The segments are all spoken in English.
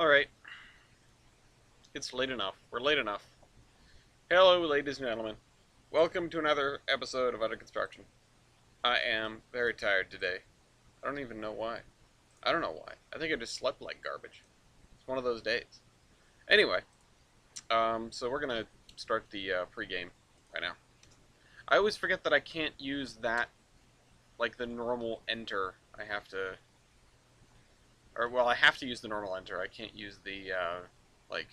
Alright, it's late enough. We're late enough. Hello, ladies and gentlemen. Welcome to another episode of Under Construction. I am very tired today. I don't even know why. I don't know why. I think I just slept like garbage. It's one of those days. Anyway, so we're going to start the pregame right now. I always forget that I can't use that, like the normal enter. I have to... I have to use the normal enter. I can't use the, like,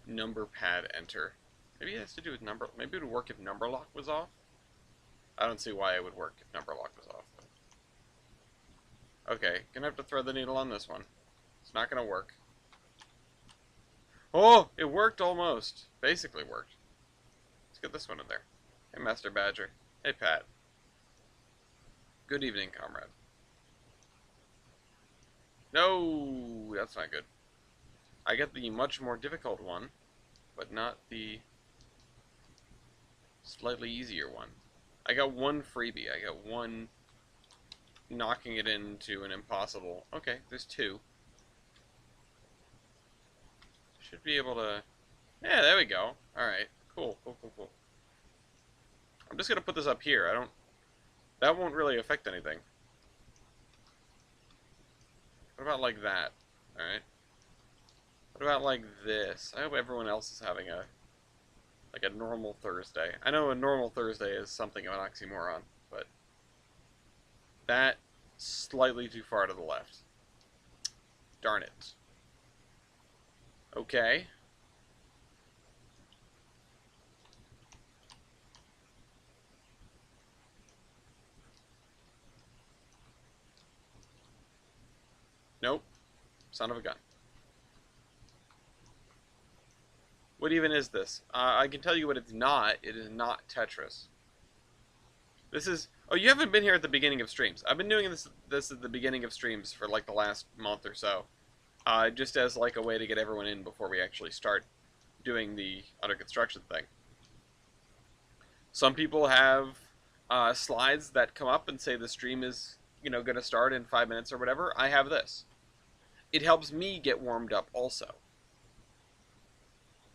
number pad enter. Maybe it has to do with number... Maybe it would work if number lock was off? I don't see why it would work if number lock was off. But... Okay, gonna have to thread the needle on this one. It's not gonna work. Oh! It worked almost. Basically worked. Let's get this one in there. Hey, Master Badger. Hey, Pat. Good evening, comrade. No, that's not good. I get the much more difficult one, but not the slightly easier one. I got one freebie. I got one knocking it into an impossible. Okay, there's two. Should be able to... Yeah, there we go. Alright, cool. I'm just going to put this up here. That won't really affect anything. What about like that? Alright. What about like this? I hope everyone else is having a normal Thursday. I know a normal Thursday is something of an oxymoron, but that slightly too far to the left. Darn it. Okay. Nope. Son of a gun. What even is this? I can tell you what it's not. It is not Tetris. This is... Oh, you haven't been here at the beginning of streams. I've been doing this at the beginning of streams for like the last month or so. Just as like a way to get everyone in before we actually start doing the under construction thing. Some people have slides that come up and say the stream is, going to start in 5 minutes or whatever. I have this. It helps me get warmed up also.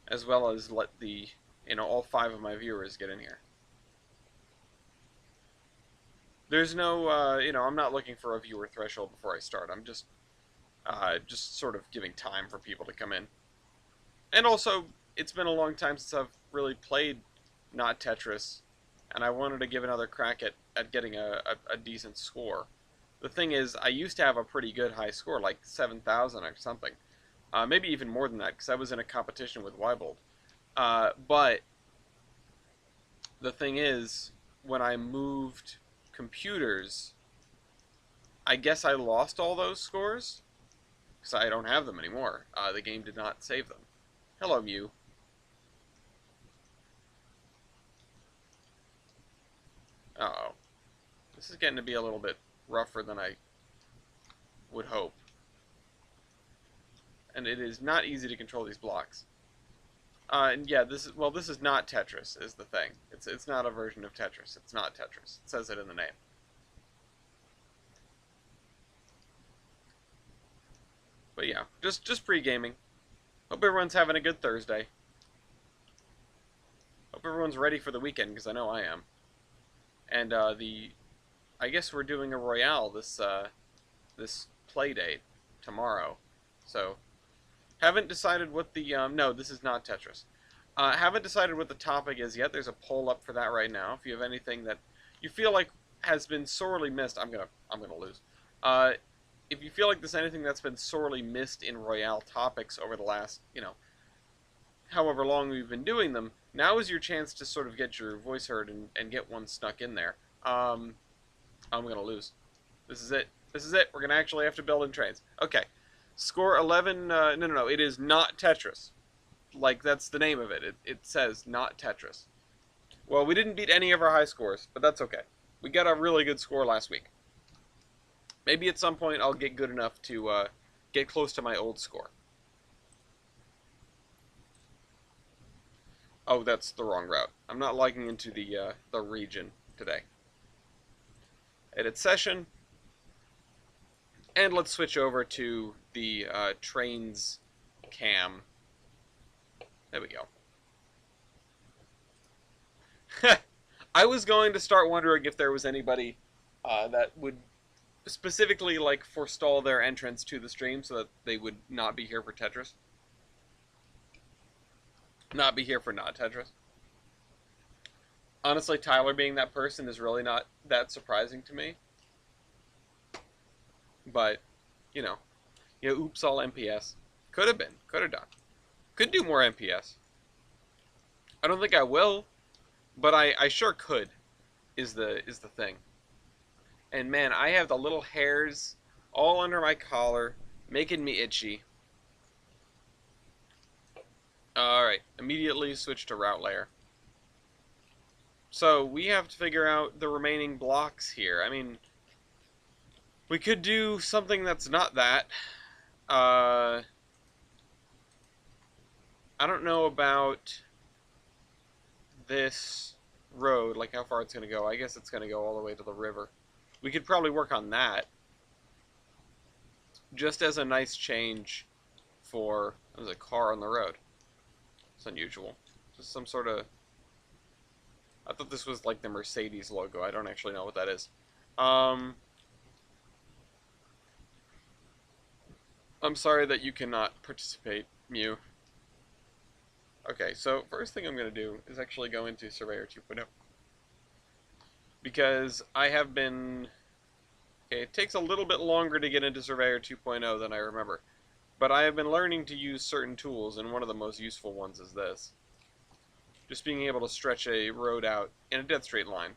As well as let the, all 5 of my viewers get in here. There's no, I'm not looking for a viewer threshold before I start. I'm just sort of giving time for people to come in. And also, it's been a long time since I've really played not Tetris, and I wanted to give another crack at getting a decent score. The thing is, I used to have a pretty good high score, like 7,000 or something. Maybe even more than that, because I was in a competition with Weibold. But the thing is, when I moved computers, I guess I lost all those scores, because I don't have them anymore. The game did not save them. Hello, Mew. Uh-oh. This is getting to be a little bit rougher than I would hope. And it is not easy to control these blocks. And yeah, this is not Tetris, is the thing. It's not a version of Tetris. It's not Tetris. It says it in the name. But yeah, just pre-gaming. Hope everyone's having a good Thursday. Hope everyone's ready for the weekend, because I know I am. And I guess we're doing a Royale this play date tomorrow. So, haven't decided what the no, this is not Tetris. Haven't decided what the topic is yet. There's a poll up for that right now. If you have anything that you feel like has been sorely missed, I'm gonna lose. If you feel like there's anything that's been sorely missed in Royale topics over the last, however long we've been doing them, now is your chance to sort of get your voice heard and get one snuck in there. I'm gonna lose. This is it. This is it. We're gonna actually have to build in Trainz. Okay. Score 11, no, it is not Tetris. Like, that's the name of it. It says not Tetris. Well, we didn't beat any of our high scores, but that's okay. We got a really good score last week. Maybe at some point I'll get good enough to get close to my old score. Oh, that's the wrong route. I'm not logging into the region today. Edit session. And let's switch over to the Trainz cam. There we go. I was going to start wondering if there was anybody that would specifically like forestall their entrance to the stream so that they would not be here for Tetris. Not be here for not Tetris. Honestly, Tyler being that person is really not that surprising to me. But, you know, oops, all MPS. Could have been, could have done. Could do more MPS. I don't think I will, but I sure could. Is the thing. And man, I have the little hairs all under my collar, making me itchy. Alright, immediately switch to route layer. So, we have to figure out the remaining blocks here. I mean, we could do something that's not that. I don't know about this road, like how far it's going to go. I guess it's going to go all the way to the river. We could probably work on that. Just as a nice change for... There's a car on the road. It's unusual. Just some sort of... I thought this was like the Mercedes logo. I don't actually know what that is. I'm sorry that you cannot participate, Mew. Okay, so first thing I'm going to do is actually go into Surveyor 2.0. Because I have been... Okay, it takes a little bit longer to get into Surveyor 2.0 than I remember. But I have been learning to use certain tools, and one of the most useful ones is this. Just being able to stretch a road out in a dead straight line.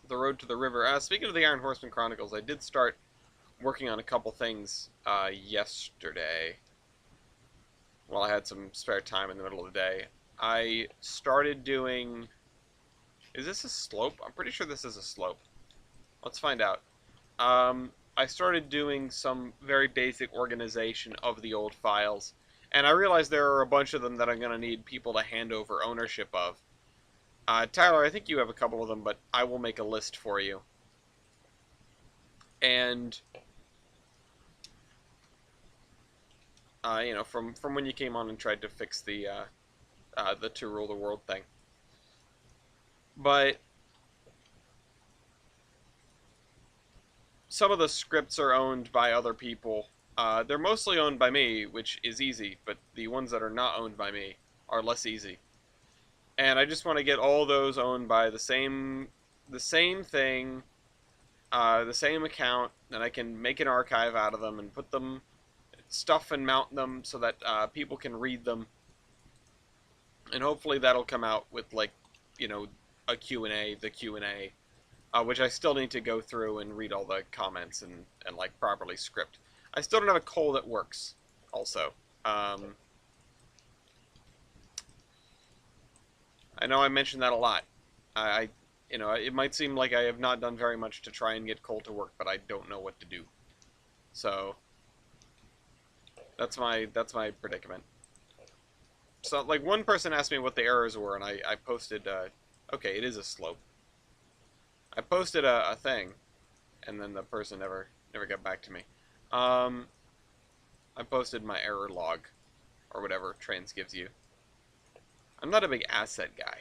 The road to the river. Speaking of the Iron Horseman Chronicles, I did start working on a couple things yesterday. While I had some spare time in the middle of the day. I started doing... Is this a slope? I'm pretty sure this is a slope. Let's find out. I started doing some very basic organization of the old files. And I realized there are a bunch of them that I'm going to need people to hand over ownership of. Tyler, I think you have a couple of them, but I will make a list for you. And... you know, from when you came on and tried to fix the to rule the world thing. But some of the scripts are owned by other people. They're mostly owned by me, which is easy, but the ones that are not owned by me are less easy. And I just want to get all those owned by the same thing, the same account, and I can make an archive out of them and put them, stuff and mount them so that people can read them. And hopefully that'll come out with, like, you know, a Q&A, the Q&A, which I still need to go through and read all the comments and like, properly script. I still don't have a coal that works, also. I know I mentioned that a lot. You know, it might seem like I have not done very much to try and get coal to work, but I don't know what to do. So, that's my predicament. So, like, one person asked me what the errors were, and I posted, okay, it is a slope. I posted a thing, and then the person never got back to me. I posted my error log, or whatever Trainz gives you. I'm not a big asset guy.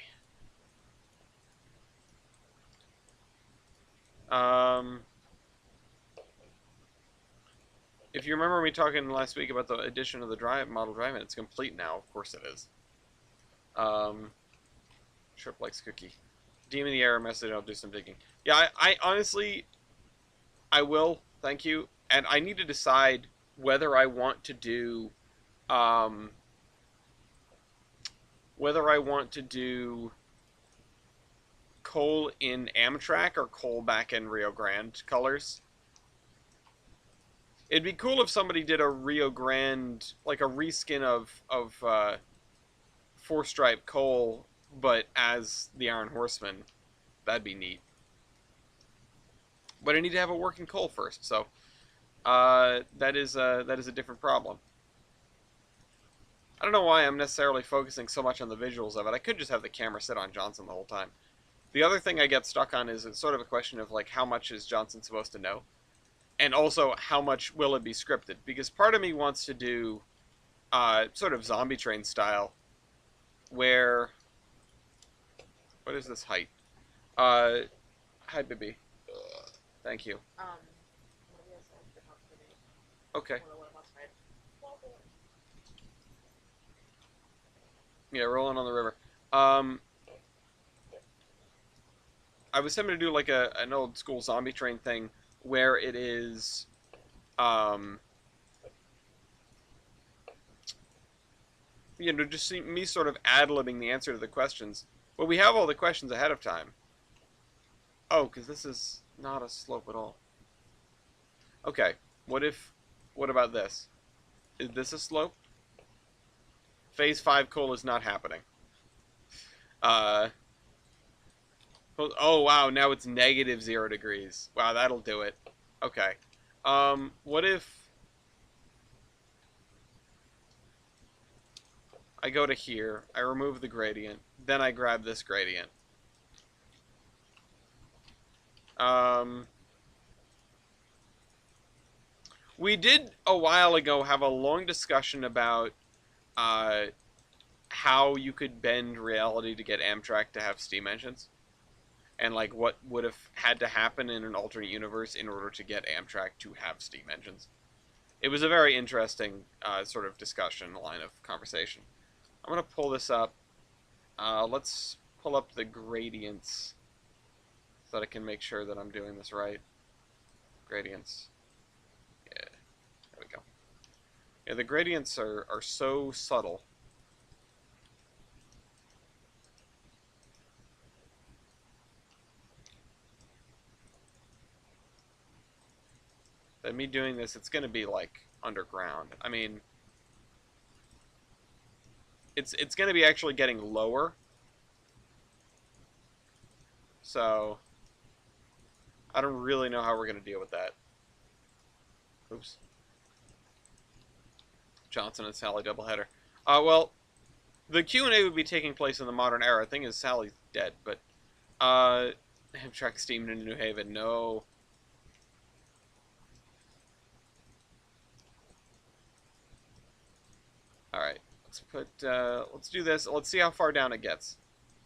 If you remember me talking last week about the addition of the model drive-in, it's complete now. Of course it is. Trip likes cookie. DM me the error message, I'll do some digging. Yeah, I honestly, I will, thank you. And I need to decide whether I want to do, coal in Amtrak or coal back in Rio Grande colors. It'd be cool if somebody did a Rio Grande, like a reskin of 4-stripe coal, but as the Iron Horseman. That'd be neat. But I need to have a working coal first, so that is a different problem. I don't know why I'm necessarily focusing so much on the visuals of it. I could just have the camera sit on Johnson the whole time. The other thing I get stuck on is it's sort of a question of like how much is Johnson supposed to know, and also how much will it be scripted? Because part of me wants to do sort of zombie train style, where what is this height? Uh, Hi, baby. Thank you. Okay. Yeah, rolling on the river. Um, I was hoping to do like an old school zombie train thing where it is, um, just me sort of ad-libbing the answer to the questions. But we have all the questions ahead of time. Oh, because this is not a slope at all. Okay, what about this? Is this a slope? Phase 5 coal is not happening. Uh, oh wow, now it's negative 0 degrees. Wow, that'll do it. Okay. What if I go to here, I remove the gradient, then I grab this gradient? Um, we did a while ago have a long discussion about uh, how you could bend reality to get Amtrak to have steam engines, and like what would have had to happen in an alternate universe in order to get Amtrak to have steam engines. It was a very interesting sort of discussion line of conversation. I'm gonna pull this up. Let's pull up the gradients so that I can make sure that I'm doing this right. Gradients. Yeah, there we go. Yeah, the gradients are so subtle. That me doing this, it's gonna be like underground. I mean, it's gonna be actually getting lower. So I don't really know how we're gonna deal with that. Oops. Johnson and Sally doubleheader. Well, the Q&A would be taking place in the modern era. Thing is, Sally's dead, but Amtrak steamed into New Haven. No. All right. Let's do this. Let's see how far down it gets.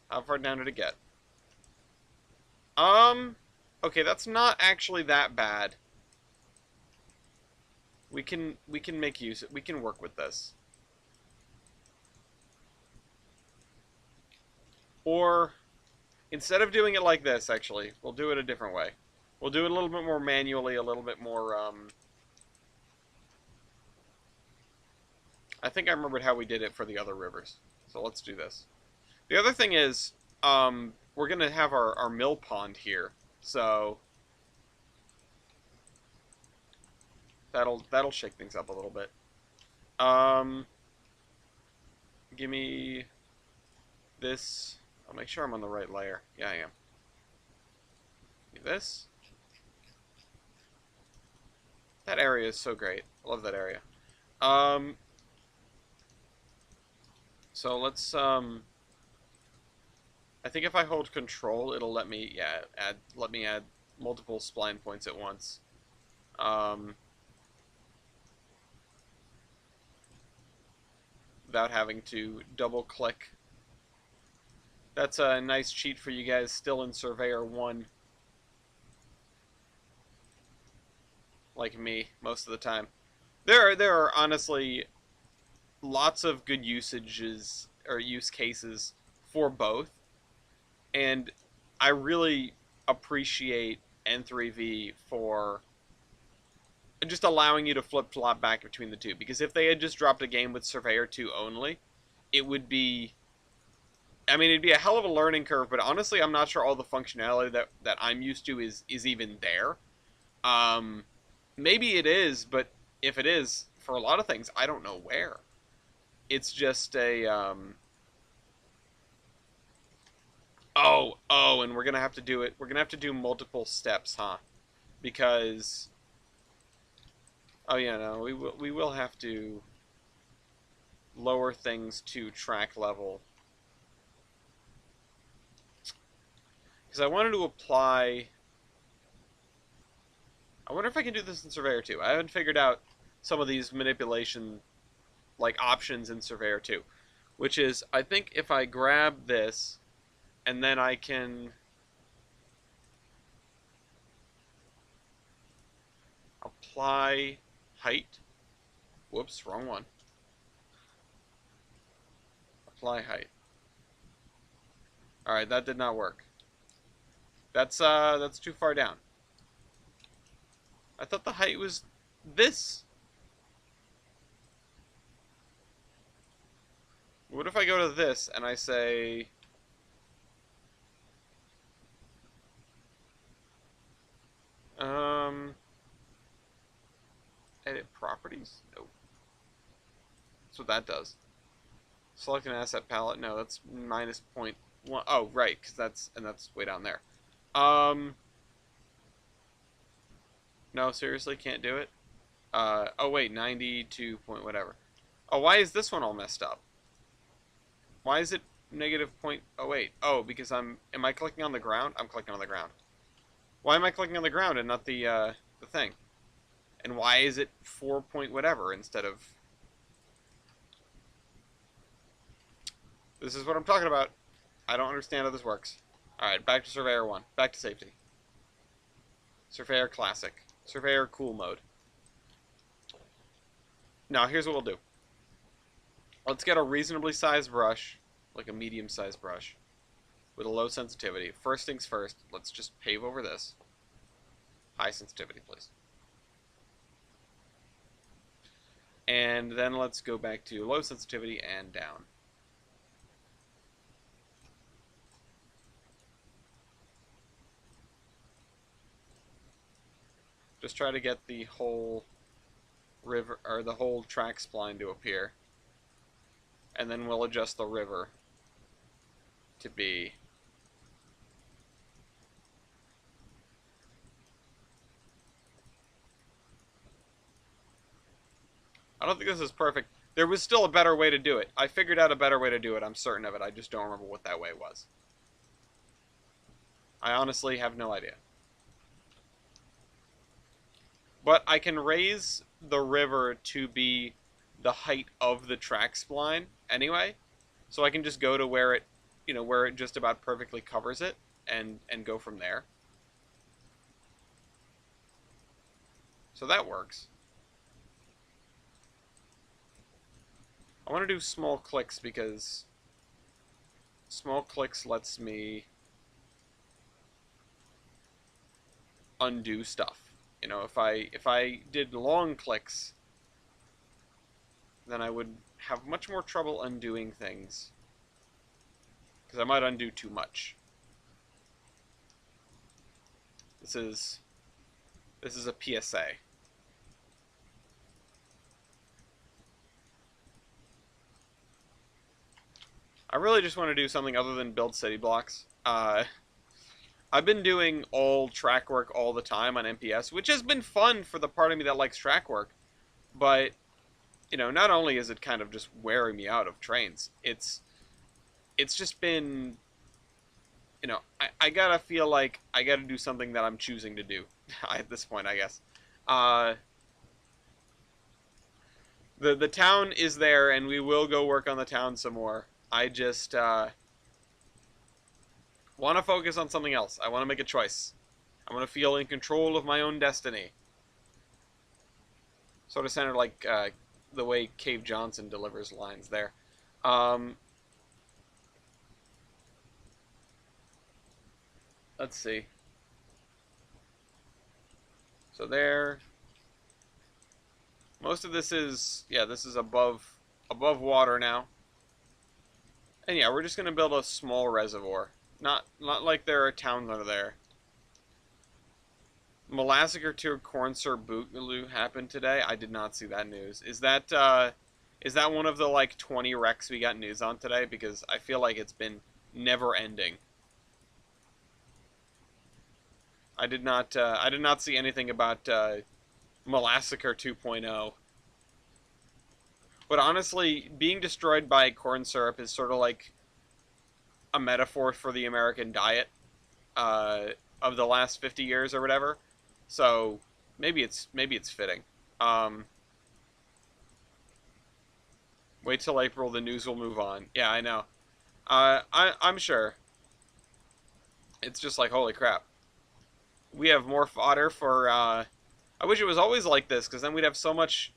How far down did it get? Okay, that's not actually that bad. We can make use. We can work with this. Or instead of doing it like this, actually, we'll do it a different way. We'll do it a little bit more manually, a little bit more. I think I remembered how we did it for the other rivers. So let's do this. The other thing is, we're gonna have our mill pond here, so that'll shake things up a little bit. Give me this. I'll make sure I'm on the right layer. Yeah, I am. Give me this. That area is so great. I love that area. So let's I think if I hold control, it'll let me add multiple spline points at once. Without having to double click. That's a nice cheat for you guys still in Surveyor 1. Like me, most of the time. There are honestly lots of good usages or use cases for both. And I really appreciate N3V for just allowing you to flip-flop back between the two. Because if they had just dropped a game with Surveyor 2 only, it would be... I mean, it'd be a hell of a learning curve, but honestly, I'm not sure all the functionality that I'm used to is even there. Maybe it is, but if it is, for a lot of things, I don't know where. It's just a... Oh, and we're gonna have to do it. We're gonna have to do multiple steps, huh? Because... Oh yeah, no, we will have to lower things to track level. Because I wanted to apply... I wonder if I can do this in Surveyor 2. I haven't figured out some of these manipulation, like, options in Surveyor 2. Which is, I think if I grab this, and then I can... apply height. Whoops, wrong one. Apply height. Alright, that did not work. That's too far down. I thought the height was this. What if I go to this and I say... edit properties? Nope. That's what that does. Select an asset palette. No, that's minus 0.1. Oh, right, because that's way down there. No, seriously, can't do it. Oh wait, 92 point whatever. Oh, why is this one all messed up? Why is it negative 0.08? Oh, because am I clicking on the ground? I'm clicking on the ground. Why am I clicking on the ground and not the thing? And why is it 4 point whatever instead of... This is what I'm talking about. I don't understand how this works. Alright, back to Surveyor 1. Back to safety. Surveyor Classic. Surveyor Cool Mode. Now, here's what we'll do. Let's get a reasonably sized brush, like a medium-sized brush, with a low sensitivity. First things first, let's just pave over this. High sensitivity, please. And then let's go back to low sensitivity and down. Just try to get the whole river, or the whole track spline to appear. And then we'll adjust the river to be... I don't think this is perfect. There was still a better way to do it. I figured out a better way to do it, I'm certain of it. I just don't remember what that way was. I honestly have no idea. But I can raise the river to be the height of the track spline anyway. So I can just go to where it, where it just about perfectly covers it and go from there. So that works. I want to do small clicks because small clicks lets me undo stuff. If I did long clicks, then I would have much more trouble undoing things because I might undo too much. This is a PSA. I really just want to do something other than build city blocks. I've been doing all track work all the time on MPS, which has been fun for the part of me that likes track work. But, not only is it kind of just wearing me out of Trainz, it's just been, I gotta feel like I gotta do something that I'm choosing to do at this point, I guess. The town is there, and we will go work on the town some more. I just want to focus on something else. I want to make a choice. I want to feel in control of my own destiny. Sort of sounded like the way Cave Johnson delivers lines there. Let's see. So there. Most of this is, this is above water now. And yeah, we're just going to build a small reservoir. Not like there are towns under there. Molassacre to Corn Syrup Boogaloo happened today. I did not see that news. Is that one of the like 20 wrecks we got news on today? Because I feel like it's been never ending. I did not see anything about Molassacre 2.0. But honestly, being destroyed by corn syrup is sort of like a metaphor for the American diet. uh, of the last 50 years or whatever. So maybe it's fitting. Um, Wait till April, the news will move on. Yeah, I know. I'm sure. It's just like holy crap. We have more fodder for. I wish it was always like this, because then we'd have so much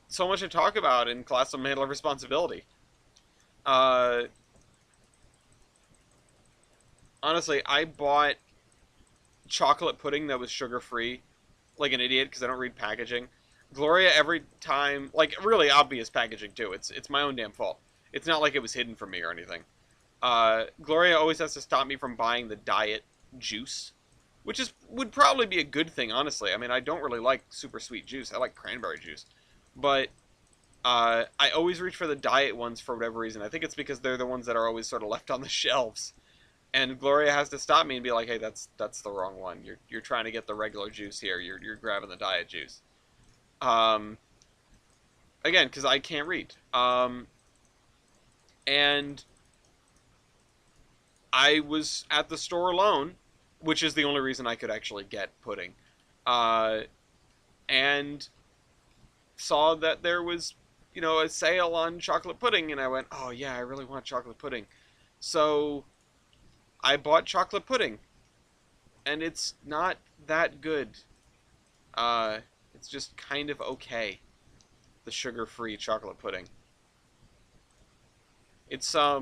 to talk about in class of mantle of responsibility. Uh, Honestly, I bought chocolate pudding that was sugar free, like an idiot, because I don't read packaging. Gloria every time, like really obvious packaging too. It's my own damn fault. It's not like it was hidden from me or anything. Gloria always has to stop me from buying the diet juice, which is would probably be a good thing, honestly. I mean, I don't really like super sweet juice. I like cranberry juice, but I always reach for the diet ones for whatever reason. I think it's because they're the ones that are always sort of left on the shelves. And Gloria has to stop me and be like, "Hey, that's the wrong one. You're trying to get the regular juice here. You're grabbing the diet juice." Um, Again, because I can't read. And I was at the store alone, which is the only reason I could actually get pudding, uh, and saw that there was, a sale on chocolate pudding, and I went, "Oh yeah, I really want chocolate pudding." So I bought chocolate pudding, and it's not that good. Uh, it's just kind of okay. The sugar-free chocolate pudding. It's I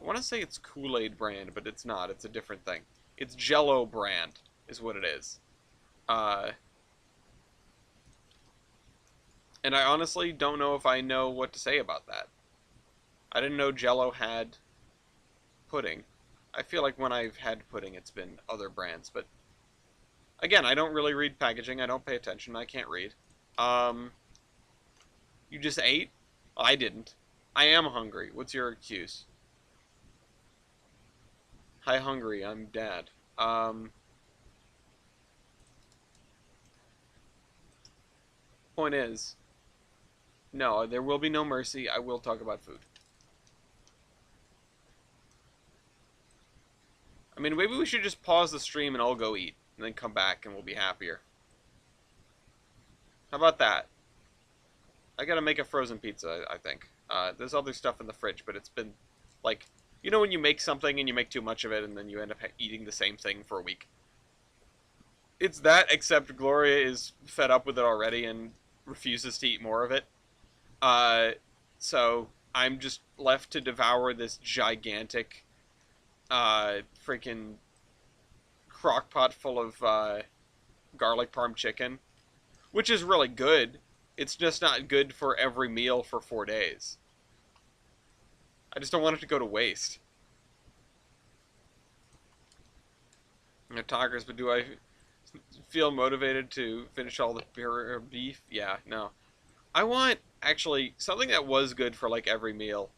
want to say it's Kool-Aid brand, but it's not. It's a different thing. It's Jello brand, is what it is. Uh, and I honestly don't know if I know what to say about that. I didn't know Jello had pudding. I feel like when I've had pudding, it's been other brands, but again, I don't really read packaging. I don't pay attention. I can't read. Um, you just ate? I didn't. I am hungry. What's your excuse? Hi, hungry. I'm dad. Point is, no, there will be no mercy. I will talk about food. I mean, maybe we should just pause the stream and I'll go eat, and then come back and we'll be happier. How about that? I gotta make a frozen pizza, I think. There's other stuff in the fridge, but it's been, like, when you make something and you make too much of it and then you end up eating the same thing for a week? It's that, except Gloria is fed up with it already and refuses to eat more of it. Uh, so I'm just left to devour this gigantic, freaking crock pot full of, garlic parm chicken, which is really good. It's just not good for every meal for 4 days. I just don't want it to go to waste. No talkers, but do I feel motivated to finish all the beef? Yeah, no. I want, actually, something that was good for, like, every meal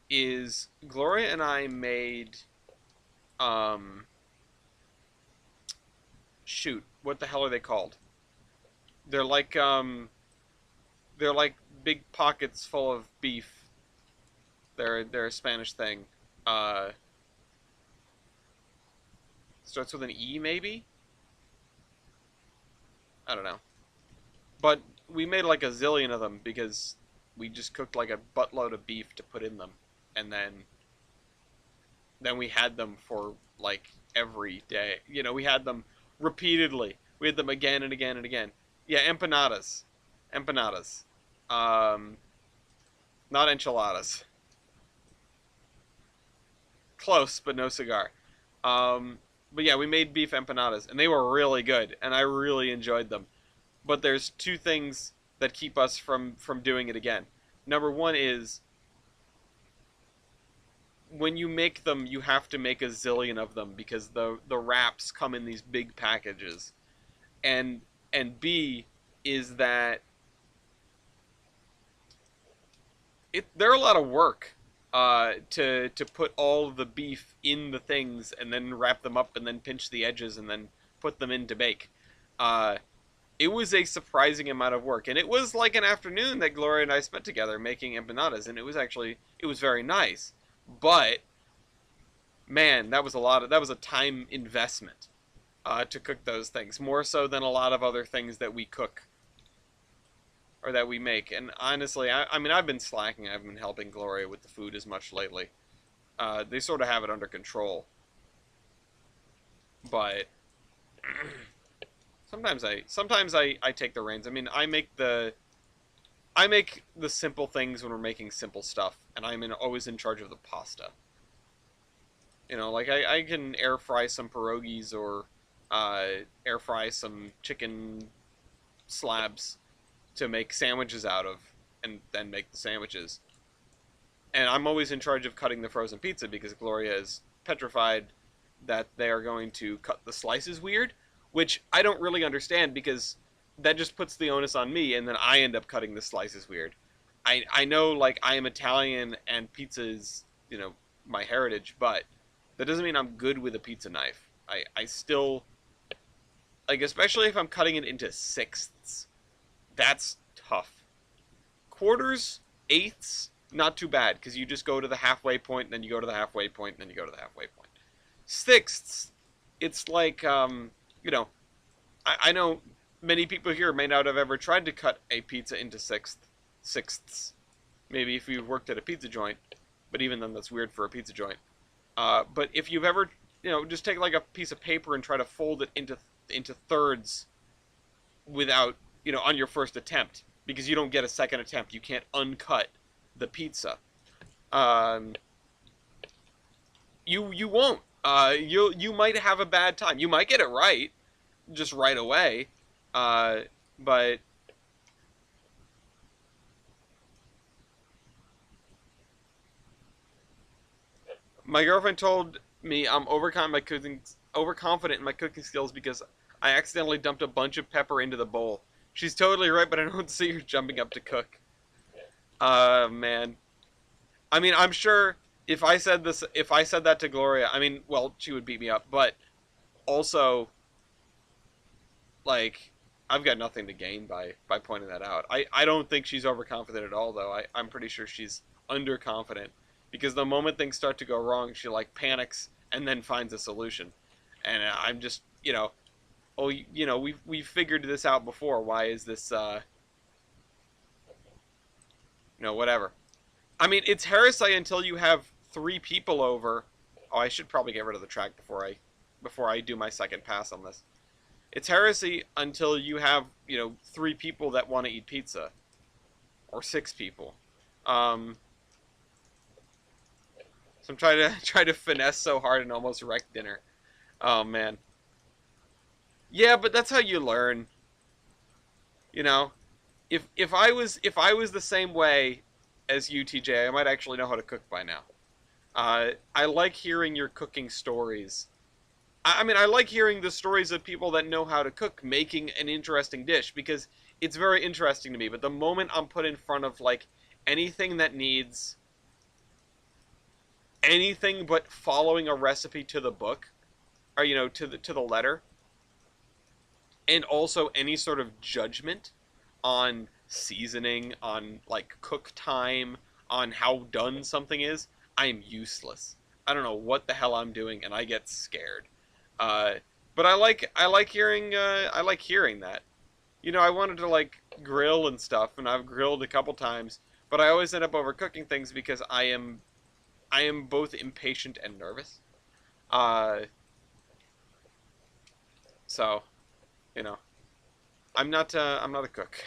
is Gloria and I made, um, shoot, what the hell are they called? They're like, they're like big pockets full of beef. They're a Spanish thing. Uh, Starts with an E, maybe? I don't know. But we made like a zillion of them because we just cooked like a buttload of beef to put in them, and then we had them for like every day. We had them repeatedly. We had them again and again and again. Yeah, empanadas, empanadas. Um, Not enchiladas. Close, but no cigar. Um, but yeah, we made beef empanadas, and they were really good, and I really enjoyed them. But there's two things that keep us from doing it again. Number one is when you make them, you have to make a zillion of them because the wraps come in these big packages, and B is that they're a lot of work to put all of the beef in the things and then wrap them up and then pinch the edges and then put them in to bake. Uh, it was a surprising amount of work, and it was like an afternoon that Gloria and I spent together making empanadas, and it was very nice. But man, that was a time investment to cook those things, more so than a lot of other things that we cook or that we make. And honestly, I mean, I've been slacking. I've been helping Gloria with the food as much lately. They sort of have it under control, but sometimes I take the reins. I mean, I make the simple things when we're making simple stuff, and always in charge of the pasta. You know, like I can air fry some pierogies or air fry some chicken slabs to make sandwiches out of, and then make the sandwiches. And I'm always in charge of cutting the frozen pizza because Gloria is petrified that they are going to cut the slices weird, which I don't really understand because that just puts the onus on me, and then I end up cutting the slices weird. I know, like, I am Italian and pizza is, you know, my heritage, but that doesn't mean I'm good with a pizza knife. I still, like, especially if I'm cutting it into sixths, that's tough. Quarters, eighths, not too bad, because you just go to the halfway point, and then you go to the halfway point, and then you go to the halfway point. Sixths, it's like, you know, I know many people here may not have ever tried to cut a pizza into sixths. Maybe if you've worked at a pizza joint, but even then that's weird for a pizza joint. But if you've ever, you know, just take like a piece of paper and try to fold it into thirds without, you know, on your first attempt, because you don't get a second attempt. You can't uncut the pizza. You won't. You might have a bad time. You might get it right, just right away. But my girlfriend told me I'm overconfident in my cooking skills because I accidentally dumped a bunch of pepper into the bowl. She's totally right, but I don't see her jumping up to cook. Man. I mean, I'm sure if I said that to Gloria, I mean, well, she would beat me up, but also, like, I've got nothing to gain by pointing that out. I don't think she's overconfident at all, though. I'm pretty sure she's underconfident, because the moment things start to go wrong, she, like, panics and then finds a solution. And I'm just, you know, oh, you know, we've figured this out before. Why is this, you know, whatever. I mean, it's heresy until you have 3 people over. Oh, I should probably get rid of the track before I do my second pass on this. It's heresy until you have, you know, 3 people that want to eat pizza. Or 6 people. So I'm trying to finesse so hard and almost wreck dinner. Oh, man. Yeah, but that's how you learn. You know? If I was the same way as you, TJ, I might actually know how to cook by now. I like hearing your cooking stories. I mean, I like hearing the stories of people that know how to cook making an interesting dish, because it's very interesting to me. But the moment I'm put in front of, like, anything that needs anything but following a recipe to the book, or, you know, to the letter, and also any sort of judgment on seasoning, on, like, cook time, on how done something is, I am useless. I don't know what the hell I'm doing, and I get scared. But I like hearing that. You know, I wanted to, like, grill and stuff, and I've grilled a couple times, but I always end up overcooking things because I am both impatient and nervous. So, you know, I'm not a cook,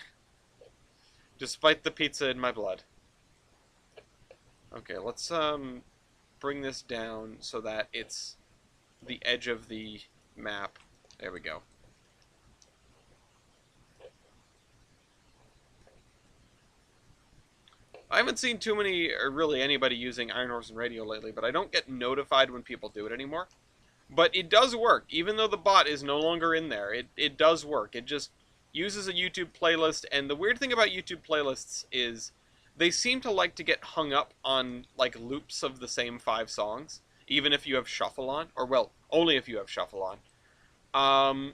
despite the pizza in my blood. Okay, let's bring this down so that it's the edge of the map. There we go. I haven't seen too many, or really anybody, using Iron Horse and Radio lately, but I don't get notified when people do it anymore. But it does work, even though the bot is no longer in there. It does work. It just uses a YouTube playlist, and the weird thing about YouTube playlists is they seem to like to get hung up on, like, loops of the same 5 songs, even if you have shuffle on, or, well, only if you have shuffle on.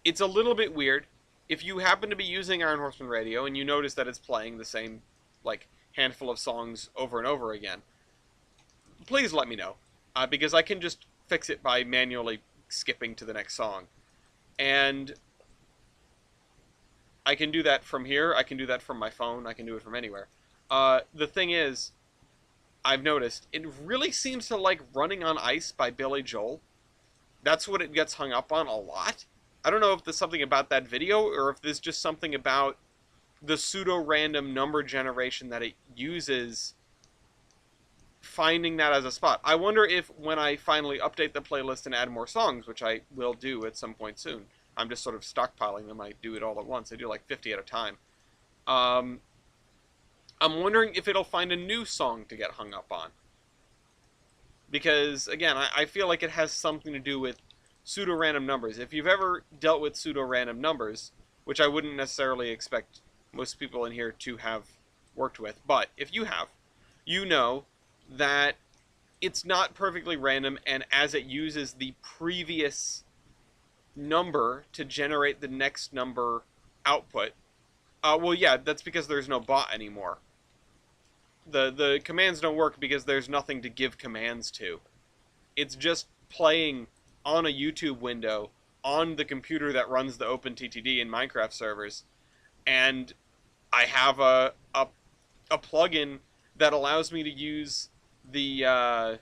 It's a little bit weird. If you happen to be using Iron Horseman Radio and you notice that it's playing the same, like, handful of songs over and over again, please let me know, because I can just fix it by manually skipping to the next song. And I can do that from here, I can do that from my phone, I can do it from anywhere. The thing is, I've noticed, it really seems to like Running on Ice by Billy Joel. That's what it gets hung up on a lot. I don't know if there's something about that video, or if there's just something about the pseudo-random number generation that it uses, finding that as a spot. I wonder if when I finally update the playlist and add more songs, which I will do at some point soon, I'm just sort of stockpiling them, I do it all at once, I do like 50 at a time. I'm wondering if it'll find a new song to get hung up on. Because, again, I feel like it has something to do with pseudo-random numbers. If you've ever dealt with pseudo-random numbers, which I wouldn't necessarily expect most people in here to have worked with, but if you have, you know that it's not perfectly random, and as it uses the previous number to generate the next number output, well, yeah, that's because there's no bot anymore. The commands don't work because there's nothing to give commands to. It's just playing on a YouTube window on the computer that runs the OpenTTD and Minecraft servers, and I have a plugin that allows me to use the I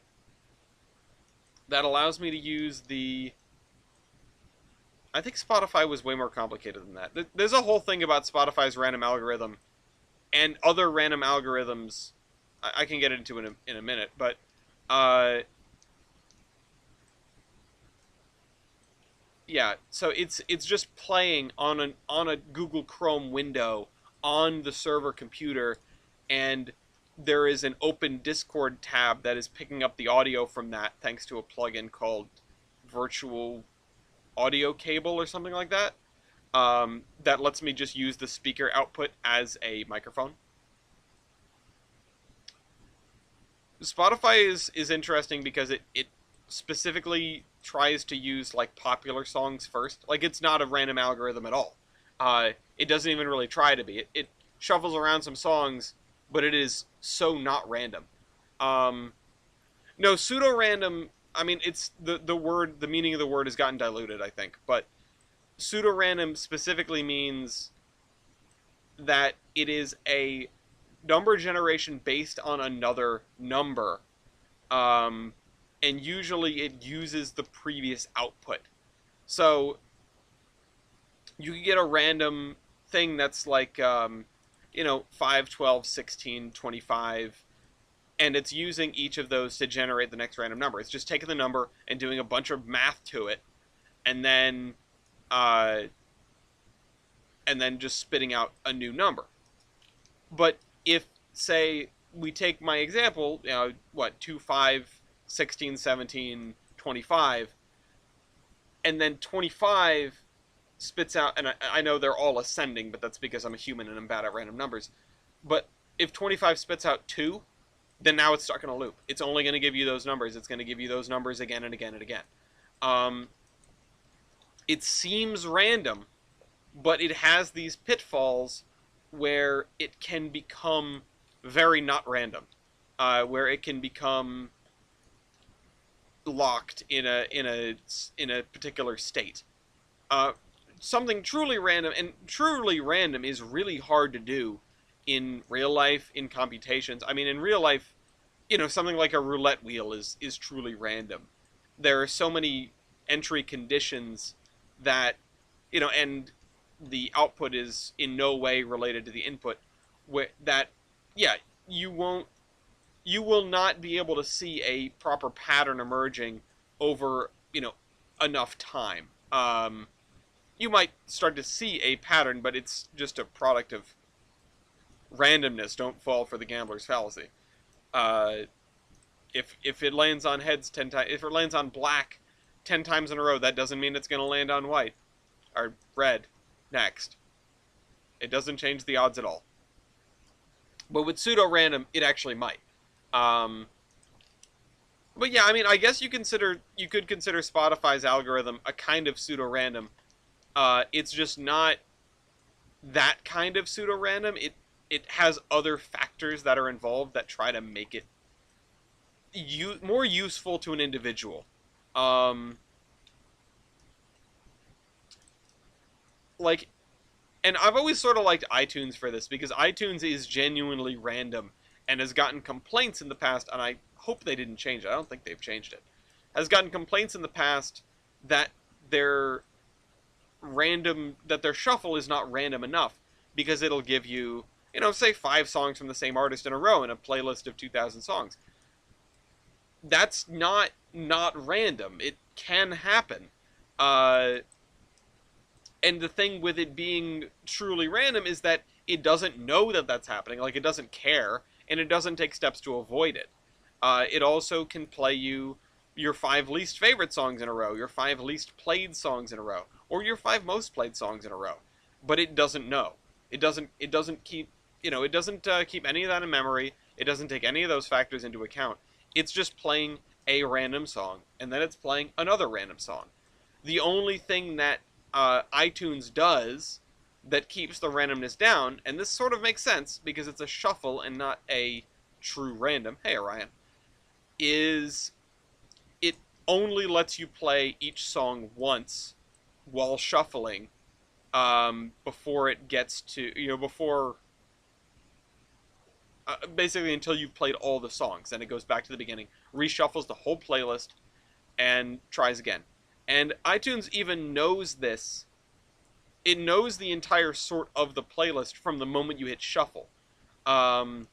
think Spotify was way more complicated than that. There's a whole thing about Spotify's random algorithm and other random algorithms. I can get into it in a minute, but yeah. So it's just playing on a Google Chrome window on the server computer, and there is an open Discord tab that is picking up the audio from that thanks to a plugin called Virtual Audio Cable or something like that. That lets me just use the speaker output as a microphone. Spotify is interesting because it specifically tries to use like popular songs first. Like, it's not a random algorithm at all. It doesn't even really try to be. It shuffles around some songs, but it is so not random. No, pseudo-random, I mean, it's the meaning of the word has gotten diluted, I think. But pseudo-random specifically means that it is a number generation based on another number. And usually it uses the previous output. So you can get a random thing that's like, 5, 12, 16, 25, and it's using each of those to generate the next random number. It's just taking the number and doing a bunch of math to it, and then just spitting out a new number. But if, say, we take my example, 2, 5, 16, 17, 25, and then 25 spits out, and I know they're all ascending, but that's because I'm a human and I'm bad at random numbers. But if 25 spits out 2, then now it's stuck in a loop. It's only going to give you those numbers. It's going to give you those numbers again and again and again. It seems random, but it has these pitfalls where it can become very not random, where it can become locked in a particular state. Something truly random, and truly random is really hard to do in real life, in computations. I mean, in real life, something like a roulette wheel is truly random. There are so many entry conditions that, and the output is in no way related to the input, you will not be able to see a proper pattern emerging over, enough time. You might start to see a pattern, but it's just a product of randomness. Don't fall for the gambler's fallacy. If it lands on heads 10 times, if it lands on black 10 times in a row, that doesn't mean it's going to land on white or red next. It doesn't change the odds at all. But with pseudo-random, it actually might. But yeah, I mean, I guess you could consider Spotify's algorithm a kind of pseudo-random. It's just not that kind of pseudo-random. It has other factors that are involved that try to make it more useful to an individual. Um, like, and I've always sort of liked iTunes for this because iTunes is genuinely random and has gotten complaints in the past, and I hope they didn't change it. I don't think they've changed it. Has gotten complaints in the past that their their shuffle is not random enough because it'll give you, say 5 songs from the same artist in a row in a playlist of 2,000 songs. That's not random. It can happen. Uh, and the thing with it being truly random is that it doesn't know that that's happening. Like, it doesn't care, and it doesn't take steps to avoid it. It also can play you your 5 least favorite songs in a row, your 5 least played songs in a row, or your 5 most played songs in a row. But it doesn't know. It doesn't keep it doesn't keep any of that in memory. It doesn't take any of those factors into account. It's just playing a random song, and then it's playing another random song. The only thing that iTunes does that keeps the randomness down, and this sort of makes sense because it's a shuffle and not a true random. Hey, Orion, is it only lets you play each song once while shuffling before it gets to before basically until you've played all the songs. Then it goes back to the beginning, reshuffles the whole playlist, and tries again. And iTunes even knows this. It knows the entire sort of the playlist from the moment you hit shuffle. Um,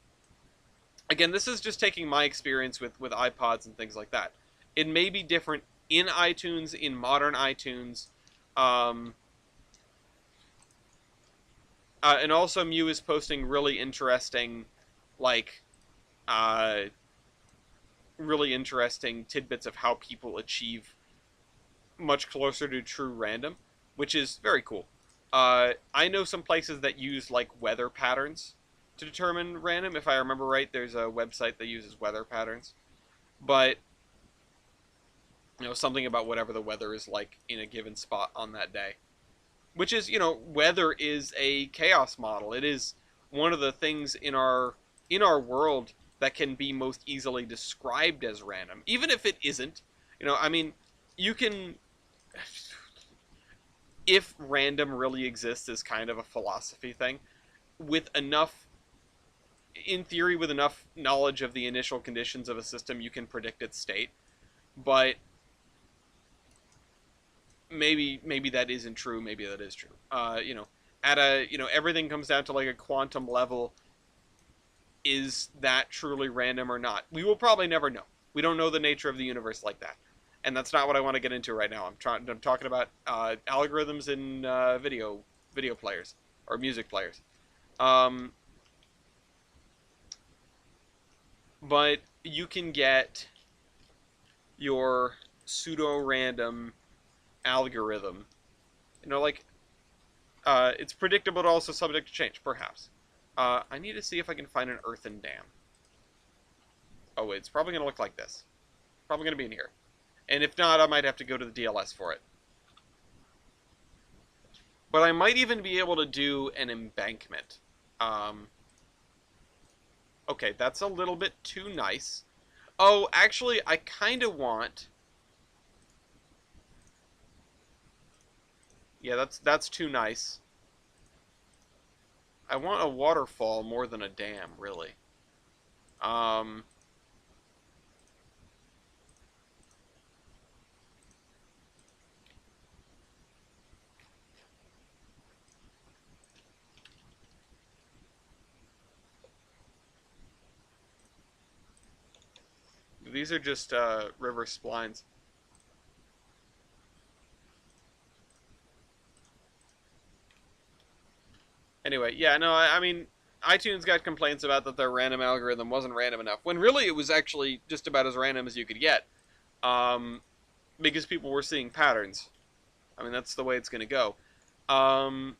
Again, this is just taking my experience with iPods and things like that. It may be different in iTunes, in modern iTunes. Um, and also, Mew is posting like, uh, really interesting tidbits of how people achieve much closer to true random, which is very cool. I know some places that use like weather patterns to determine random. If I remember right, there's a website that uses weather patterns, but something about whatever the weather is like in a given spot on that day, which is weather is a chaos model. It is one of the things in our world that can be most easily described as random, even if it isn't. I mean, you can if random really exists as kind of a philosophy thing, with enough, in theory, with enough knowledge of the initial conditions of a system, you can predict its state. But maybe that isn't true. Maybe that is true. At a everything comes down to like a quantum level. Is that truly random or not? We will probably never know. We don't know the nature of the universe like that, and that's not what I want to get into right now. I'm talking about algorithms in video players or music players. Um, but you can get your pseudo-random algorithm. Like it's predictable but also subject to change, perhaps. I need to see if I can find an earthen dam. Oh wait, it's probably going to look like this. Probably going to be in here. And if not, I might have to go to the DLS for it. But I might even be able to do an embankment. Um, okay, that's a little bit too nice. Oh, actually, I kind of want... Yeah, that's too nice. I want a waterfall more than a dam, really. Um, these are just river splines. Anyway, yeah, no, I mean, iTunes got complaints about that their random algorithm wasn't random enough, when really it was actually just about as random as you could get, um, because people were seeing patterns. I mean, that's the way it's going to go. Um,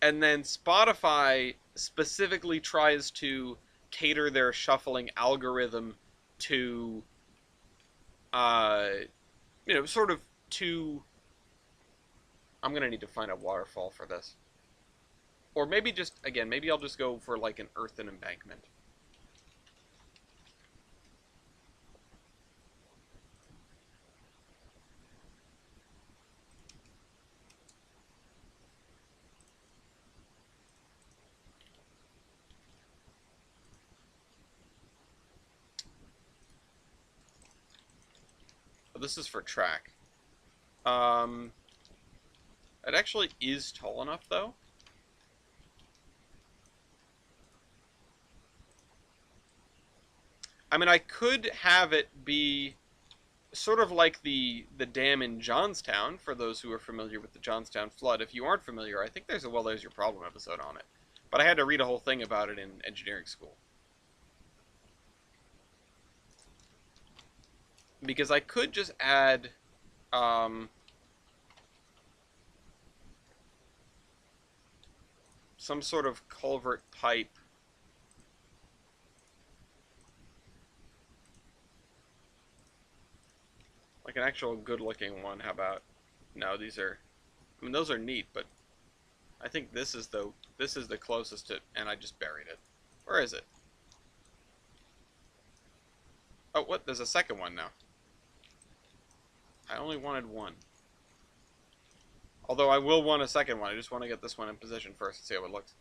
and then Spotify specifically tries to cater their shuffling algorithm to, uh, sort of to... I'm going to need to find a waterfall for this. Or maybe just, again, maybe I'll just go for like an earthen embankment. Oh, this is for track. Um, it actually is tall enough, though. I mean, I could have it be sort of like the dam in Johnstown, for those who are familiar with the Johnstown flood. If you aren't familiar, I think there's a Well, There's Your Problem episode on it. But I had to read a whole thing about it in engineering school. Because I could just add um, some sort of culvert pipe. Like an actual good looking one. How about? No, these are, I mean, those are neat, but I think this is the closest to, and I just buried it. Where is it? Oh, what? There's a second one now. I only wanted one. Although I will want a second one. I just want to get this one in position first and see how it looks.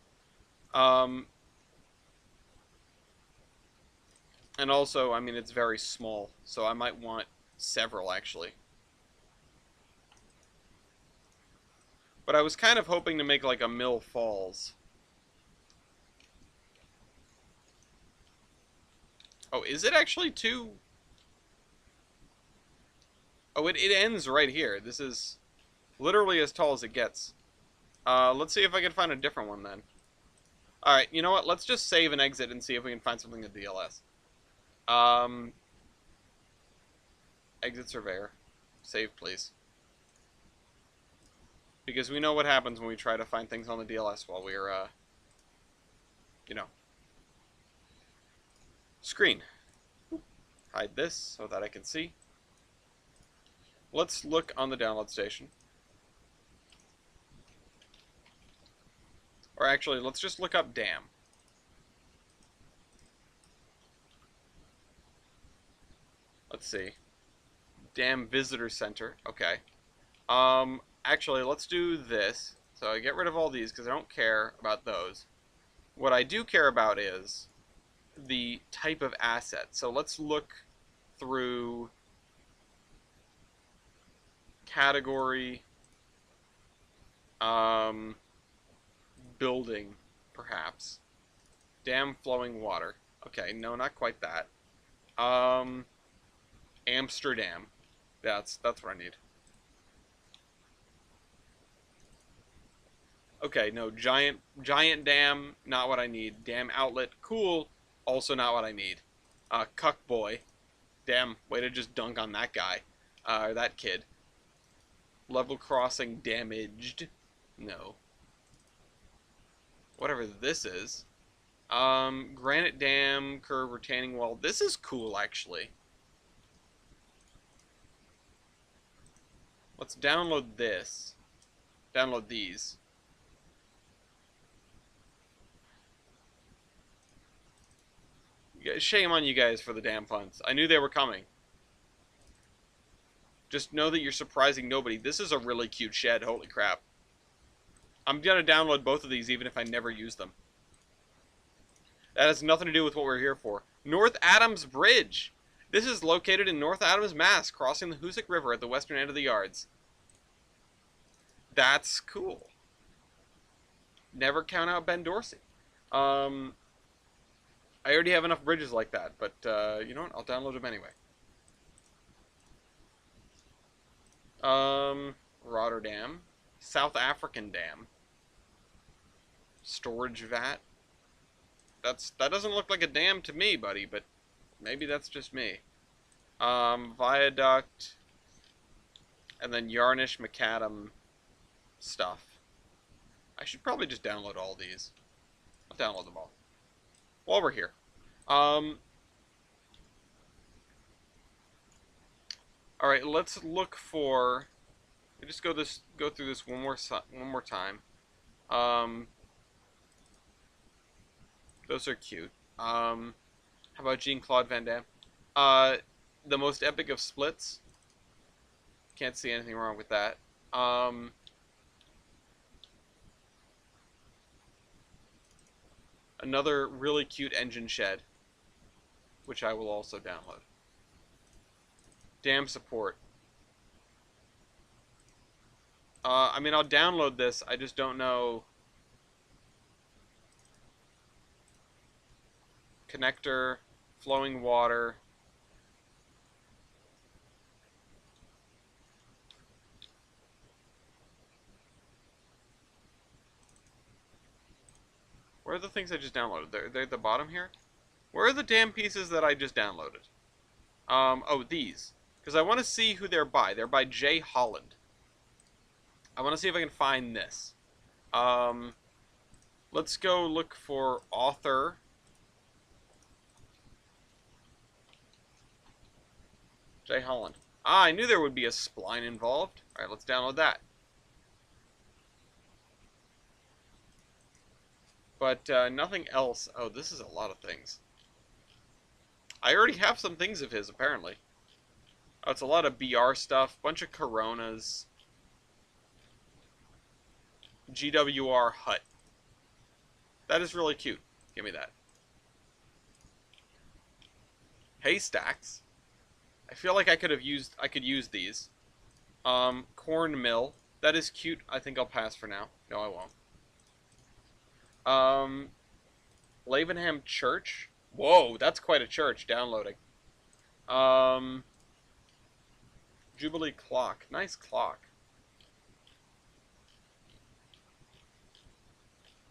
Um, and also, I mean, it's very small, so I might want several, actually. But I was kind of hoping to make like a Mill Falls. Oh, is it actually two? Oh, it ends right here. This is literally as tall as it gets. Let's see if I can find a different one then. Alright, you know what? Let's just save and exit and see if we can find something in DLS. Um, exit surveyor. Save, please. Because we know what happens when we try to find things on the DLS while we're, you know. Screen. Hide this so that I can see. Let's look on the download station. Or actually, let's just look up dam. Let's see. Dam Visitor Center. Okay. Actually, let's do this. So I get rid of all these because I don't care about those. What I do care about is the type of asset. So let's look through category, building, perhaps. Dam flowing water. Okay, no, not quite that. Amsterdam. That's what I need. Okay, no, giant dam, not what I need. Dam outlet, cool, also not what I need. Cuck boy. Damn, way to just dunk on that guy. That kid. Level crossing damaged. No. Whatever this is. Granite dam, curve retaining wall. This is cool, actually. Let's download this. Download these. Shame on you guys for the damn puns. I knew they were coming. Just know that you're surprising nobody. This is a really cute shed. Holy crap. I'm going to download both of these even if I never use them. That has nothing to do with what we're here for. North Adams Bridge. This is located in North Adams, Mass, crossing the Hoosick River at the western end of the yards. That's cool. Never count out Ben Dorsey. I already have enough bridges like that, but you know what? I'll download them anyway. Rotterdam. South African Dam. Storage vat. That doesn't look like a dam to me, buddy, but maybe that's just me. Viaduct. And then Yarnish Macadam stuff. I should probably just download all these. I'll download them all. While we're here. Alright, let's look for... Just go through this one more time. Those are cute. How about Jean-Claude Van Damme? Uh, the most epic of splits. Can't see anything wrong with that. Another really cute engine shed, which I will also download. Dam support. I mean, I'll download this. I just don't know. Connector, flowing water. Where are the things I just downloaded? They're at the bottom here? Where are the damn pieces that I just downloaded? Oh, these. Because I want to see who they're by. They're by Jay Holland. I want to see if I can find this. Let's go look for author. Jay Holland. Ah, I knew there would be a spline involved. Alright, let's download that. But nothing else. Oh, this is a lot of things. I already have some things of his, apparently. Oh, it's a lot of BR stuff. Bunch of Coronas. GWR Hut. That is really cute. Give me that. Haystacks. I feel like I could use these. Corn mill. That is cute. I think I'll pass for now. No, I won't. Lavenham Church. Whoa, that's quite a church. Downloading. Jubilee Clock. Nice clock.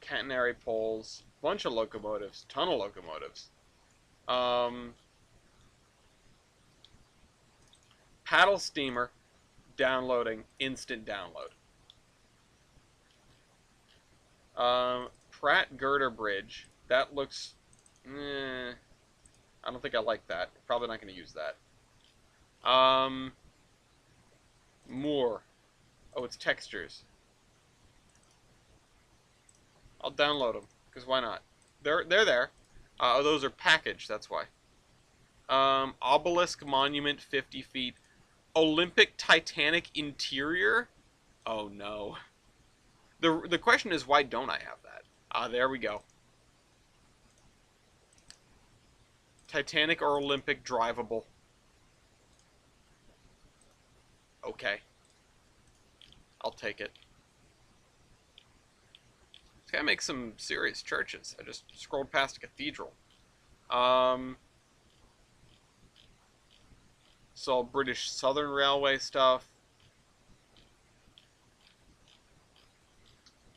Catenary poles. Bunch of locomotives. Ton of locomotives. Paddle steamer. Downloading. Instant download. Pratt Girder Bridge. That looks... I don't think I like that. Probably not going to use that. More. Oh, it's textures. I'll download them, because why not? They're there. Oh, those are packaged, that's why. Obelisk Monument, 50 feet. Olympic Titanic Interior? Oh, no. The question is, why don't I have that? Ah, there we go. Titanic or Olympic drivable. Okay. I'll take it. This guy makes some serious churches. I just scrolled past a cathedral. Saw British Southern Railway stuff.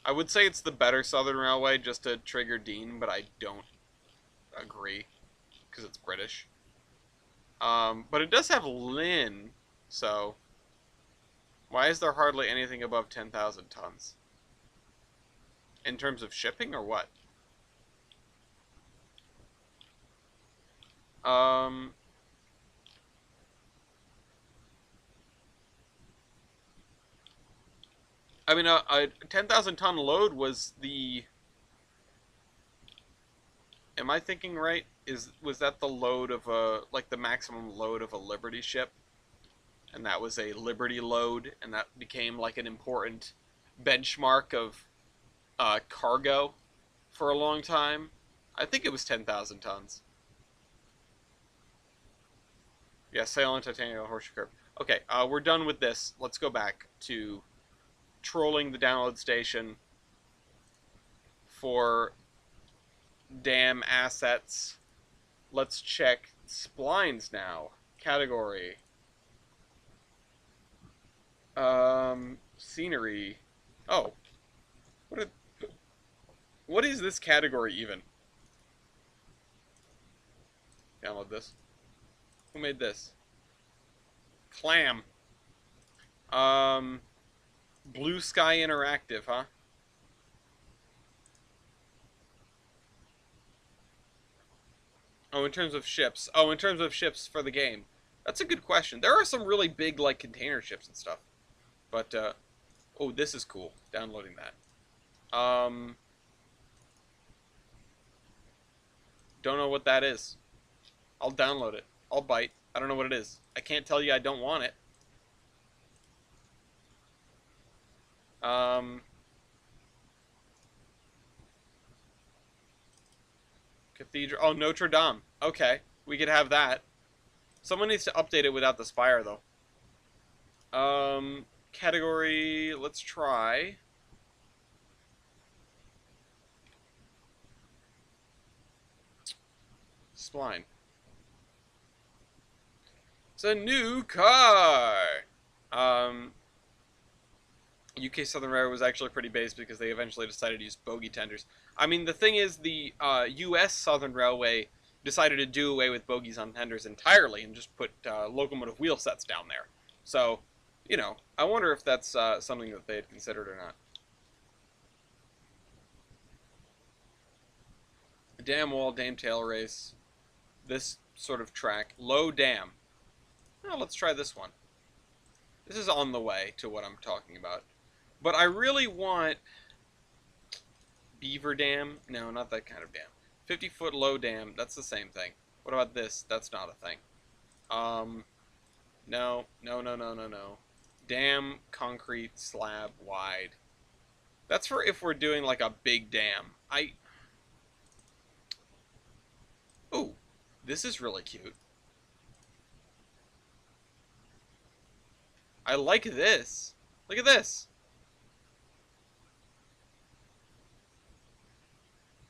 I would say it's the better Southern Railway just to trigger Dean, but I don't agree because it's British. But it does have Lynn, so why is there hardly anything above 10,000 tons? In terms of shipping or what? I mean, a 10,000 ton load was the... Am I thinking right? Was that the load of a, like the maximum load of a Liberty ship? And that was a Liberty load, and that became like an important benchmark of cargo for a long time. I think it was 10,000 tons. Yeah, sail on titanium horseshoe curve. Okay, we're done with this. Let's go back to trolling the download station for damn assets. Let's check splines now. Category. Scenery. Oh. What is this category even? Download this. Who made this? Clam. Blue Sky Interactive, huh? Oh, in terms of ships. Oh, in terms of ships for the game. That's a good question. There are some really big, like, container ships and stuff. But, oh, this is cool. Downloading that. Don't know what that is. I'll download it. I'll bite. I don't know what it is. I can't tell you I don't want it. Um, Cathedral. Oh, Notre Dame. Okay, we could have that. Someone needs to update it without the spire, though. Category. Let's try. Spline. It's a new car. UK Southern Railway was actually pretty based because they eventually decided to use bogie tenders. I mean, the thing is, the US Southern Railway decided to do away with bogies on tenders entirely and just put locomotive wheel sets down there. So, you know, I wonder if that's something that they had considered or not. Dam wall, dame tail race. This sort of track. Low dam. Well, let's try this one. This is on the way to what I'm talking about. But I really want beaver dam. No, not that kind of dam. 50-foot low dam. That's the same thing. What about this? That's not a thing. No. Dam, concrete, slab, wide. That's for if we're doing like a big dam. Ooh, this is really cute. I like this. Look at this.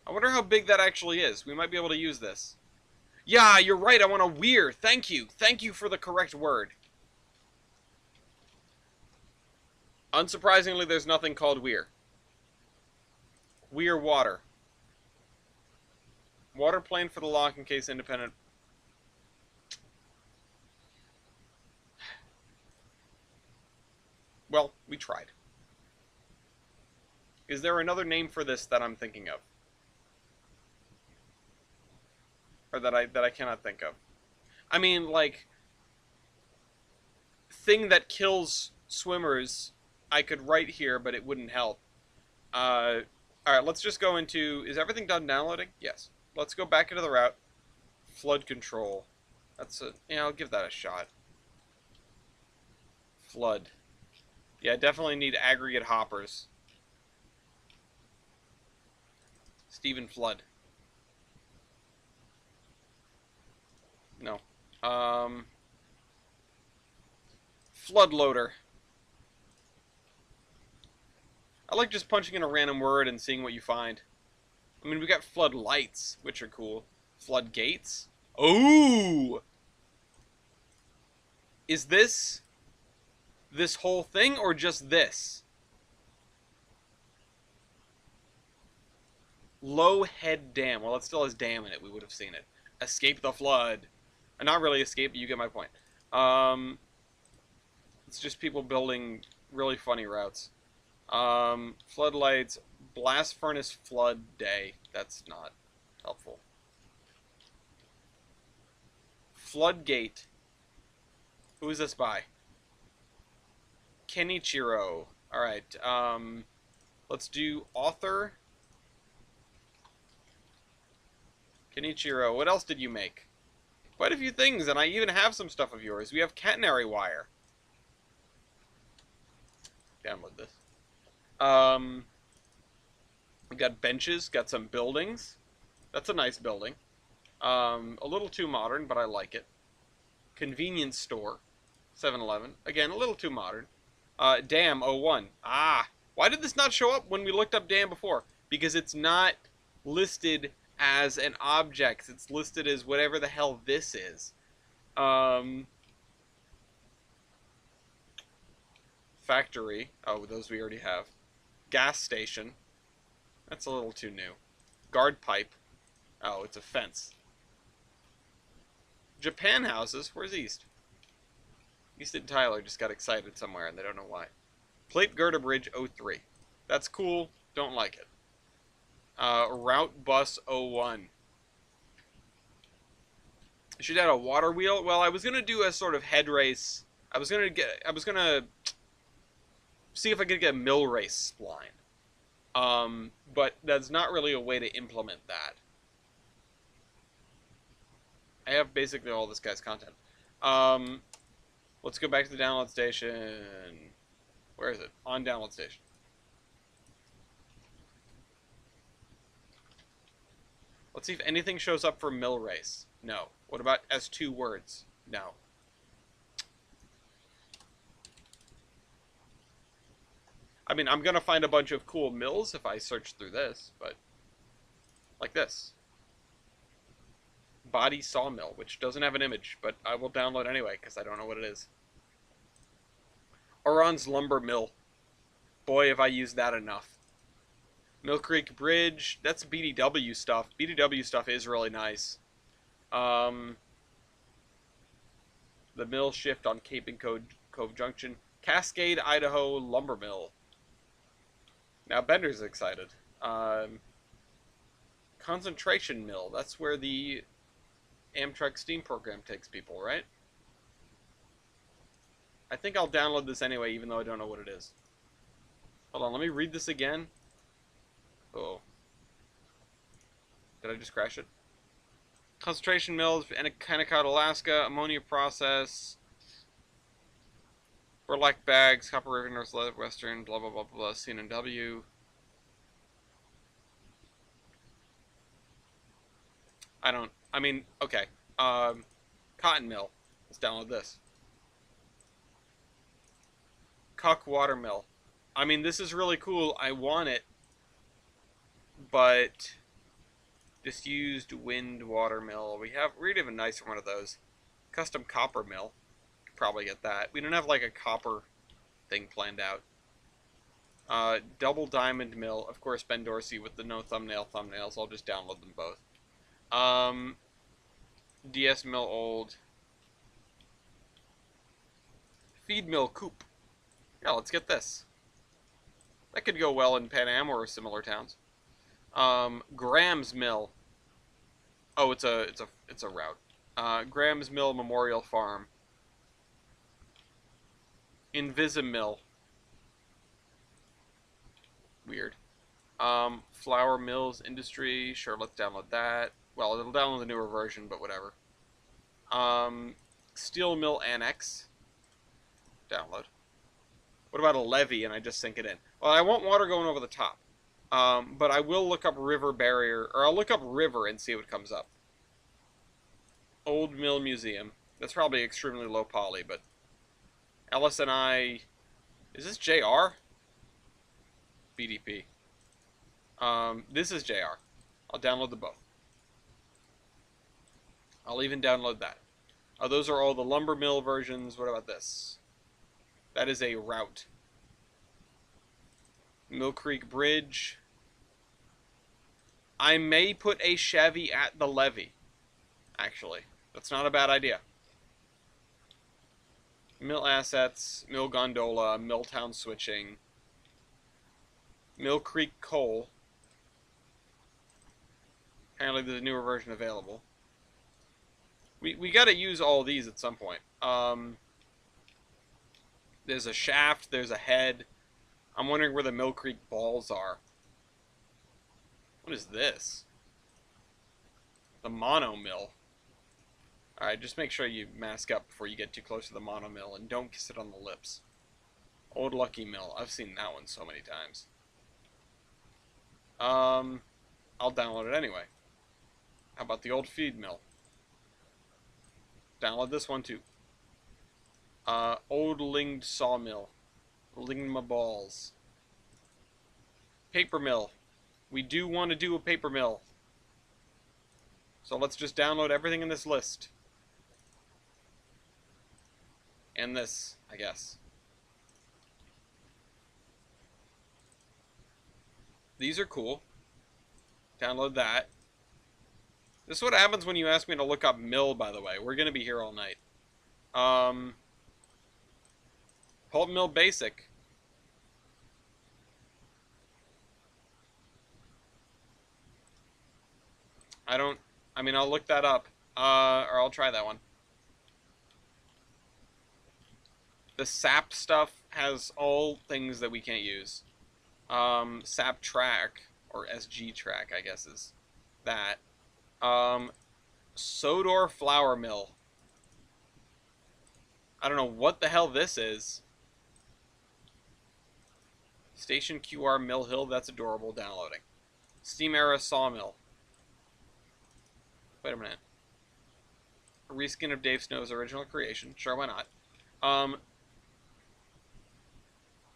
I wonder how big that actually is. We might be able to use this. Yeah, you're right. I want a weir. Thank you. Thank you for the correct word. Unsurprisingly, there's nothing called weir. Weir water. Water plane for the lock in case independent. Well, we tried. Is there another name for this that I'm thinking of? Or that I cannot think of? I mean, like, thing that kills swimmers, I could write here, but it wouldn't help. Alright, let's just go into... Is everything done downloading? Yes. Let's go back into the route. Flood control. That's a... Yeah, I'll give that a shot. Flood. Yeah, definitely need aggregate hoppers. Stephen Flood. No. Flood loader. I like just punching in a random word and seeing what you find. I mean, we got floodlights, which are cool. Floodgates. Ooh! Is this whole thing or just this? Low head dam. Well, it still has dam in it. We would have seen it. Escape the flood. Not really escape, but you get my point. It's just people building really funny routes. Floodlights. Blast furnace flood day. That's not helpful. Floodgate. Who is this by? Kenichiro. Alright, let's do author. Kenichiro. What else did you make? Quite a few things, and I even have some stuff of yours. We have catenary wire. Download this. We got benches, got some buildings. That's a nice building. A little too modern, but I like it. Convenience store. 7-Eleven. Again, a little too modern. Dam 01. Ah! Why did this not show up when we looked up dam before? Because it's not listed as an object. It's listed as whatever the hell this is. Factory. Oh, those we already have. Gas station. That's a little too new. Guard pipe. Oh, it's a fence. Japan houses. Where's East? East and Tyler just got excited somewhere and they don't know why. Plate girder bridge 03. That's cool. Don't like it. Route bus 01. Should add a water wheel. Well, I was gonna do a sort of head race. I was gonna see if I could get a mill race spline. But that's not really a way to implement that. I have basically all this guy's content. Um, let's go back to the download station. Where is it? On download station. Let's see if anything shows up for mill race. No. What about as 2 words? No. I mean, I'm gonna find a bunch of cool mills if I search through this, but like this. Body sawmill, which doesn't have an image, but I will download anyway because I don't know what it is. Oron's lumber mill. Boy, have I used that enough. Mill Creek Bridge, that's BDW stuff. BDW stuff is really nice. The mill shift on Cape and Cove Junction. Cascade, Idaho lumber mill. Now Bender's excited. Concentration mill. That's where the Amtrak Steam program takes people, right? I think I'll download this anyway, even though I don't know what it is. Hold on, let me read this again. Oh. Did I just crash it? Concentration mills, Kennecott, Alaska, ammonia process, burlap bags, Copper River, Northwestern, blah, blah, blah, blah, CNW. Okay. Cotton mill. Let's download this. Cuck watermill. I mean, this is really cool. I want it. But disused wind watermill. We already have a nicer one of those. Custom copper mill. Could probably get that. We don't have like a copper thing planned out. Double diamond mill. Of course, Ben Dorsey with the no thumbnail thumbnails. I'll just download them both. DS mill old. Feed mill coop. Yeah, let's get this. That could go well in Pan Am or similar towns. Graham's Mill. Oh, it's a route. Graham's Mill Memorial Farm. Invisimill. Weird. Flour Mills Industry. Sure, let's download that. Well, it'll download the newer version, but whatever. Steel Mill Annex. Download. What about a levee and I just sink it in? Well, I want water going over the top. But I will look up river barrier, or I'll look up river and see what comes up. Old Mill Museum. That's probably extremely low poly, but LSNI. Is this JR? BDP. This is JR. I'll download the both. I'll even download that. Those are all the lumber mill versions. What about this? That is a route. Mill Creek Bridge. I may put a Chevy at the levee. Actually, that's not a bad idea. Mill assets, mill gondola, Milltown switching, Mill Creek coal. Apparently there's a newer version available. We gotta use all these at some point. There's a shaft, there's a head. I'm wondering where the Mill Creek balls are. What is this? The mono mill. Alright, just make sure you mask up before you get too close to the mono mill and don't kiss it on the lips. Old Lucky Mill. I've seen that one so many times. I'll download it anyway. How about the Old Feed Mill? Download this one too. Old Linged Sawmill. Lingma Balls. Paper Mill. We do want to do a paper mill. So let's just download everything in this list. And this, I guess. These are cool. Download that. This is what happens when you ask me to look up mill, by the way. We're going to be here all night. Pulp Mill Basic. I'll look that up. Or I'll try that one. The SAP stuff has all things that we can't use. SAP Track, or SG Track, I guess is that. Sodor Flour Mill. I don't know what the hell this is. Station QR Mill Hill. That's adorable. Downloading. Steam Era Sawmill. Wait a minute. A reskin of Dave Snow's original creation. Sure, why not?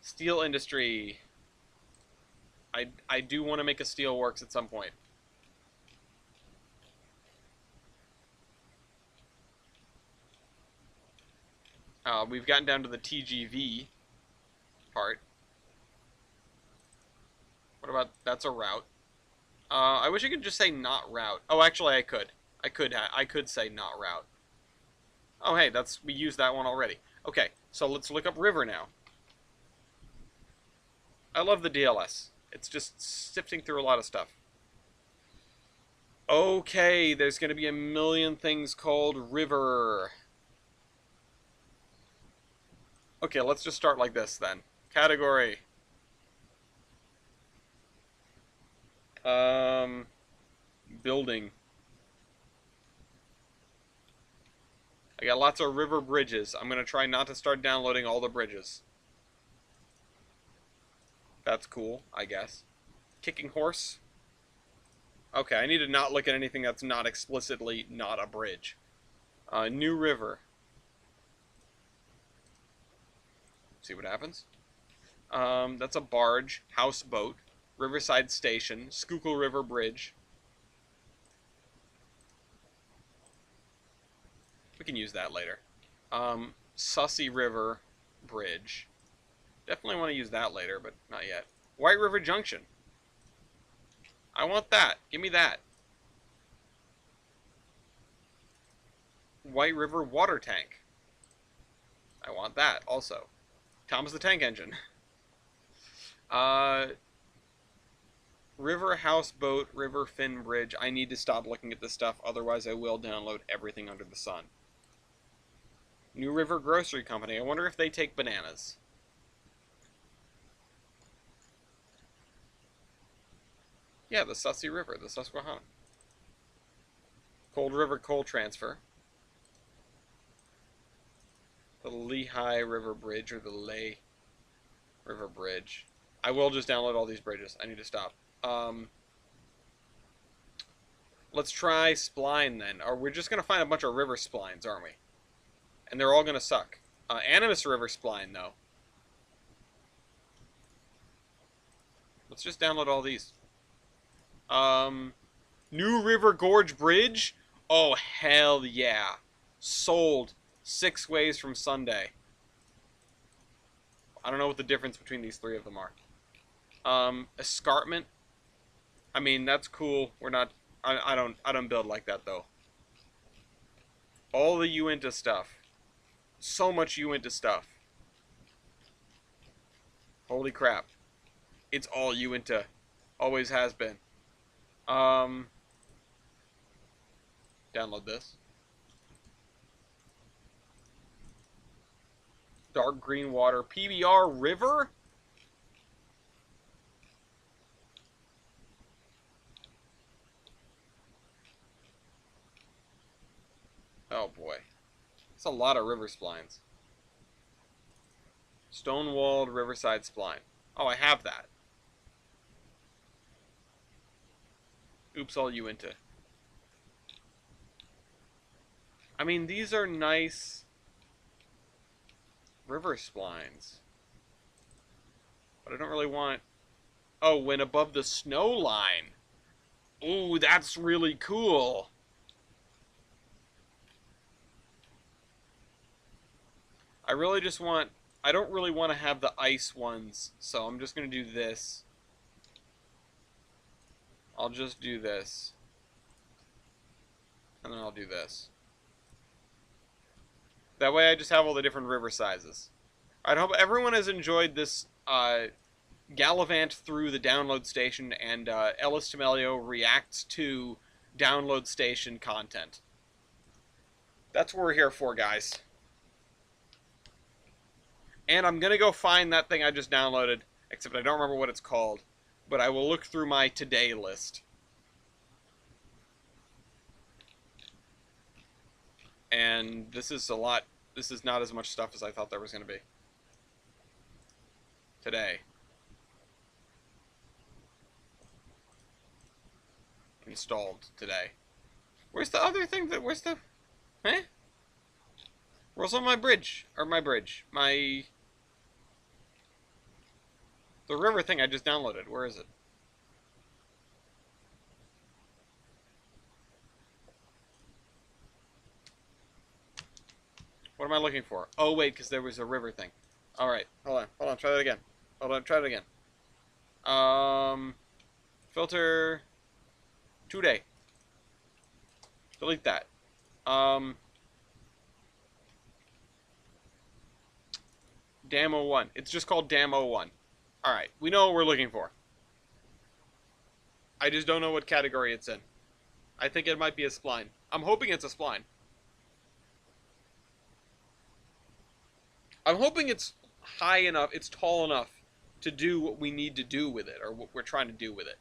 Steel industry. I do want to make a steel works at some point. We've gotten down to the TGV part. What about, that's a route. I wish I could just say not route. Oh, actually I could. I could say not route. Oh, hey, we used that one already. Okay, so let's look up river now. I love the DLS. It's just sifting through a lot of stuff. Okay, there's going to be a million things called river. Okay, let's just start like this then. Category. Building. I got lots of river bridges. I'm going to try not to start downloading all the bridges. That's cool, I guess. Kicking horse. Okay, I need to not look at anything that's not explicitly not a bridge. New river. See what happens. That's a barge, houseboat, Riverside Station, Schuylkill River Bridge. We can use that later. Sussy River Bridge. Definitely want to use that later, but not yet. White River Junction. I want that. Give me that. White River Water Tank. I want that also. Thomas the Tank Engine. River Houseboat, River Fin Bridge. I need to stop looking at this stuff, otherwise I will download everything under the sun. New River Grocery Company. I wonder if they take bananas. Yeah, the Sussy River, the Susquehanna. Cold River Coal Transfer. The Lehigh River Bridge, or the Leh River Bridge. I will just download all these bridges. I need to stop. Let's try Spline then. Or we're just going to find a bunch of river splines, aren't we? And they're all going to suck. Animus River Spline, though. Let's just download all these. New River Gorge Bridge? Oh, hell yeah. Sold 6 ways from Sunday. I don't know what the difference between these 3 of them are. Escarpment. I mean, that's cool. We're not... I don't build like that, though. All the Uinta stuff. So much Uinta stuff. Holy crap. It's all Uinta. Always has been. Download this. Dark green water. PBR River? Oh boy. That's a lot of river splines. Stonewalled Riverside Spline. Oh, I have that. Oops, all Uinta. I mean, these are nice river splines. But I don't really want... Oh, when above the snow line. Ooh, that's really cool. I really just want... I don't really want to have the ice ones, so I'm just going to do this. I'll just do this. And then I'll do this. That way I just have all the different river sizes. I hope everyone has enjoyed this gallivant through the download station and Ellis Temelio reacts to download station content. That's what we're here for, guys. And I'm going to go find that thing I just downloaded, except I don't remember what it's called. But I will look through my today list. And this is a lot. This is not as much stuff as I thought there was going to be today. Installed today. Where's the other thing that, where's the, eh? Where's on my bridge? Or my bridge? The river thing I just downloaded. Where is it? What am I looking for? Oh, wait, because there was a river thing. Alright, hold on, try that again. Hold on, try it again. Filter today. Delete that. Dam 01. It's just called Dam 01. Alright, we know what we're looking for. I just don't know what category it's in. I think it might be a spline. I'm hoping it's a spline. I'm hoping it's high enough, it's tall enough to do what we need to do with it, or what we're trying to do with it.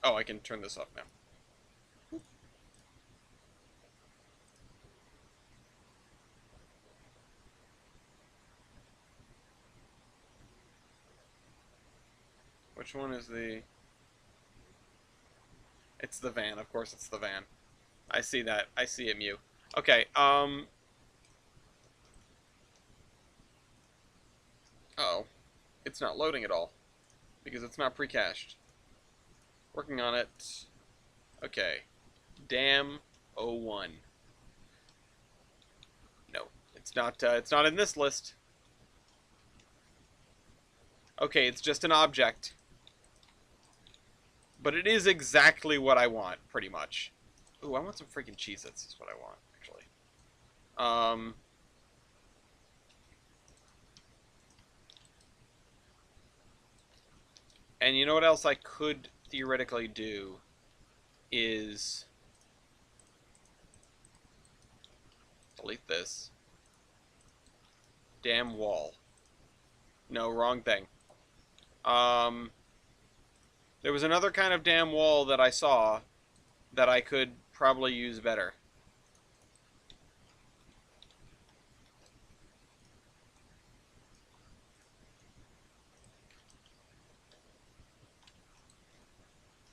Oh, I can turn this off now. Which one is the... It's the van, of course it's the van. I see that. I see it, Mew. Okay, uh-oh. It's not loading at all. Because it's not pre-cached. Working on it. Okay. Dam 01. No, it's not in this list. Okay, it's just an object. But it is exactly what I want, pretty much. Ooh, I want some freaking Cheez-Its is what I want, actually. And you know what else I could theoretically do is delete this. Damn wall. No, wrong thing. There was another kind of damn wall that I saw that I could probably use better.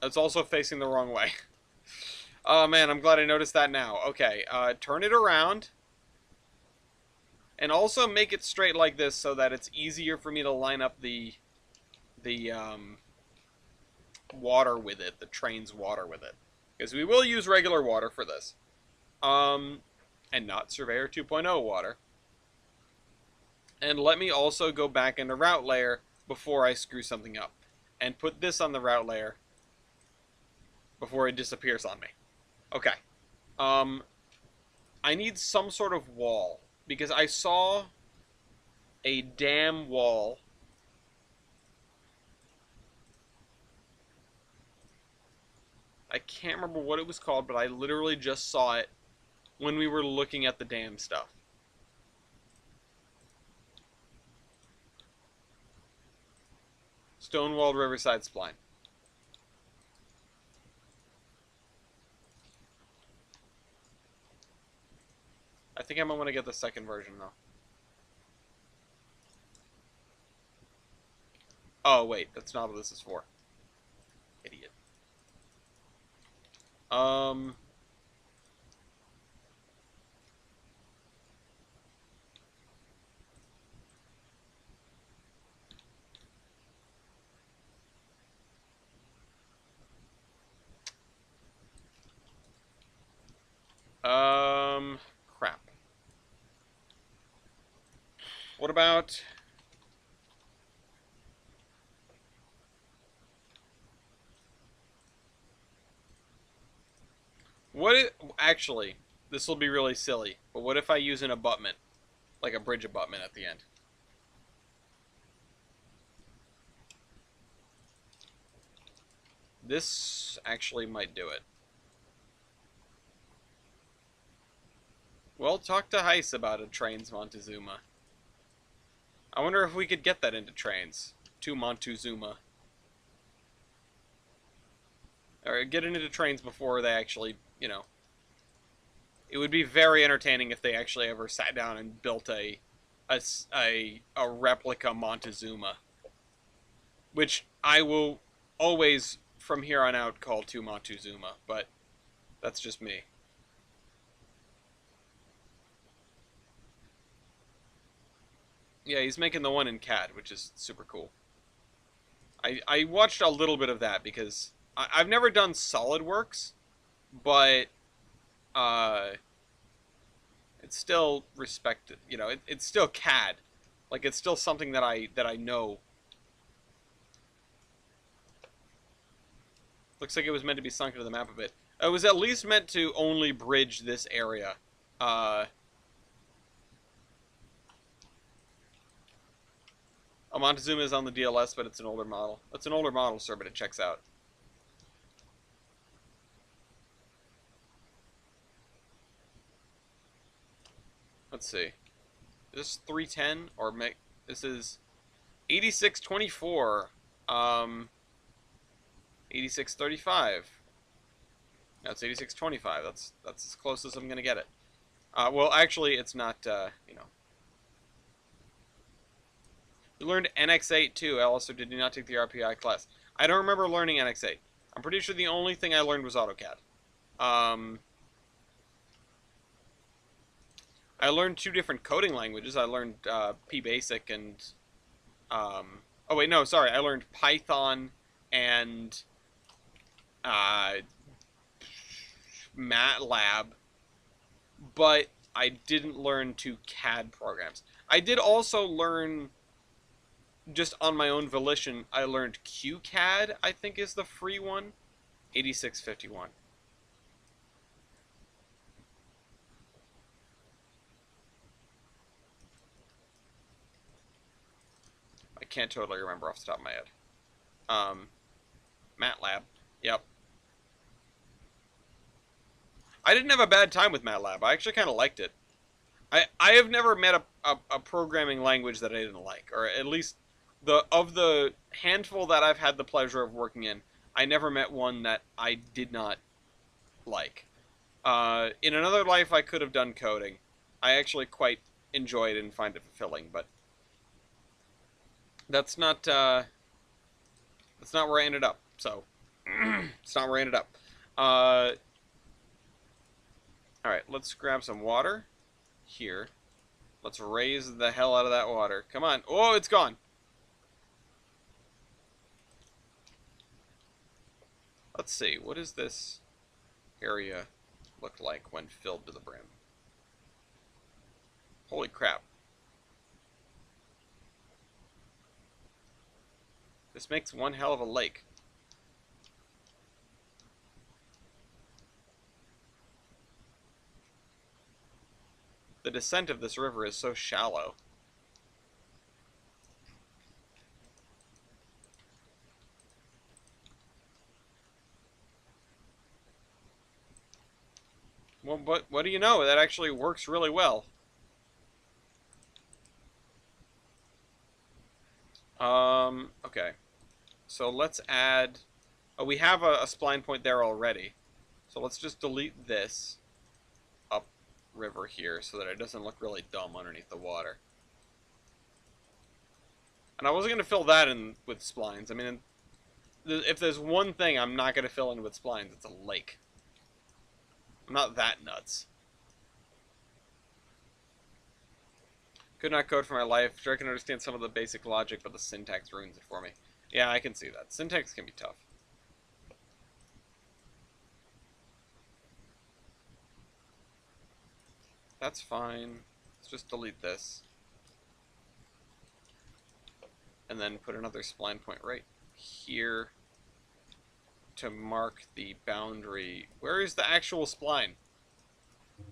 It's also facing the wrong way. Oh man, I'm glad I noticed that now. Okay, turn it around. And also make it straight like this so that it's easier for me to line up the water with it, the Trainz water with it. Because we will use regular water for this. And not Surveyor 2.0 water. And let me also go back into route layer before I screw something up. And put this on the route layer before it disappears on me. Okay. I need some sort of wall. Because I saw a dam wall. I can't remember what it was called, but I literally just saw it when we were looking at the dam stuff. Stonewalled Riverside Spline. I think I might want to get the second version, though. Oh, wait. That's not what this is for. Idiot. Crap. What about... Actually, this will be really silly, but what if I use an abutment? Like a bridge abutment at the end. This actually might do it. Well, talk to Heist about a Trainz Montezuma. I wonder if we could get that into Trainz. To Montezuma. Or get it into Trainz before they actually you know, it would be very entertaining if they actually ever sat down and built a replica Montezuma, which I will always from here on out call to Montezuma, but that's just me. Yeah, he's making the one in CAD, which is super cool. I watched a little bit of that because I've never done SolidWorks, but uh, it's still respected. You know, it's still CAD. Like it's still something that I know. Looks like it was meant to be sunk into the map a bit. It was at least meant to only bridge this area. Montezuma is on the DLS, but it's an older model. It's an older model, sir, but it checks out. Let's see. Is this 310 or make this is 8624, 8635. No, it's 8625. That's as close as I'm gonna get it. Well, actually, it's not. You know, we learned NX8 too. Alice, did you not take the RPI class? I don't remember learning NX8. I'm pretty sure the only thing I learned was AutoCAD. I learned two different coding languages. I learned PBasic and oh wait, no, sorry. I learned Python and MATLAB, but I didn't learn two CAD programs. I did also learn, just on my own volition, I learned QCAD, I think is the free one, 8651. I can't totally remember off the top of my head. MATLAB, yep. I didn't have a bad time with MATLAB. I actually kind of liked it. I have never met a programming language that I didn't like, or at least of the handful that I've had the pleasure of working in, I never met one that I did not like. In another life, I could have done coding. I actually quite enjoy it and find it fulfilling, but that's not where I ended up. So it's not where I ended up. All right, let's grab some water here. Let's raise the hell out of that water. Come on. Oh, it's gone. Let's see. What does this area look like when filled to the brim? Holy crap. This makes one hell of a lake. The descent of this river is so shallow. Well, but what do you know? That actually works really well. Okay. So let's add... Oh, we have a spline point there already. So let's just delete this river here so that it doesn't look really dumb underneath the water. And I wasn't going to fill that in with splines. I mean, if there's one thing I'm not going to fill in with splines, it's a lake. I'm not that nuts. Could not code for my life. Sure, I can understand some of the basic logic, but the syntax ruins it for me. Yeah, I can see that. Syntax can be tough. That's fine. Let's just delete this. And then put another spline point right here to mark the boundary. Where is the actual spline?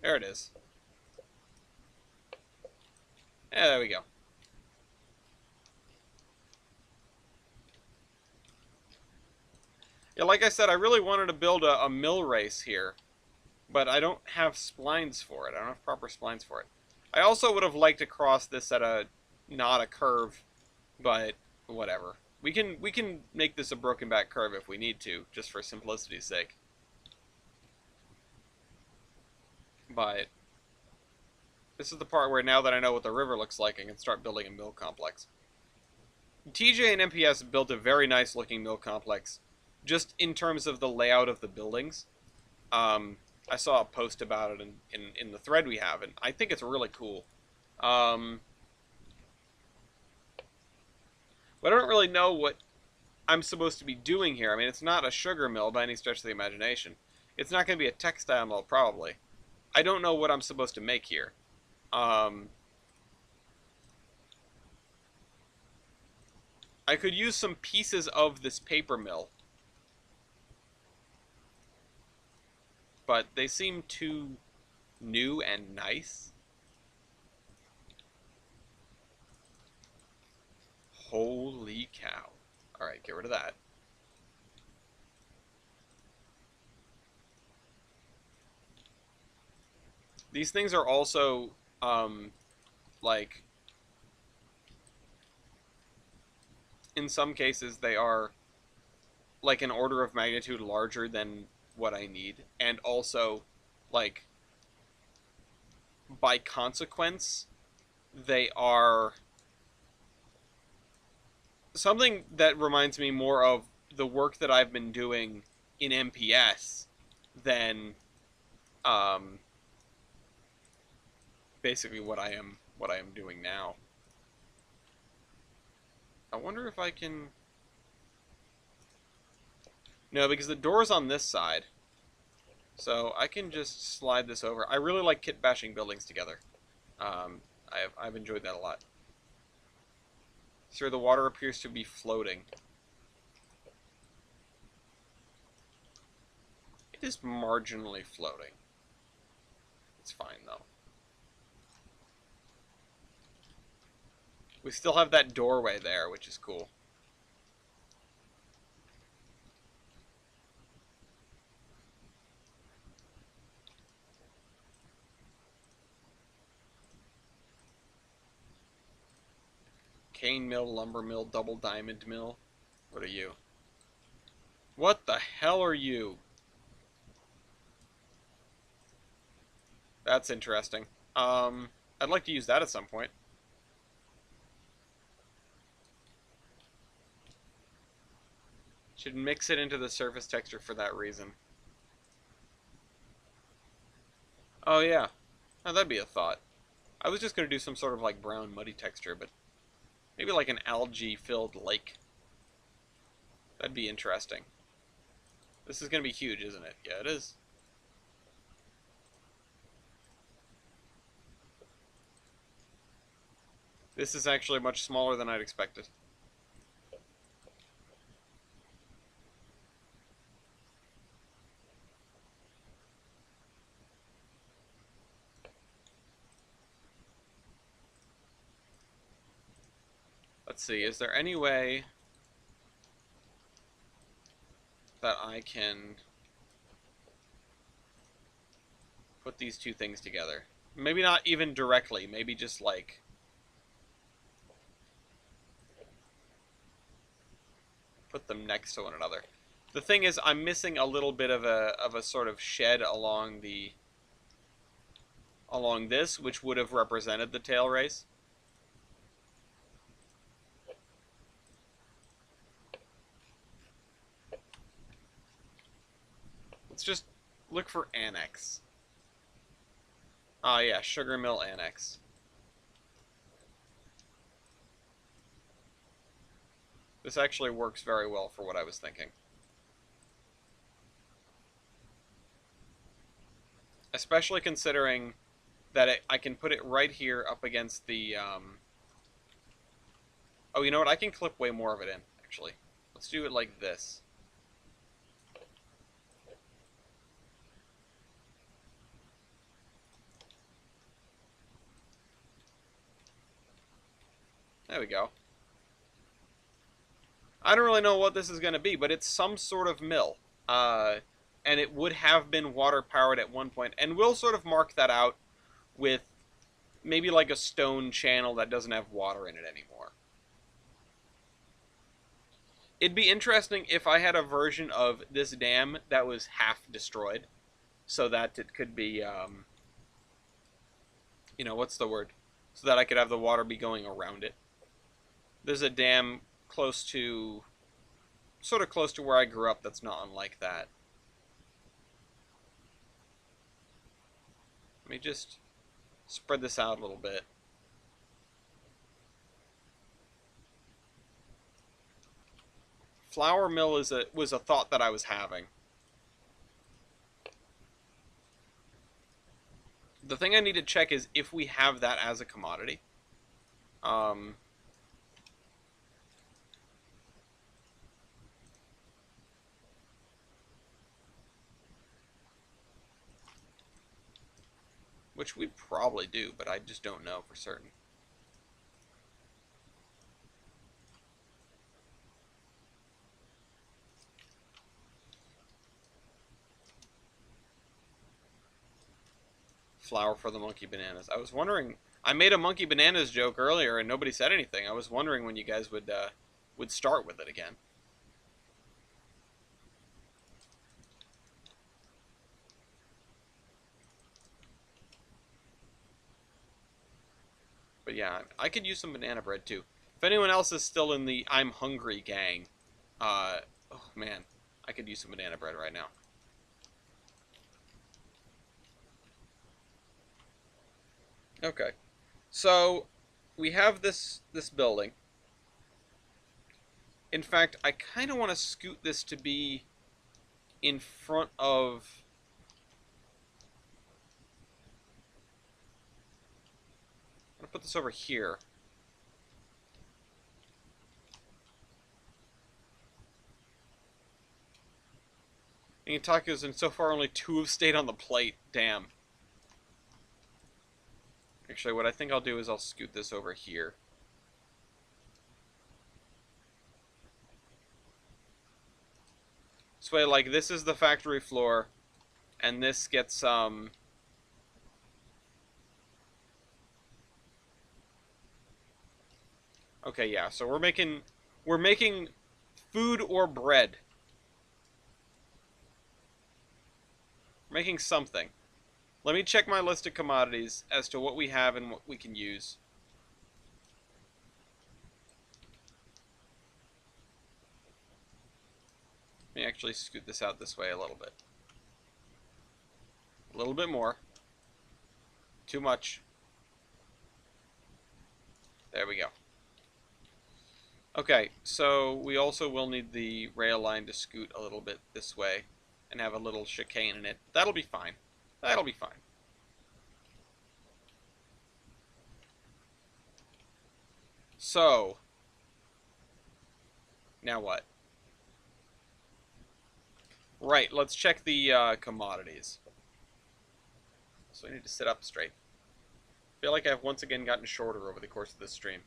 There it is. Yeah, there we go. Yeah, like I said, I really wanted to build a mill race here, but I don't have splines for it. I don't have proper splines for it. I also would have liked to cross this at not a curve, but whatever. We can make this a broken back curve if we need to, just for simplicity's sake. But this is the part where now that I know what the river looks like, I can start building a mill complex. TJ and MPS built a very nice looking mill complex, just in terms of the layout of the buildings. I saw a post about it in the thread we have, and I think it's really cool. But I don't really know what I'm supposed to be doing here. I mean, it's not a sugar mill by any stretch of the imagination. It's not going to be a textile mill, probably. I don't know what I'm supposed to make here. I could use some pieces of this paper mill, but they seem too new and nice. Holy cow. Alright, get rid of that. These things are also, like, in some cases they are like an order of magnitude larger than what I need, and also, like, by consequence, they are something that reminds me more of the work that I've been doing in MPS than um, basically what I am doing now. I wonder if I can. No, because the door's on this side, so I can just slide this over. I really like kit bashing buildings together. I've enjoyed that a lot. Sir, the water appears to be floating. It is marginally floating. It's fine, though. We still have that doorway there, which is cool. Cane mill, lumber mill, double diamond mill. What are you? What the hell are you? That's interesting. I'd like to use that at some point. Should mix it into the surface texture for that reason. Oh yeah. Oh, that'd be a thought. I was just going to do some sort of like brown muddy texture, but maybe like an algae-filled lake. That'd be interesting. This is going to be huge, isn't it? Yeah, it is. This is actually much smaller than I'd expected. Let's see, is there any way that I can put these two things together? Maybe not even directly, maybe just like put them next to one another. The thing is, I'm missing a little bit of a sort of shed along this, which would have represented the tail race. Let's just look for annex. Ah, yeah, sugar mill annex. This actually works very well for what I was thinking. Especially considering that I can put it right here up against the... Oh, you know what? I can clip way more of it in, actually. Let's do it like this. There we go. I don't really know what this is going to be, but it's some sort of mill. And it would have been water-powered at one point. And we'll sort of mark that out with maybe like a stone channel that doesn't have water in it anymore. It'd be interesting if I had a version of this dam that was half destroyed, so that it could be you know, what's the word? So that I could have the water be going around it. There's a dam close to, sort of close to where I grew up that's not unlike that. Let me just spread this out a little bit. Flour mill was a thought that I was having. The thing I need to check is if we have that as a commodity. Which we probably do, but I just don't know for certain. Flour for the monkey bananas. I was wondering. I made a monkey bananas joke earlier, and nobody said anything. I was wondering when you guys would start with it again. But yeah, I could use some banana bread too. If anyone else is still in the I'm hungry gang, oh man, I could use some banana bread right now. Okay, so we have this building. In fact, I kind of want to scoot this to be in front of. I'm gonna put this over here. Tacos, and so far only 2 have stayed on the plate. Damn. Actually, what I think I'll do is I'll scoot this over here. This way, like, this is the factory floor, and this gets, Okay, yeah, so we're making food or bread. We're making something. Let me check my list of commodities as to what we have and what we can use. Let me actually scoot this out this way a little bit. A little bit more. Too much. There we go. Okay, so we also will need the rail line to scoot a little bit this way and have a little chicane in it. That'll be fine. That'll be fine. So, now what? Right, let's check the commodities. So I need to sit up straight. I feel like I've once again gotten shorter over the course of this stream.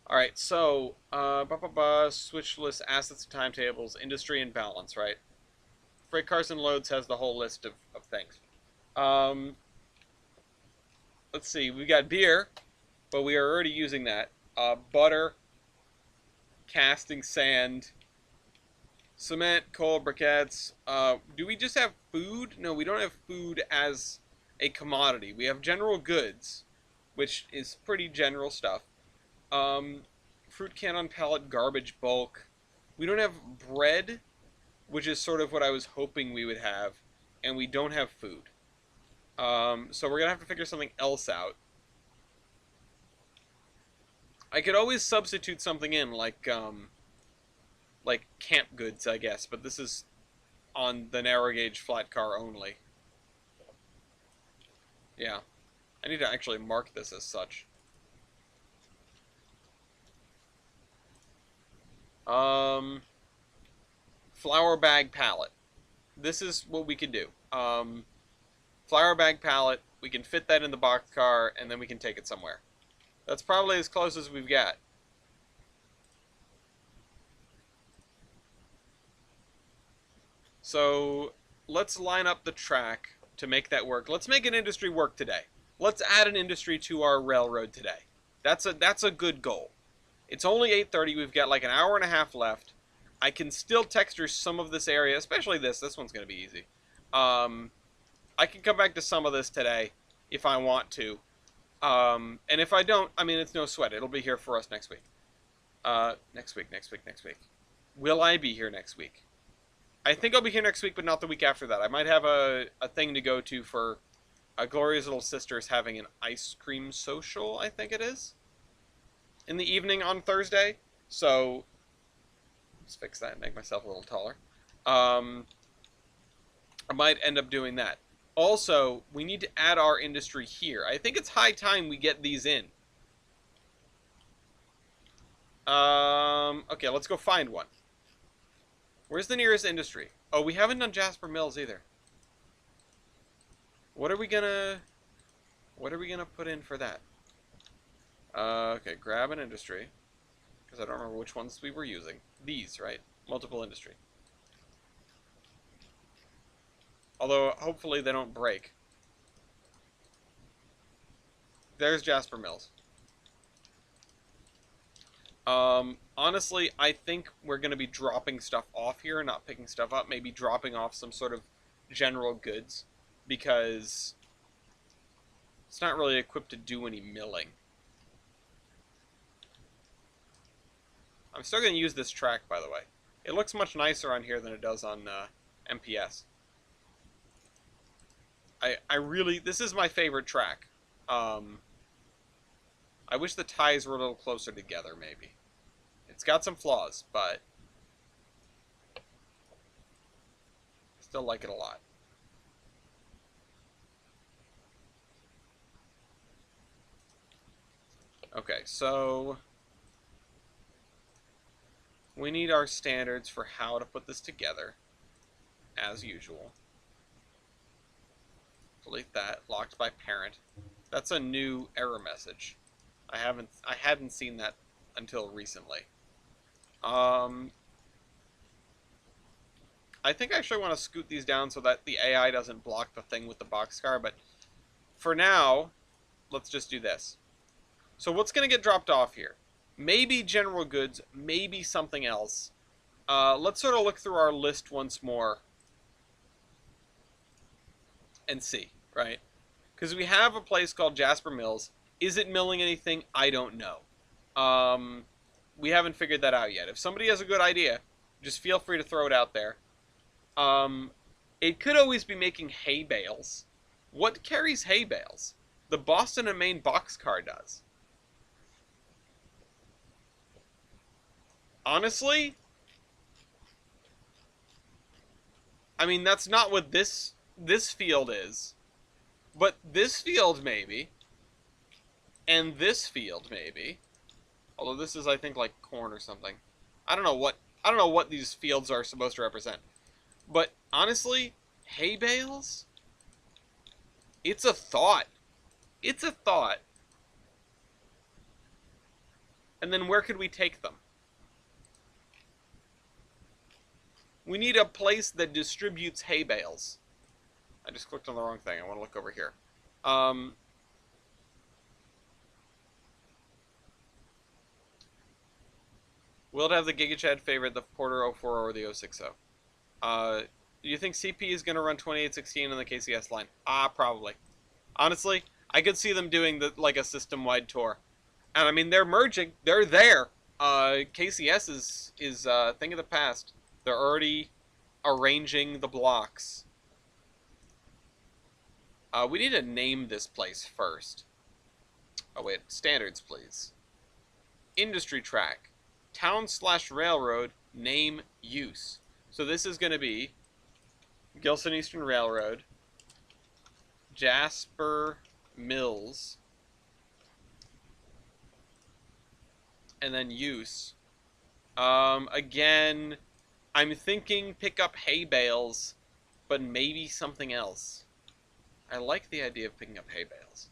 Alright, so, switch list, assets and timetables, industry and balance, right? Freight Cars and Loads has the whole list of things. Let's see, we got beer, but we are already using that. Butter, casting sand, cement, coal, briquettes. Do we just have food? No, we don't have food as a commodity. We have general goods, which is pretty general stuff. Fruit can on pallet, garbage bulk. We don't have bread, which is sort of what I was hoping we would have, and we don't have food. So we're gonna have to figure something else out. I could always substitute something in, like camp goods, I guess, but this is on the narrow gauge flat car only. Yeah. I need to actually mark this as such. Flour bag pallet. This is what we could do. Flour bag pallet, we can fit that in the boxcar, and then we can take it somewhere. That's probably as close as we've got. So, let's line up the track to make that work. Let's make an industry work today. Let's add an industry to our railroad today. That's a good goal. It's only 8:30. We've got like an hour and a half left. I can still texture some of this area, especially this. This one's going to be easy. I can come back to some of this today. if I want to. And if I don't, I mean, it's no sweat. It'll be here for us next week. Next week. Will I be here next week? I think I'll be here next week, but not the week after that. I might have a thing to go to for Gloria's little sister's having an ice cream social, I think it is, in the evening on Thursday. So, let's fix that and make myself a little taller. I might end up doing that. Also, we need to add our industry here. I think it's high time we get these in. Okay, let's go find one. Where's the nearest industry? Oh, we haven't done Jasper Mills either. What are we gonna put in for that? Okay, grab an industry. Because I don't remember which ones we were using. These, right? Multiple industry. Although, hopefully they don't break. There's Jasper Mills. Honestly, I think we're going to be dropping stuff off here, not picking stuff up. Maybe dropping off some sort of general goods. Because it's not really equipped to do any milling. I'm still going to use this track, by the way. It looks much nicer on here than it does on MPS. I really, this is my favorite track. I wish the ties were a little closer together, maybe. It's got some flaws, but I still like it a lot. Okay, so we need our standards for how to put this together, as usual. Delete that. Locked by parent. That's a new error message. I hadn't seen that until recently. I think I actually want to scoot these down so that the AI doesn't block the thing with the boxcar, but for now, let's just do this. So what's going to get dropped off here? Maybe general goods, maybe something else. Let's sort of look through our list once more and see, right? Because we have a place called Jasper Mills. Is it milling anything? I don't know. We haven't figured that out yet. If somebody has a good idea, just feel free to throw it out there. It could always be making hay bales. What carries hay bales? The Boston and Maine boxcar does. Honestly, I mean, that's not what this field is. But this field, maybe. And this field, maybe. Although this is, I think, like corn or something. I don't know what these fields are supposed to represent. But honestly, hay bales? It's a thought. It's a thought. And then where could we take them? We need a place that distributes hay bales. I just clicked on the wrong thing. I want to look over here. Will it have the GigaChad favorite, the Porter 040 or the 060? Do you think CP is going to run 2816 on the KCS line? Probably. Honestly, I could see them doing like a system-wide tour. And I mean, they're merging. They're there. KCS is a thing of the past. They're already arranging the blocks. We need to name this place first. Oh wait, standards please. Industry track. Town/railroad, name, use. So this is going to be Gilson Eastern Railroad, Jasper Mills, and then use. Again, I'm thinking pick up hay bales, but maybe something else. I like the idea of picking up hay bales.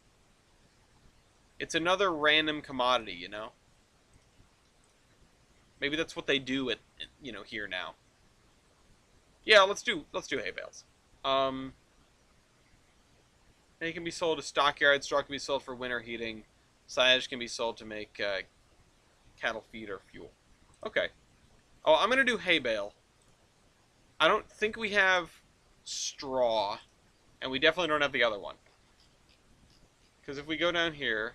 It's another random commodity, you know? Maybe that's what they do at, you know, here now. Yeah, let's do hay bales. They can be sold to stockyards. Straw can be sold for winter heating. Silage can be sold to make cattle feed or fuel. Okay. Oh, I'm gonna do hay bale. I don't think we have straw, and we definitely don't have the other one. Because if we go down here,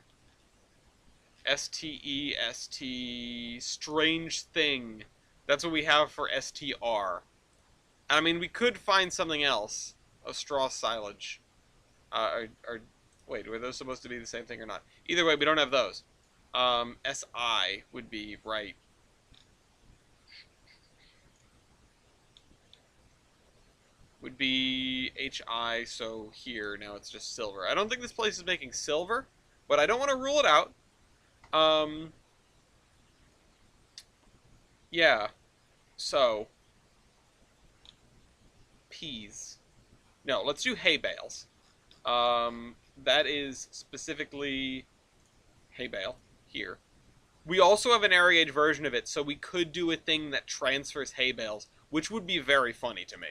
STEST, strange thing. That's what we have for STR. I mean, we could find something else. A straw silage. Wait, were those supposed to be the same thing or not? Either way, we don't have those. SI would be right. Would be HI, so here, now it's just silver. I don't think this place is making silver, but I don't want to rule it out. Yeah, so, peas. No, let's do hay bales. That is specifically hay bale here. We also have an area age version of it, so we could do a thing that transfers hay bales, which would be very funny to me.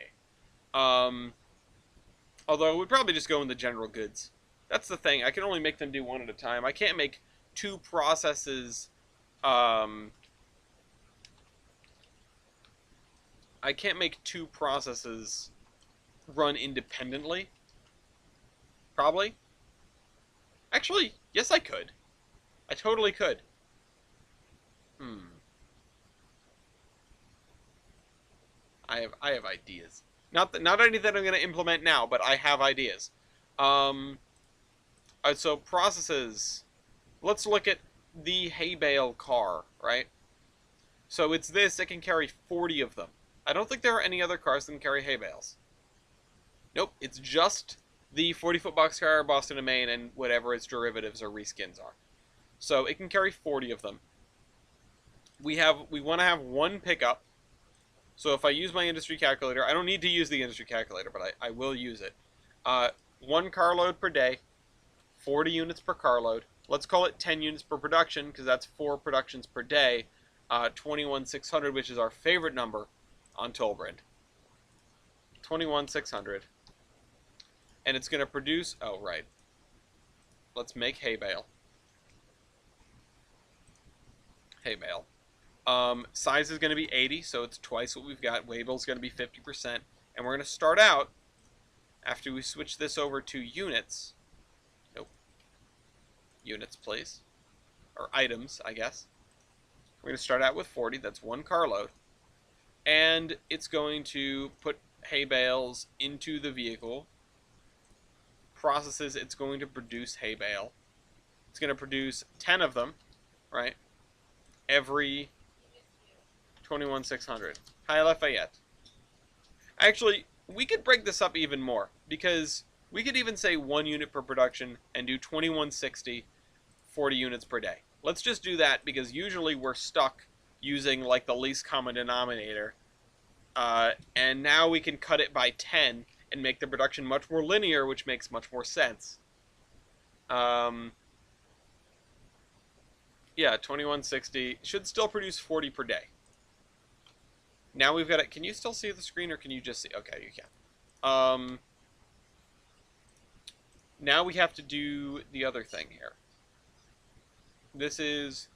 Although it would probably just go in the general goods. That's the thing. I can only make them do one at a time. I can't make two processes. I can't make two processes run independently. Probably. Actually, yes, I could. I totally could. I have ideas. Not any that I'm going to implement now, but I have ideas. So processes. Let's look at the hay bale car, right? So it's this. It can carry 40 of them. I don't think there are any other cars that can carry hay bales. Nope, it's just the 40-foot boxcar, Boston and Maine, and whatever its derivatives or reskins are. So it can carry 40 of them. We want to have one pickup. So if I use my industry calculator, I don't need to use the industry calculator, but I will use it. One carload per day, 40 units per carload. Let's call it 10 units per production, because that's 4 productions per day. 21,600, which is our favorite number on Tolbrand. 21,600. And it's going to produce... Oh, right. Let's make hay bale. Hay bale. Size is going to be 80, so it's twice what we've got. Waybill is going to be 50%. And we're going to start out, after we switch this over to units. Nope. Units, please. Or items, I guess. We're going to start out with 40. That's one carload. And it's going to put hay bales into the vehicle. Processes, it's going to produce hay bale. It's going to produce 10 of them, right? Every 21,600. Hi, Lafayette. Actually, we could break this up even more, because we could even say 1 unit per production and do 2160, 40 units per day. Let's just do that, because usually we're stuck using like the least common denominator. And now we can cut it by 10 and make the production much more linear, which makes much more sense. Yeah, 2160 should still produce 40 per day. Now we've got it. Can you still see the screen, or can you just see? Okay, you can. Now we have to do the other thing here. This is,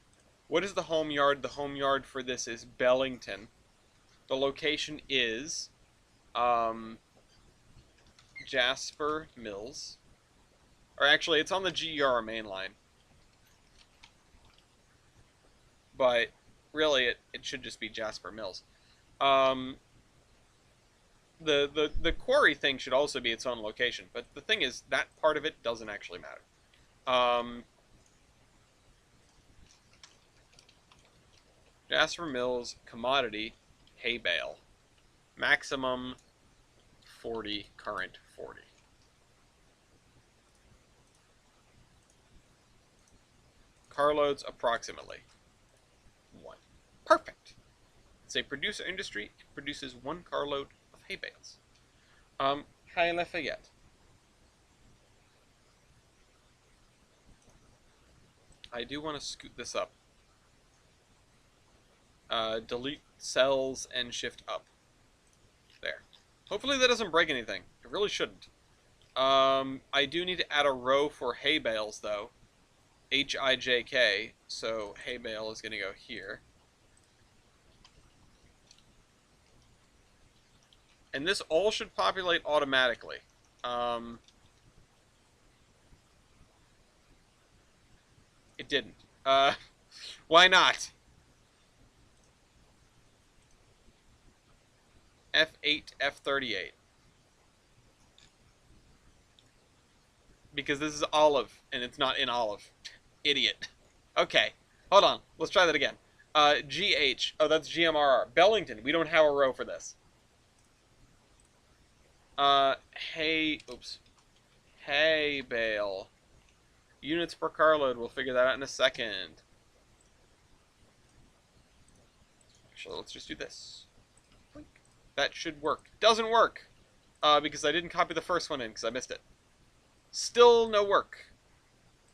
what is the home yard? The home yard for this is Bellington. The location is Jasper Mills. Or actually, it's on the GER main line. But really, it should just be Jasper Mills. The quarry thing should also be its own location. But the thing is, that part of it doesn't actually matter. Jasper Mills, commodity, hay bale. Maximum 40, current 40. Carloads, approximately 1. Perfect. It's a producer industry. It produces 1 carload of hay bales. Hi, Lafayette. I do want to scoot this up. Delete cells and shift up. There. Hopefully that doesn't break anything. It really shouldn't. I do need to add a row for hay bales, though. HIJK, so hay bale is going to go here. And this all should populate automatically. It didn't. Why not? F8, F38. Because this is olive, and it's not in olive. Idiot. Okay, hold on. Let's try that again. GH. Oh, that's GMRR. Bellington. We don't have a row for this. Hey. Oops. Hey, Bale. Units per carload. We'll figure that out in a second. Actually, let's just do this. That should work. Doesn't work. Because I didn't copy the first one in because I missed it. Still no work.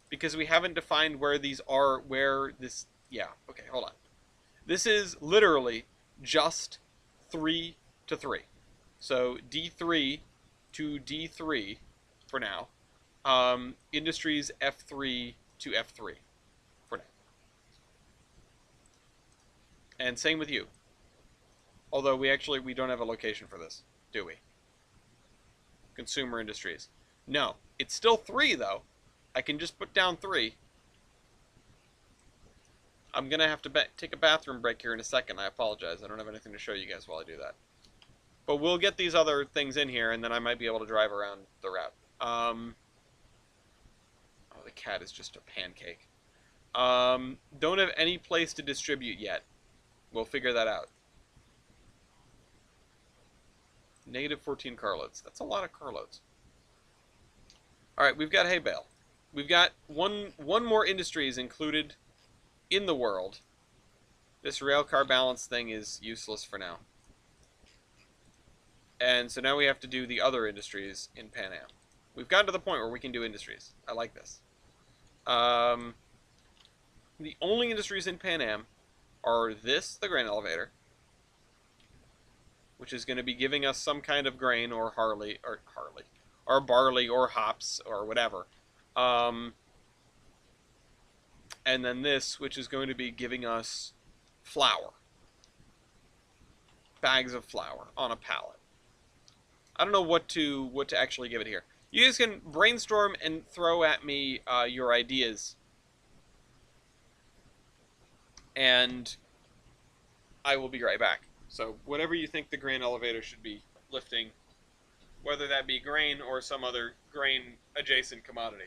Because we haven't defined where these are, where this... Yeah, okay, hold on. This is literally just 3 to 3. So D3 to D3 for now. Industries F3 to F3 for now. And same with you. Although we don't have a location for this, do we? Consumer industries. No, it's still 3 though. I can just put down 3. I'm gonna have to take a bathroom break here in a second. I apologize. I don't have anything to show you guys while I do that. But we'll get these other things in here, and then I might be able to drive around the route. Oh, the cat is just a pancake. Don't have any place to distribute yet. We'll figure that out. Negative 14 carloads. That's a lot of carloads. Alright, we've got hay bale. We've got one more industries included in the world. This railcar balance thing is useless for now. And so now we have to do the other industries in Pan Am. We've gotten to the point where we can do industries. I like this. The only industries in Pan Am are this, the grain elevator, which is going to be giving us some kind of grain or or barley or hops or whatever. And then this, which is going to be giving us flour. Bags of flour on a pallet. I don't know what to actually give it here. You guys can brainstorm and throw at me your ideas. And I will be right back. So whatever you think the grain elevator should be lifting, whether that be grain or some other grain adjacent commodity.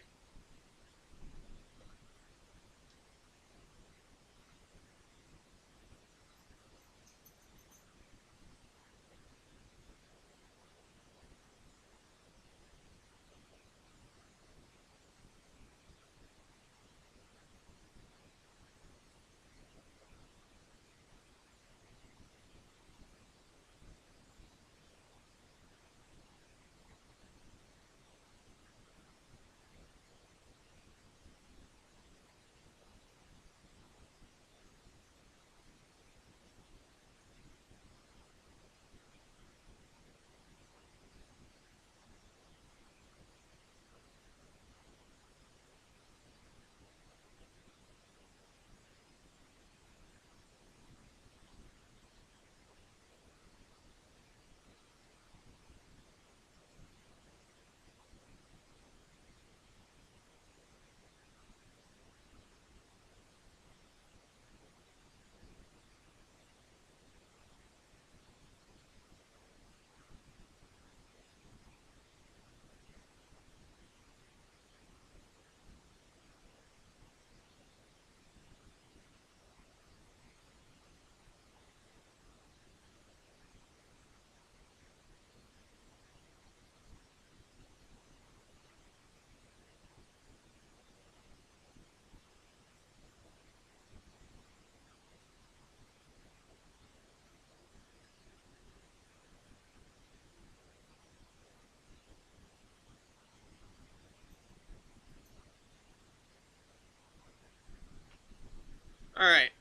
Alright.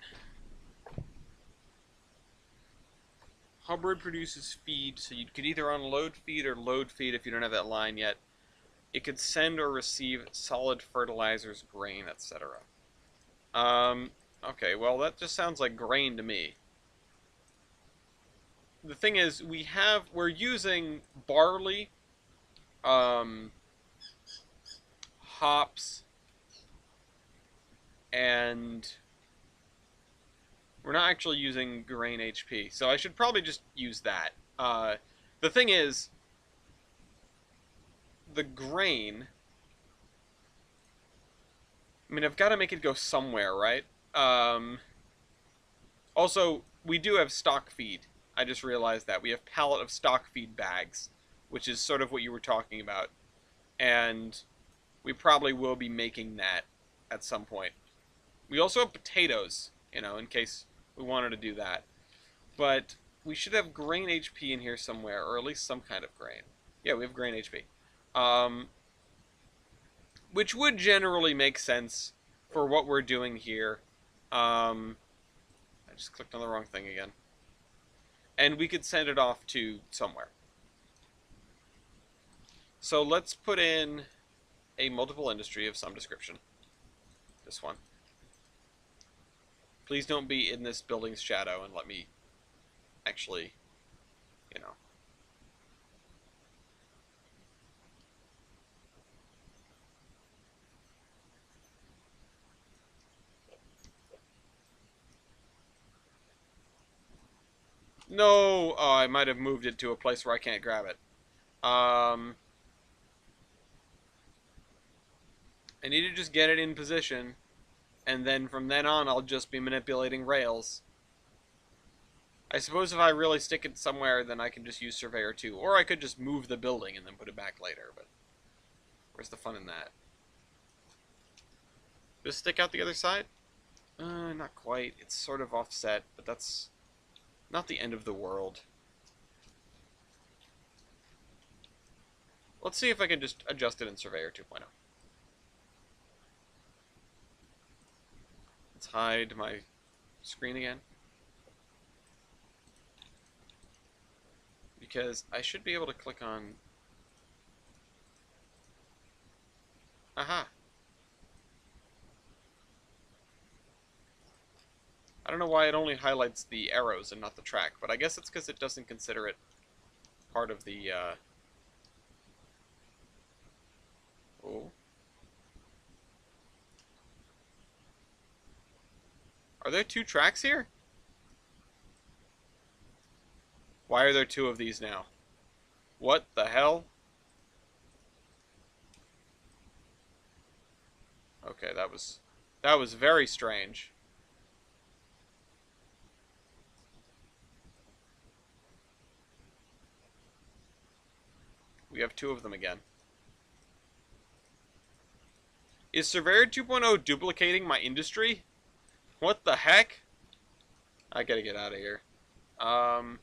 Hubbard produces feed, so you could either unload feed or load feed if you don't have that line yet. It could send or receive solid fertilizers, grain, etc. Okay, well that just sounds like grain to me. The thing is, we're using barley, hops, and we're not actually using grain HP, so I should probably just use that. The thing is, the grain... I mean, I've got to make it go somewhere, right? Also, we do have stock feed. I just realized that. We have pallet of stock feed bags, which is sort of what you were talking about. And we probably will be making that at some point. We also have potatoes, you know, in case we wanted to do that. But we should have grain HP in here somewhere, or at least some kind of grain. Yeah, we have grain HP. Which would generally make sense for what we're doing here. I just clicked on the wrong thing again. And we could send it off to somewhere. So let's put in a multiple industry of some description. This one. Please don't be in this building's shadow and let me actually, you know. No! Oh, I might have moved it to a place where I can't grab it. I need to just get it in position, and then from then on I'll just be manipulating rails. I suppose if I really stick it somewhere, then I can just use Surveyor 2. Or I could just move the building and then put it back later, but where's the fun in that? Just stick out the other side? Not quite. It's sort of offset, but that's not the end of the world. Let's see if I can just adjust it in Surveyor 2.0. Let's hide my screen again. Because I should be able to click on... Aha! I don't know why it only highlights the arrows and not the track, but I guess it's because it doesn't consider it part of the, Oh. Are there 2 tracks here? Why are there 2 of these now? What the hell? Okay, that was very strange. We have 2 of them again. Is Surveyor 2.0 duplicating my industry? What the heck? I gotta get out of here. My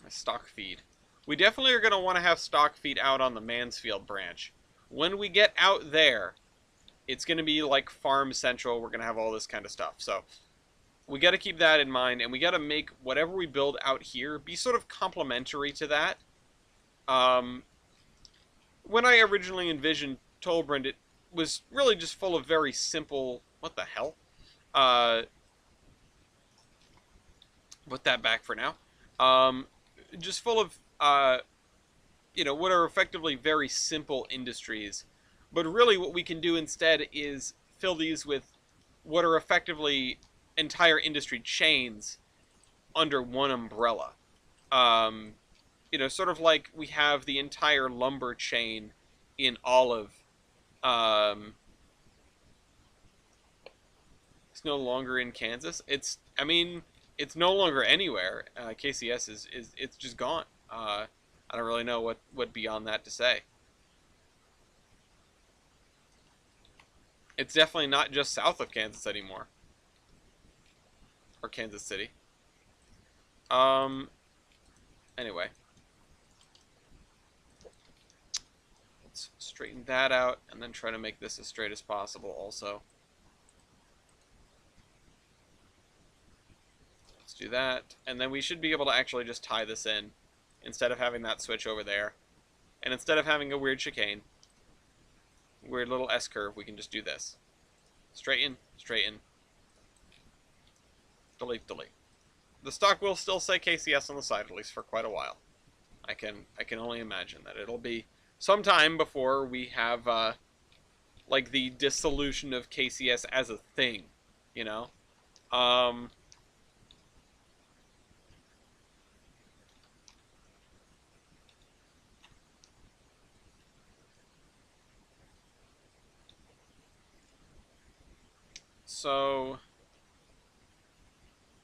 stock feed. We definitely are gonna want to have stock feed out on the Mansfield branch. When we get out there, it's gonna be like Farm Central. We're gonna have all this kind of stuff. So we got to keep that in mind, and we got to make whatever we build out here be sort of complementary to that. When I originally envisioned Tolbrand, it was really just full of very simple... What the hell? Put that back for now. Just full of, you know, what are effectively very simple industries. But really what we can do instead is fill these with what are effectively... entire industry chains under one umbrella. You know, sort of like we have the entire lumber chain in Olive. It's no longer in Kansas. I mean, it's no longer anywhere. KCS it's just gone. I don't really know what beyond that to say. It's definitely not just south of Kansas anymore. Or Kansas City. Anyway. Let's straighten that out and then try to make this as straight as possible also. Let's do that. And then we should be able to actually just tie this in instead of having that switch over there. And instead of having a weird chicane, weird little S-curve, we can just do this. Straighten, straighten. Delete, delete. The stock will still say KCS on the side, at least for quite a while. I can only imagine that it'll be sometime before we have like the dissolution of KCS as a thing, you know. Um, so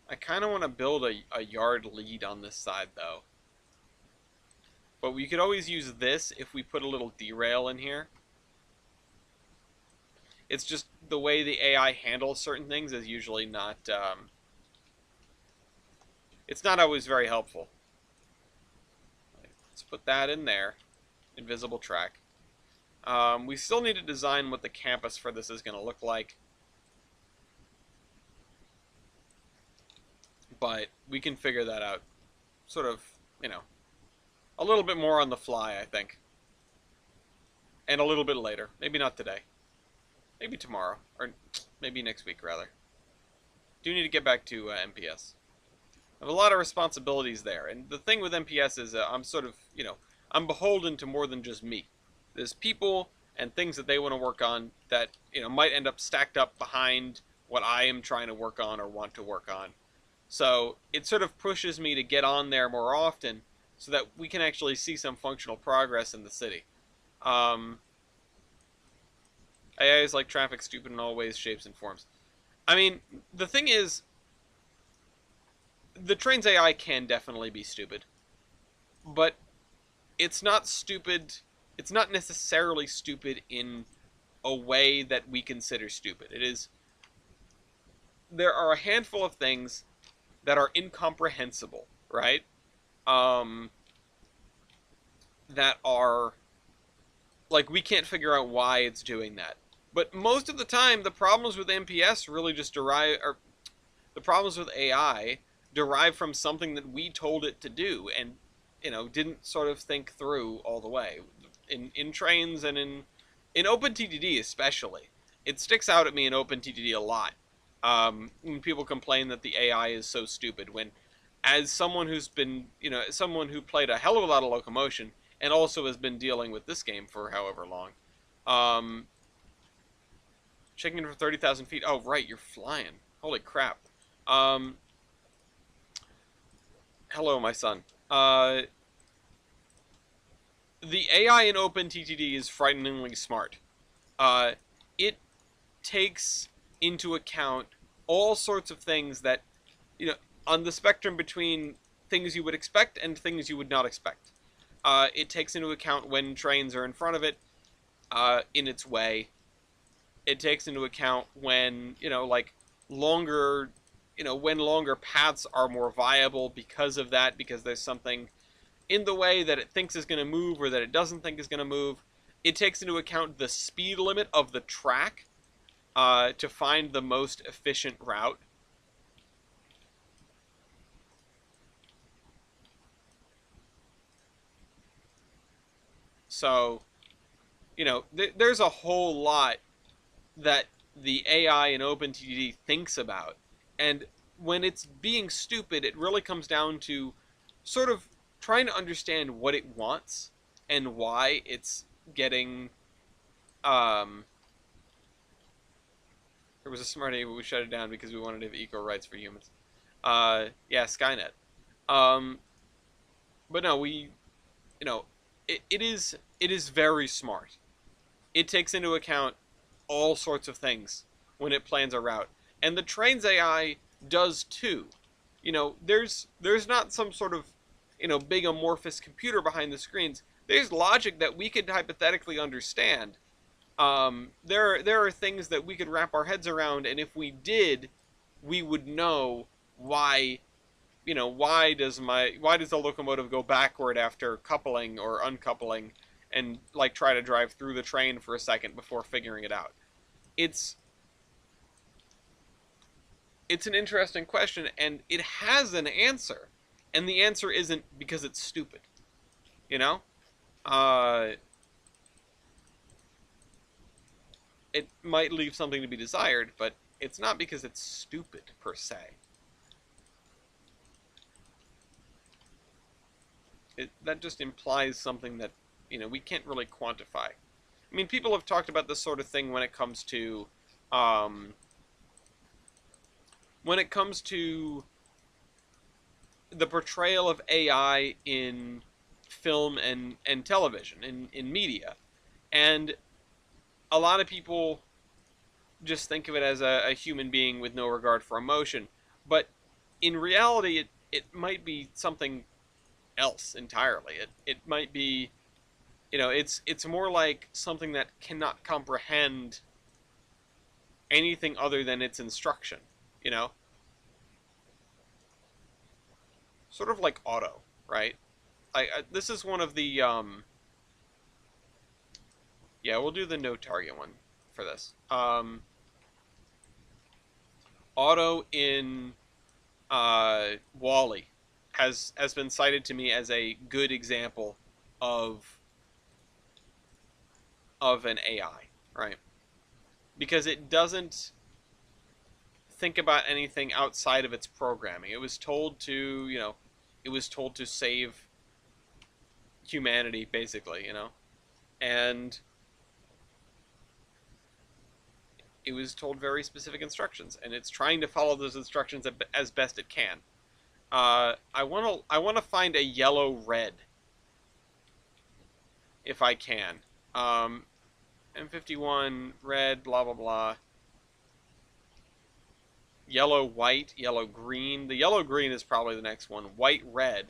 I kind of want to build a yard lead on this side though, but we could always use this if we put a little derail in here. It's just the way the AI handles certain things is usually not. It's not always very helpful. Let's put that in there. Invisible track. We still need to design what the campus for this is going to look like. But we can figure that out sort of, a little bit more on the fly, I think. And a little bit later. Maybe not today. Maybe tomorrow. Or maybe next week, rather. Do need to get back to MPS. I have a lot of responsibilities there. And the thing with MPS is I'm sort of, I'm beholden to more than just me. There's people and things that they want to work on that, might end up stacked up behind what I am trying to work on or want to work on. So it sort of pushes me to get on there more often so that we can actually see some functional progress in the city. AI is like traffic, stupid in all ways, shapes, and forms. I mean, the thing is, the Trainz AI can definitely be stupid. But it's not stupid. It's not necessarily stupid in a way that we consider stupid. It is. There are a handful of things that are incomprehensible, right? That are like we can't figure out why it's doing that. But most of the time, the problems with MPS really just derive, or the problems with AI derive from something that we told it to do, and didn't sort of think through all the way. In Trainz and in OpenTTD especially, it sticks out at me in OpenTTD a lot. When people complain that the AI is so stupid, when as someone who's been, someone who played a hell of a lot of locomotion and also has been dealing with this game for however long, checking in for 30,000 feet. Oh, right, you're flying. Holy crap. Hello, my son. The AI in OpenTTD is frighteningly smart. It takes into account all sorts of things that, on the spectrum between things you would expect and things you would not expect. It takes into account when trains are in front of it, in its way. It takes into account when, like longer, when longer paths are more viable because of that, because there's something in the way that it thinks is going to move or that it doesn't think is going to move. It takes into account the speed limit of the track to find the most efficient route. So, there's a whole lot that the AI in OpenTTD thinks about. And when it's being stupid, it really comes down to sort of trying to understand what it wants and why it's getting. There was a smarty, but we shut it down because we wanted to have equal rights for humans. Yeah, Skynet. Um, but no, it is very smart. It takes into account all sorts of things when it plans a route, and the Trainz AI does too. There's not some sort of big amorphous computer behind the screens. There's logic that we could hypothetically understand. There are things that we could wrap our heads around, and if we did, we would know why. Why does the locomotive go backward after coupling or uncoupling, and like try to drive through the train for a second before figuring it out? It's an interesting question, and it has an answer, and the answer isn't because it's stupid. You know, uh, it might leave something to be desired, but it's not because it's stupid per se. That just implies something that, we can't really quantify. I mean, people have talked about this sort of thing um, when it comes to the portrayal of AI in film and television, in media. And a lot of people just think of it as a human being with no regard for emotion. But in reality, it might be something else entirely. It might be, it's more like something that cannot comprehend anything other than its instruction, you know? Sort of like auto, right? This is one of the, yeah, we'll do the no target one for this. Auto in Wally has been cited to me as a good example of an AI, right? Because it doesn't think about anything outside of its programming. It was told to save humanity, basically, and it was told very specific instructions, and it's trying to follow those instructions as best it can. I want to find a yellow red if I can. Um, M51 red, blah blah blah. Yellow white, yellow green. The yellow green is probably the next one. White red.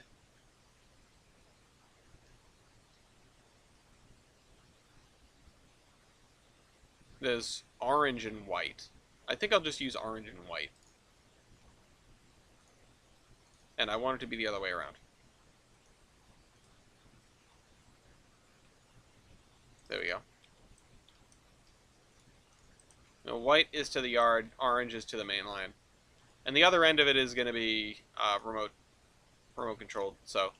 There's orange and white. I think I'll just use orange and white. And I want it to be the other way around. There we go. Now, white is to the yard, orange is to the main line. And the other end of it is going to be remote controlled, so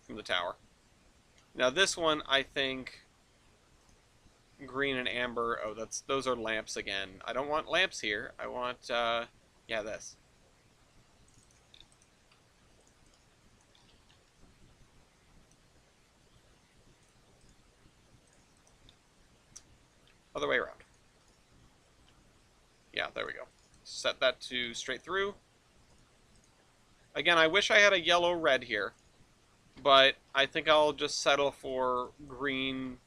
from the tower. Now this one, I think green and amber. Oh, those are lamps again. I don't want lamps here. I want yeah, this. Other way around. Yeah, there we go. Set that to straight through. Again, I wish I had a yellow-red here, but I think I'll just settle for green-orange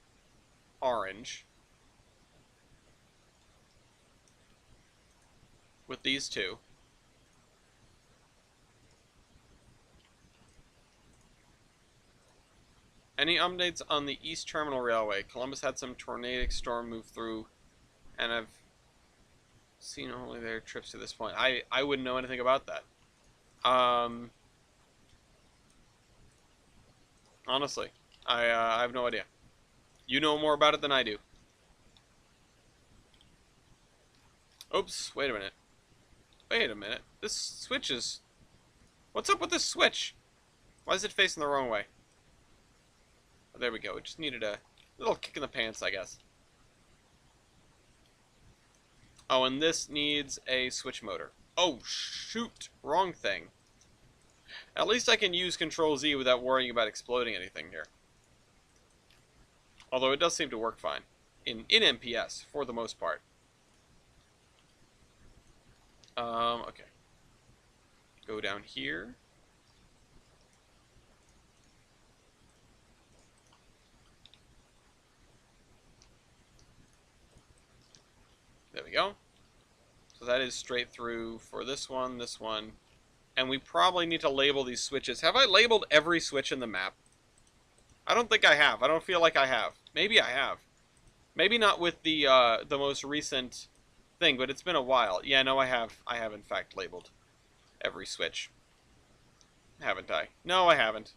with these two. Any updates on the East Terminal Railway? Columbus had some tornadic storm move through, and I've seen only their trips to this point. I wouldn't know anything about that. Honestly, I have no idea. You know more about it than I do. Oops, wait a minute. Wait a minute. This switch is... What's up with this switch? Why is it facing the wrong way? Oh, there we go. It just needed a little kick in the pants, I guess. Oh, and this needs a switch motor. Oh, shoot. Wrong thing. At least I can use Control-Z without worrying about exploding anything here. Although it does seem to work fine. In MPS, for the most part. Okay. Go down here. There we go. So that is straight through for this one, and we probably need to label these switches. Have I labeled every switch in the map? I don't think I have. I don't feel like I have. Maybe I have. Maybe not with the most recent thing, but it's been a while. Yeah, no, I have. I have in fact labeled every switch. Haven't I? No, I haven't.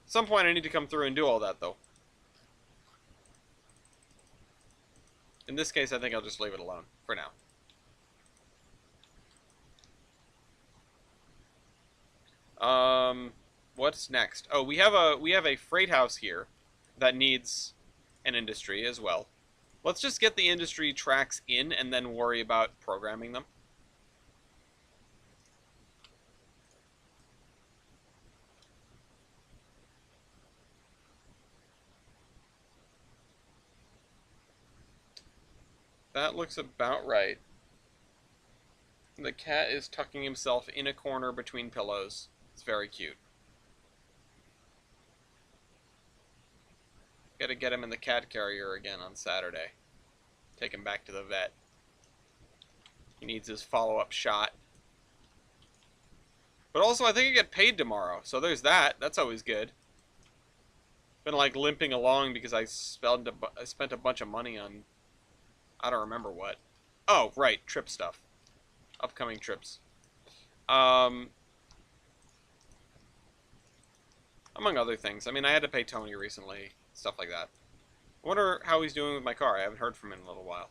At some point I need to come through and do all that, though. In this case, I think I'll just leave it alone for now. What's next? Oh, we have a freight house here that needs an industry as well. Let's just get the industry tracks in and then worry about programming them. That looks about right. The cat is tucking himself in a corner between pillows. It's very cute. Gotta get him in the cat carrier again on Saturday. Take him back to the vet. He needs his follow-up shot. But also, I think I get paid tomorrow, so there's that. That's always good. Been like limping along because I spent a bunch of money on, I don't remember what. Oh, right, trip stuff. Upcoming trips. Among other things. I mean, I had to pay Tony recently, stuff like that. I wonder how he's doing with my car. I haven't heard from him in a little while.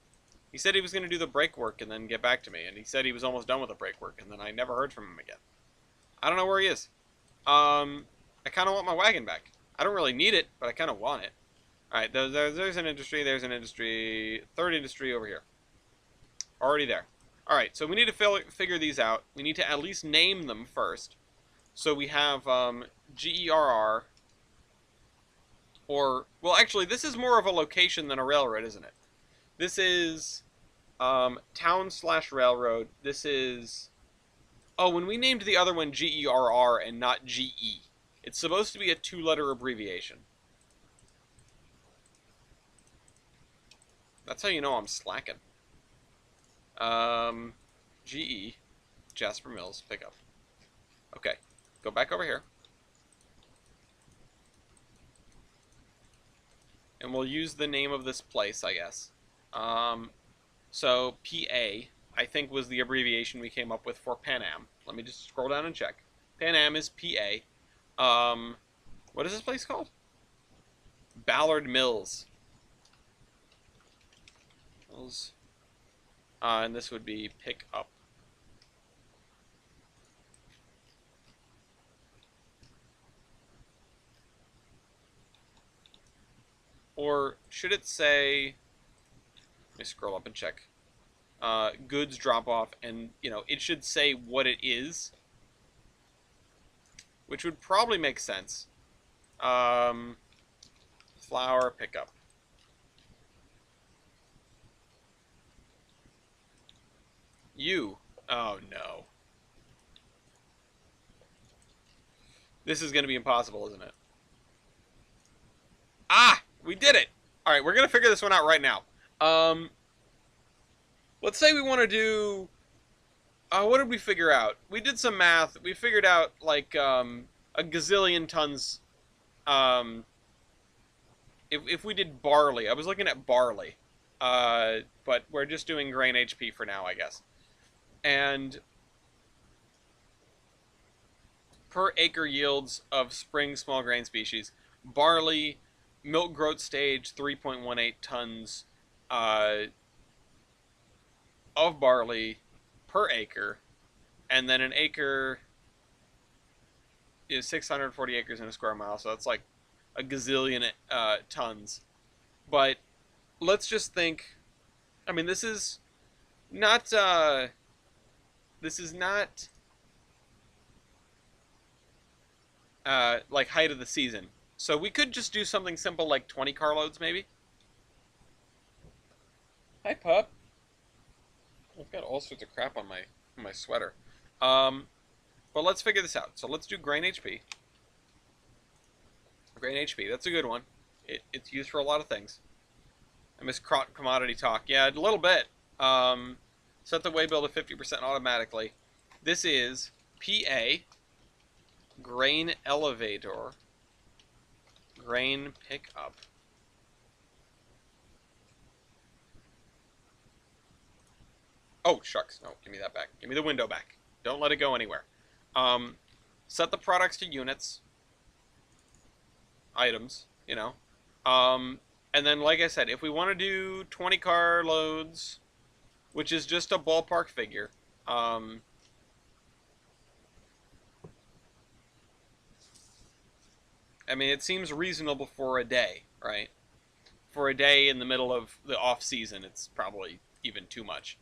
He said he was going to do the brake work and then get back to me, and he said he was almost done with the brake work, and then I never heard from him again. I don't know where he is. I kind of want my wagon back. I don't really need it, but I kind of want it. Alright, there's an industry, there's an industry, third industry over here. Already there. Alright, so we need to figure these out. We need to at least name them first. So we have GERR, or, well, actually, this is more of a location than a railroad, isn't it? This is town/railroad. This is... Oh, when we named the other one GERR and not GE, it's supposed to be a two-letter abbreviation. That's how you know I'm slacking. GE, Jasper Mills, pickup. Okay, go back over here. And we'll use the name of this place, I guess. So, PA, I think, was the abbreviation we came up with for Pan Am. Let me just scroll down and check. Pan Am is PA. What is this place called? Ballard Mills. And this would be pick up. Or should it say, let me scroll up and check. Goods drop off, and, you know, it should say what it is, which would probably make sense. Flower pickup. You. Oh, no. This is going to be impossible, isn't it? Ah! We did it! Alright, we're going to figure this one out right now. Let's say we want to do... what did we figure out? We did some math. We figured out, like, a gazillion tons. If we did barley. I was looking at barley. But we're just doing grain HP for now, I guess. And per acre yields of spring small grain species, barley, milk growth stage, 3.18 tons of barley per acre, and then an acre is 640 acres in a square mile, so that's like a gazillion tons. But let's just think, I mean, this is not like height of the season. So we could just do something simple like 20 carloads, maybe. Hi, pup. I've got all sorts of crap on my sweater. But let's figure this out. So let's do grain HP. Grain HP, that's a good one. It's used for a lot of things. I miss commodity talk. Yeah, a little bit. Set the waybill to 50% automatically. This is PA, grain elevator, grain pickup. Oh, shucks. No, give me that back. Give me the window back. Don't let it go anywhere. Set the products to units. Items, you know. And then, like I said, if we want to do 20 car loads, which is just a ballpark figure, I mean, it seems reasonable for a day, right? For a day in the middle of the off-season, it's probably even too much.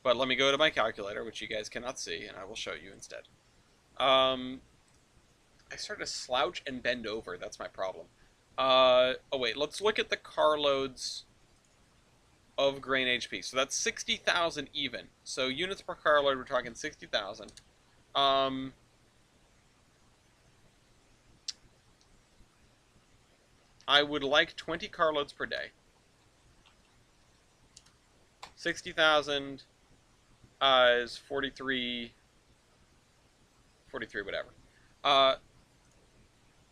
But let me go to my calculator, which you guys cannot see, and I will show you instead. I start to slouch and bend over. That's my problem. Oh, wait. Let's look at the carloads. of grain HP. So that's 60,000 even. So units per carload, we're talking 60,000. I would like 20 carloads per day. 60,000 is 43, whatever.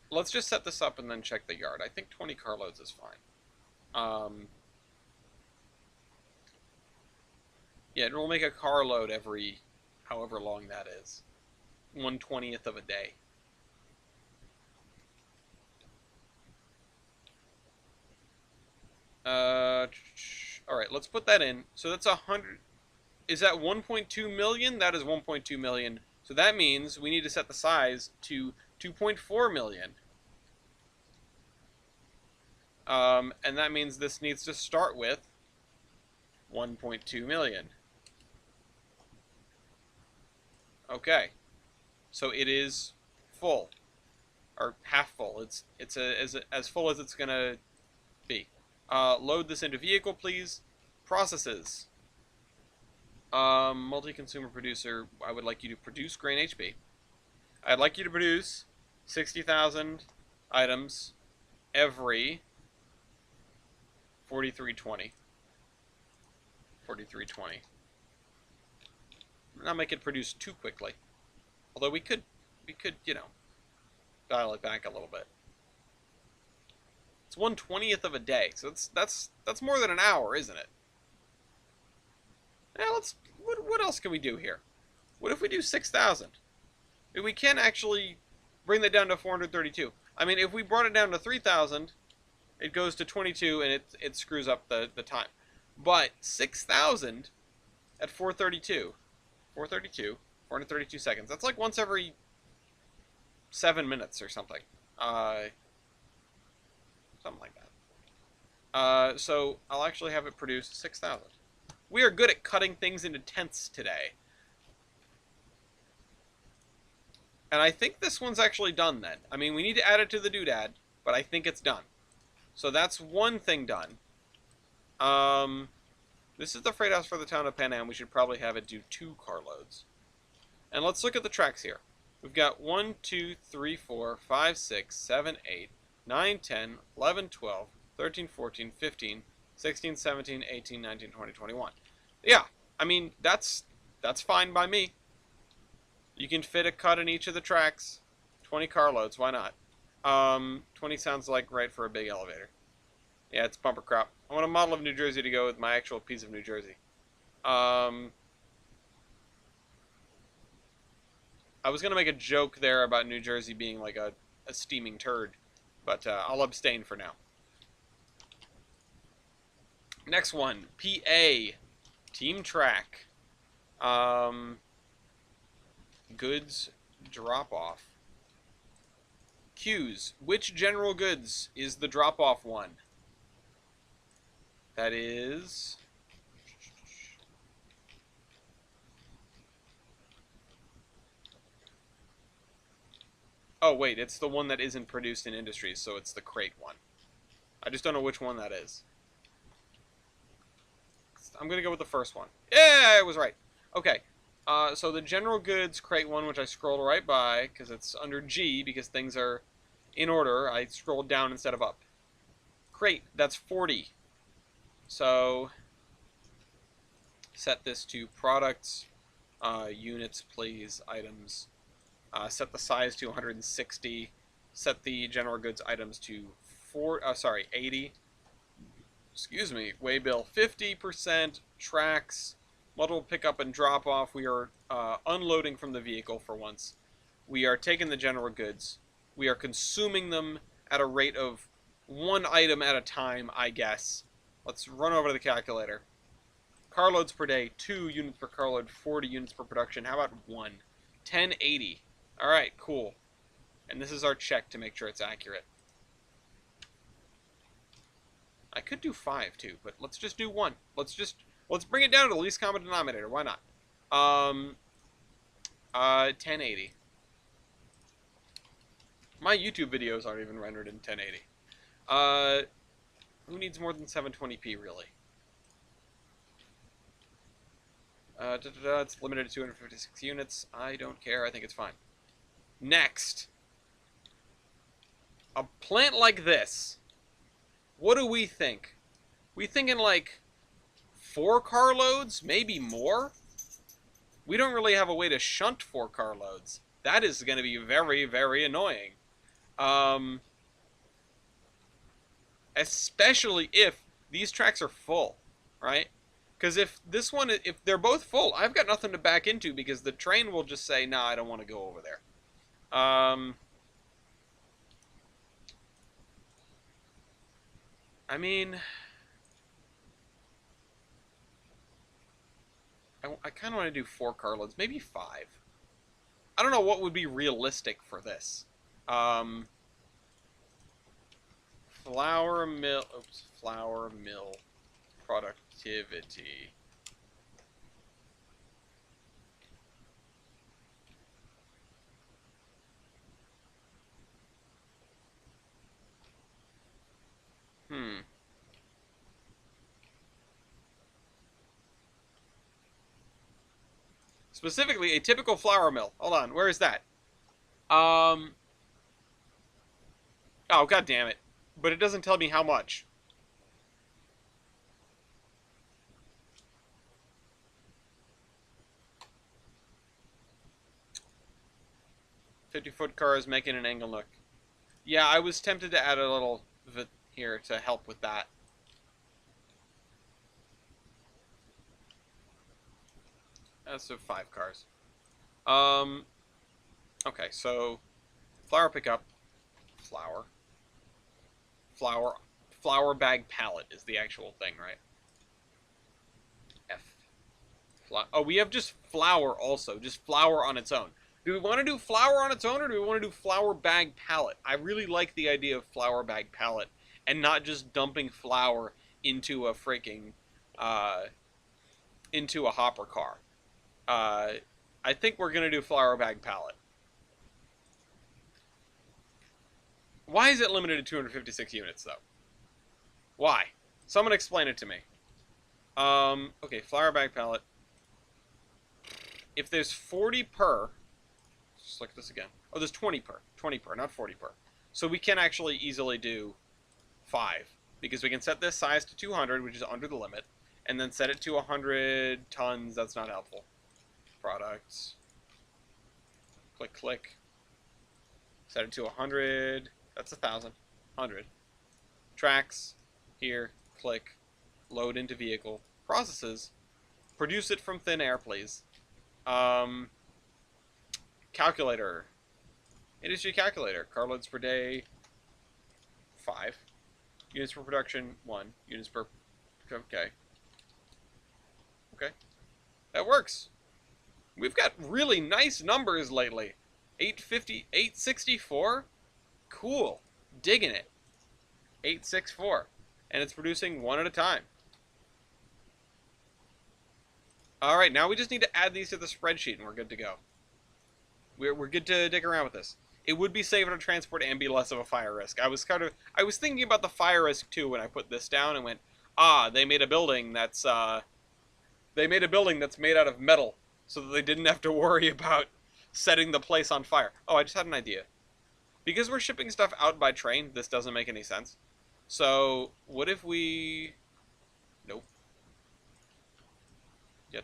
Let's just set this up and then check the yard. I think 20 carloads is fine. Yeah, it will make a carload every however long that is. 1/20th of a day. All right, let's put that in. So that's 100. Is that 1.2 million? That is 1.2 million. So that means we need to set the size to 2.4 million. And that means this needs to start with 1.2 million. Okay. So it is full. Or half full. It's as full as it's gonna be. Load this into vehicle, please. Processes. Multi-consumer producer, I would like you to produce grain HP. I'd like you to produce 60,000 items every 4320. 4320. Not make it produce too quickly. Although we could, you know, dial it back a little bit. It's 1/20th of a day, so that's more than an hour, isn't it? Now what else can we do here? What if we do 6,000? If we can actually bring that down to 432. I mean, if we brought it down to 3,000, it goes to 22 and it screws up the time. But 6,000 at 432, 432 seconds. That's like once every 7 minutes or something. Something like that. So I'll actually have it produce 6,000. We are good at cutting things into tenths today. And I think this one's actually done then. I mean, we need to add it to the doodad, but I think it's done. So that's one thing done. This is the freight house for the town of Pan Am. We should probably have it do 2 carloads. And let's look at the tracks here. We've got 1, 2, 3, 4, 5, 6, 7, 8, 9, 10, 11, 12, 13, 14, 15, 16, 17, 18, 19, 20, 21. Yeah, I mean, that's fine by me. You can fit a cut in each of the tracks. 20 carloads, why not? 20 sounds like right for a big elevator. Yeah, it's bumper crop. I want a model of New Jersey to go with my actual piece of New Jersey. I was going to make a joke there about New Jersey being like a steaming turd, but I'll abstain for now. Next one, PA, team track. Goods drop-off. Queues. Which general goods is the drop-off one? That is... Oh, wait, it's the one that isn't produced in industries, so it's the crate one. I just don't know which one that is. I'm going to go with the first one. Yeah, I was right. Okay, so the general goods crate one, which I scrolled right by, because it's under G, because things are in order. I scrolled down instead of up. Crate, that's 40. So, set this to products, units, please, items. Set the size to 160. Set the general goods items to 80. Excuse me, waybill 50%, tracks, multiple pickup and drop off. We are unloading from the vehicle for once. We are taking the general goods. We are consuming them at a rate of 1 item at a time, I guess. Let's run over to the calculator. Carloads per day, 2 units per carload, 40 units per production. How about 1? 1080. Alright, cool. And this is our check to make sure it's accurate. I could do 5 too, but let's just do 1. Let's bring it down to the least common denominator. Why not? 1080. My YouTube videos aren't even rendered in 1080. Who needs more than 720p really? It's limited to 256 units. I don't care. I think it's fine. Next. A plant like this. What do we think? We thinking like 4 carloads? Maybe more? We don't really have a way to shunt 4 carloads. That is going to be very, very annoying. Especially if these tracks are full, right? Because if they're both full, I've got nothing to back into because the train will just say, nah, I don't want to go over there. I mean, I kind of want to do 4 carloads, maybe 5. I don't know what would be realistic for this. Flour mill productivity. Specifically, a typical flour mill. Hold on, where is that? Oh, god damn it. But it doesn't tell me how much. "50-foot cars making an angle nook." Yeah, I was tempted to add a little bit here to help with that. So 5 cars. Okay, so flour pickup, flour bag pallet is the actual thing, right? F. Oh, we have just flour also, just flour on its own. Do we want to do flour on its own, or do we want to do flour bag pallet? I really like the idea of flour bag pallet, and not just dumping flour into a freaking, into a hopper car. I think we're going to do flour bag pallet. Why is it limited to 256 units, though? Why? Someone explain it to me. Okay, flour bag pallet. If there's 40 per... Just look at this again. Oh, there's 20 per. 20 per, not 40 per. So we can actually easily do 5. Because we can set this size to 200, which is under the limit. And then set it to 100 tons. That's not helpful. Products. Click, click. Set it to 100. That's 1,000. 100. Tracks. Here. Click. Load into vehicle. Processes. Produce it from thin air, please. Calculator. Industry calculator. Carloads per day. 5. Units per production. 1. Units per... Okay. Okay. That works. We've got really nice numbers lately. 850, 864? Cool. Digging it. 864. And it's producing 1 at a time. Alright, now we just need to add these to the spreadsheet and we're good to go. We're good to dig around with this. It would be safer to transport and be less of a fire risk. I was thinking about the fire risk too when I put this down and went, they made a building that's made out of metal so that they didn't have to worry about setting the place on fire. Oh, I just had an idea. Because we're shipping stuff out by train, this doesn't make any sense. So, what if we... Nope. Yeah,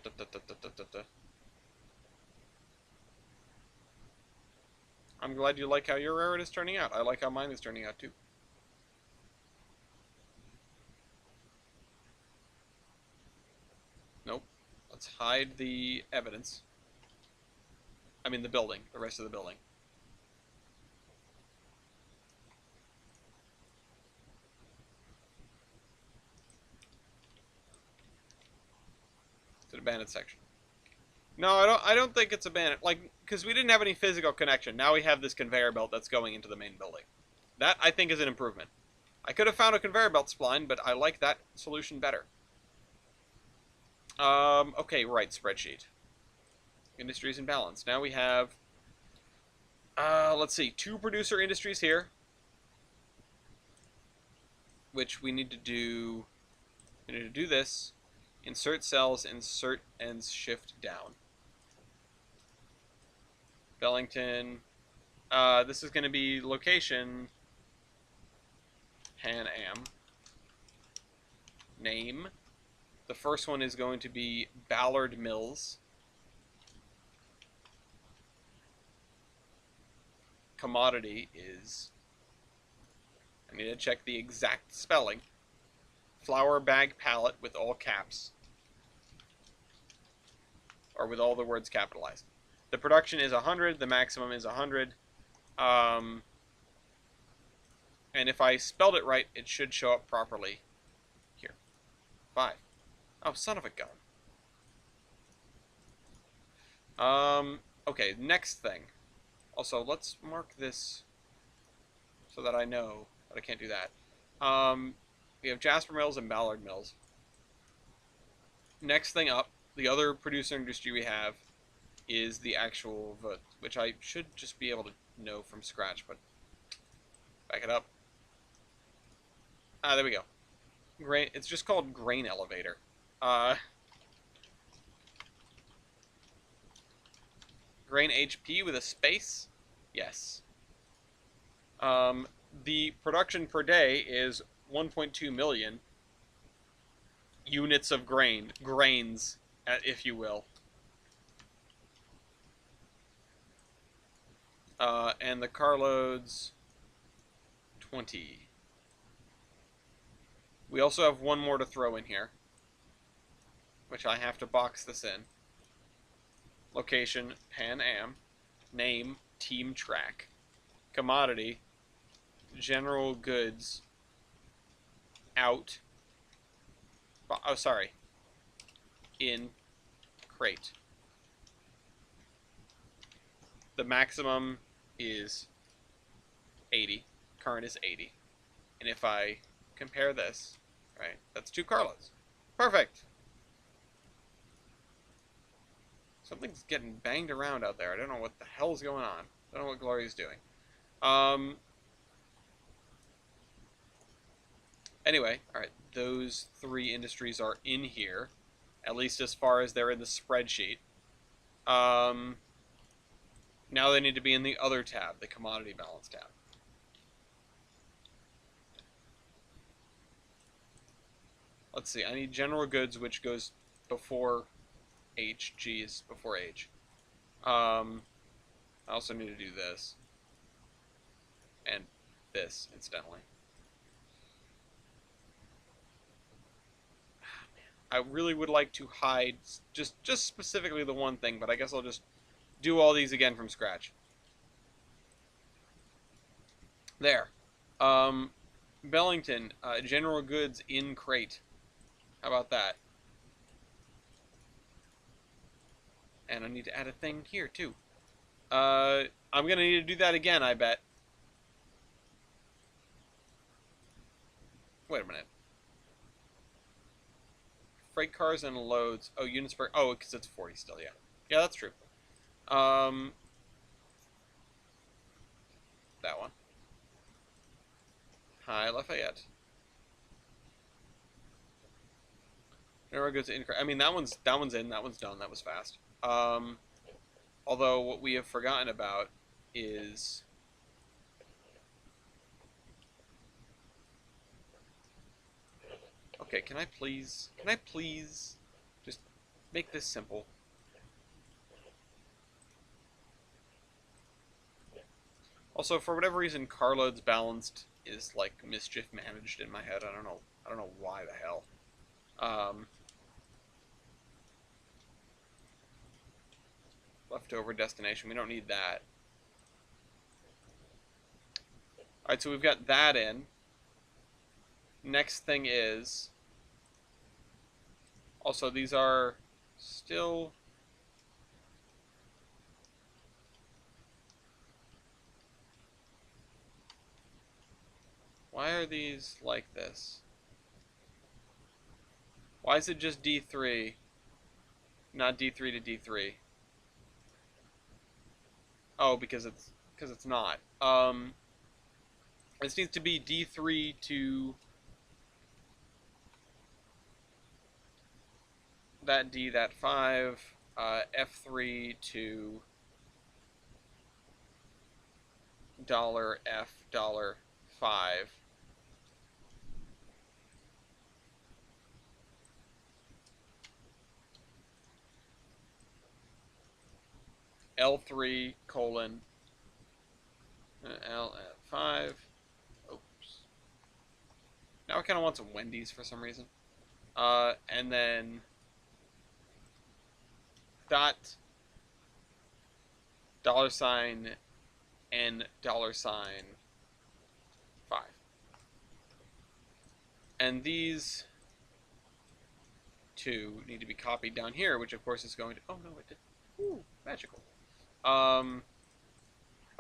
I'm glad you like how your railroad is turning out. I like how mine is turning out too. Nope. Let's hide the evidence. I mean the building, the rest of the building. It's an abandoned section. No, I don't think it's abandoned. Like, because we didn't have any physical connection. Now we have this conveyor belt that's going into the main building. That, I think, is an improvement. I could have found a conveyor belt spline, but I like that solution better. Okay, right, spreadsheet. Industries in balance. Now we have, let's see, 2 producer industries here. Which we need to do this. Insert cells, insert and shift down. Bellington. This is going to be location Pan Am. Name. The first one is going to be Ballard Mills. Commodity is, I need to check the exact spelling, flour bag pallet with all caps, or with all the words capitalized. The production is 100, the maximum is 100, and if I spelled it right, it should show up properly here. 5. Oh, son of a gun. Okay, next thing. Also, let's mark this so that I know that I can't do that. We have Jasper Mills and Ballard Mills. Next thing up, the other producer industry we have is the actual vote, which I should just be able to know from scratch, but back it up. There we go. Grain. It's just called Grain Elevator. Grain HP with a space? Yes. The production per day is 1.2 million units of grains, if you will. And the carloads, 20. We also have one more to throw in here, which I have to box this in. Location, Pan Am. Name, Team Track. Commodity, general goods. Out. Oh, sorry. In crate. The maximum is 80. Current is 80. And if I compare this, right, that's 2 carloads. Perfect. Something's getting banged around out there. I don't know what the hell's going on. I don't know what Gloria's doing. Anyway, alright, those 3 industries are in here, at least as far as they're in the spreadsheet. Now they need to be in the other tab, the commodity balance tab. Let's see, I need general goods, which goes before H. G is before H. I also need to do this. And this, incidentally. I really would like to hide just specifically the one thing, but I guess I'll just do all these again from scratch. There. Bellington, general goods in crate. How about that? And I need to add a thing here, too. I'm going to need to do that again, I bet. Wait a minute. Freight cars and loads. Oh, units per... Oh, because it's 40 still, yeah. Yeah, that's true. That one. Hi, Lafayette. General goods in... I mean, that one's in. That one's done. That was fast. Although what we have forgotten about is okay, can I please just make this simple? Also, for whatever reason, carloads balanced is like mischief managed in my head. I don't know why the hell. Leftover destination. We don't need that. Alright, so we've got that in. Next thing is... Also, these are still... Why are these like this? Why is it just D3, not D3 to D3? Oh, because it's not. This needs to be D3 to that D, that 5, F3 to $F $5. L3 colon L5. Oops. Now I kind of want some Wendy's for some reason. And then dot $N $5. And these two need to be copied down here, which of course is going to... Oh, no, it did. Ooh, magical.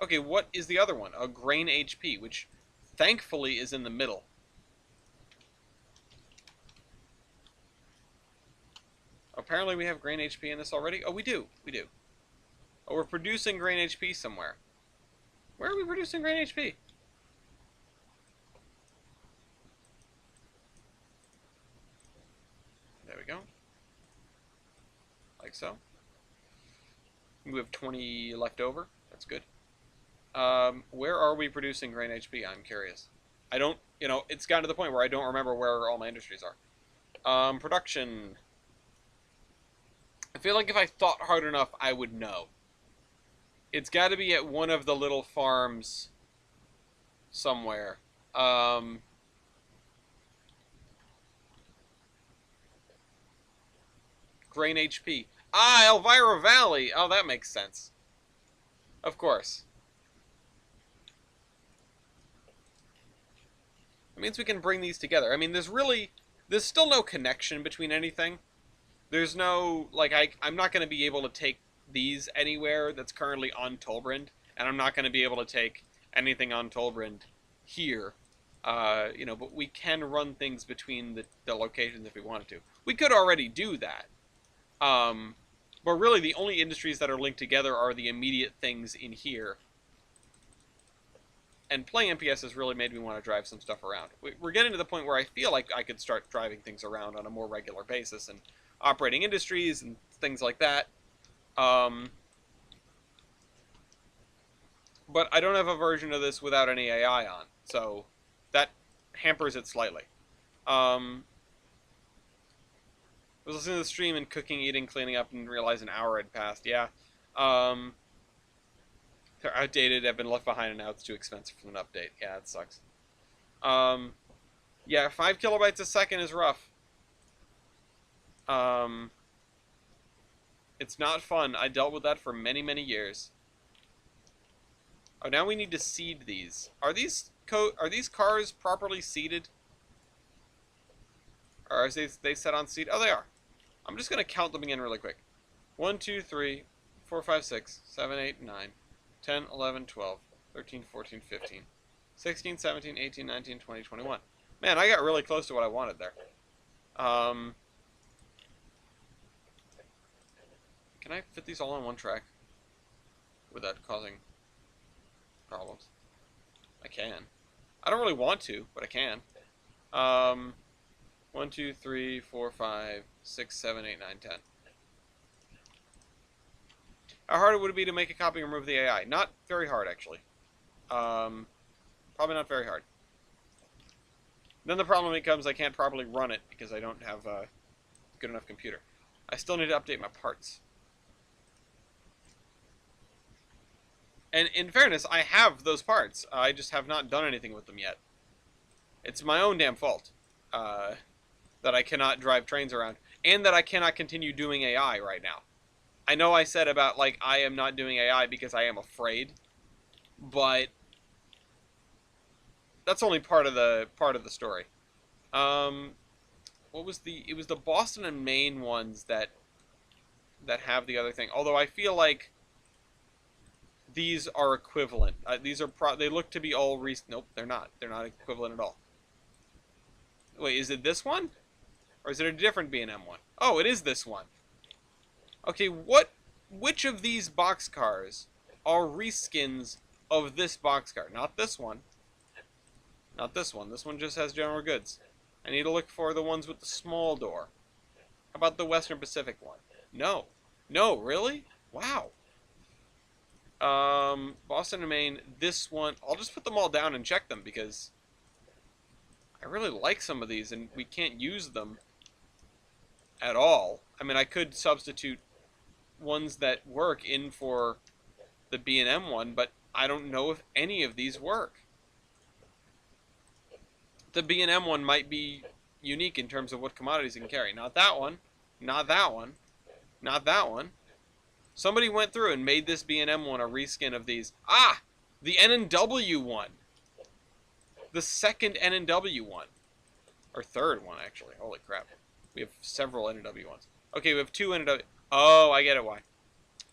Okay, what is the other one? A grain HP, which thankfully is in the middle. Apparently we have grain HP in this already. Oh, we do. We do. Oh, we're producing grain HP somewhere. Where are we producing grain HP? There we go. Like so. We have 20 left over. That's good. Where are we producing grain HP? I'm curious. I don't, it's gotten to the point where I don't remember where all my industries are. Production. I feel like if I thought hard enough, I would know. It's got to be at one of the little farms somewhere. Grain HP. Ah, Elvira Valley. Oh, that makes sense. Of course. It means we can bring these together. I mean, there's still no connection between anything. There's no, like, I'm not going to be able to take these anywhere that's currently on Tolbrand, and I'm not going to be able to take anything on Tolbrand here. But we can run things between the locations if we wanted to. We could already do that. But really the only industries that are linked together are the immediate things in here. And playing MPS has really made me want to drive some stuff around. We're getting to the point where I feel like I could start driving things around on a more regular basis and operating industries and things like that. But I don't have a version of this without any AI on, so that hampers it slightly. I was listening to the stream and cooking, eating, cleaning up, and realized an hour had passed. Yeah. They're outdated, have been left behind, and now it's too expensive for an update. Yeah, it sucks. Yeah, 5 kilobytes a second is rough. It's not fun. I dealt with that for many, many years. Oh, now we need to seed these. Are these cars properly seeded? Or are they set on seed? Oh, they are. I'm just going to count them again really quick. 1, 2, 3, 4, 5, 6, 7, 8, 9, 10, 11, 12, 13, 14, 15, 16, 17, 18, 19, 20, 21. Man, I got really close to what I wanted there. Can I fit these all on one track without causing problems? I can. I don't really want to, but I can. 1, 2, 3, 4, 5, 6, 7, 8, 9, 10. How hard would it be to make a copy and remove the AI? Not very hard, actually. Probably not very hard. Then the problem becomes I can't properly run it because I don't have a good enough computer. I still need to update my parts. And in fairness, I have those parts. I just have not done anything with them yet. It's my own damn fault that I cannot drive trains around, and that I cannot continue doing AI right now. I know I said about, like, I am not doing AI because I am afraid, but that's only part of the story. What was it was the Boston and Maine ones that have the other thing. Although I feel like these are equivalent. These are they look to be all nope, they're not. They're not equivalent at all. Wait, is it this one? Or is it a different B&M one? Oh, it is this one. Okay, which of these boxcars are reskins of this boxcar? Not this one. Not this one. This one just has general goods. I need to look for the ones with the small door. How about the Western Pacific one? No. No, really? Wow. Boston and Maine, this one, I'll just put them all down and check them because I really like some of these and we can't use them at all. I mean, I could substitute ones that work in for the B&M one, but I don't know if any of these work. The B&M one might be unique in terms of what commodities it can carry. Not that one. Not that one. Not that one. Somebody went through and made this B&M one a reskin of these. Ah! The N&W one. The second N&W one. Or third one, actually. Holy crap. We have several N&W ones. Okay, we have two N&W. Oh, I get it why.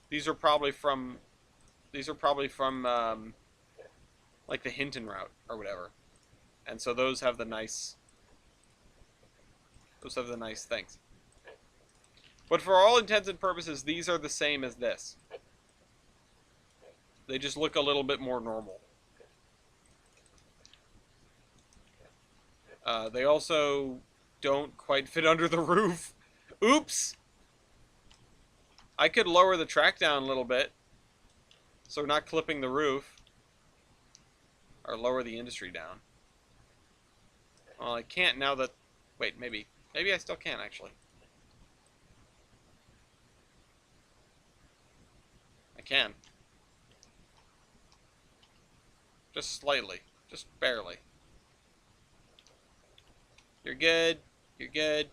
These are probably from... like the Hinton route or whatever. And so those have the nice... Those have the nice things. But for all intents and purposes, these are the same as this. They just look a little bit more normal. They also don't quite fit under the roof. Oops! I could lower the track down a little bit, so we're not clipping the roof. Or lower the industry down. Well, I can't now that... Wait, maybe. Maybe I still can, actually. I can. Just slightly. Just barely. You're good. You're good.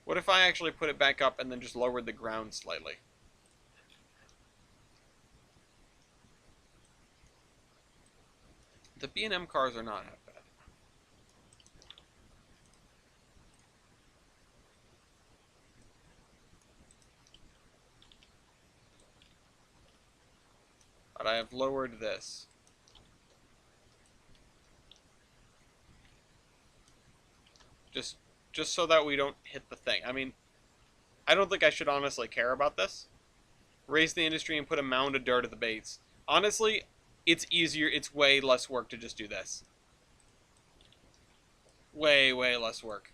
What if I actually put it back up and then just lowered the ground slightly? The B&M cars are not half bad. But I have lowered this. Just so that we don't hit the thing. I mean, I don't think I should honestly care about this. Raise the industry and put a mound of dirt at the base. Honestly, it's easier, it's way less work to just do this. Way, way less work.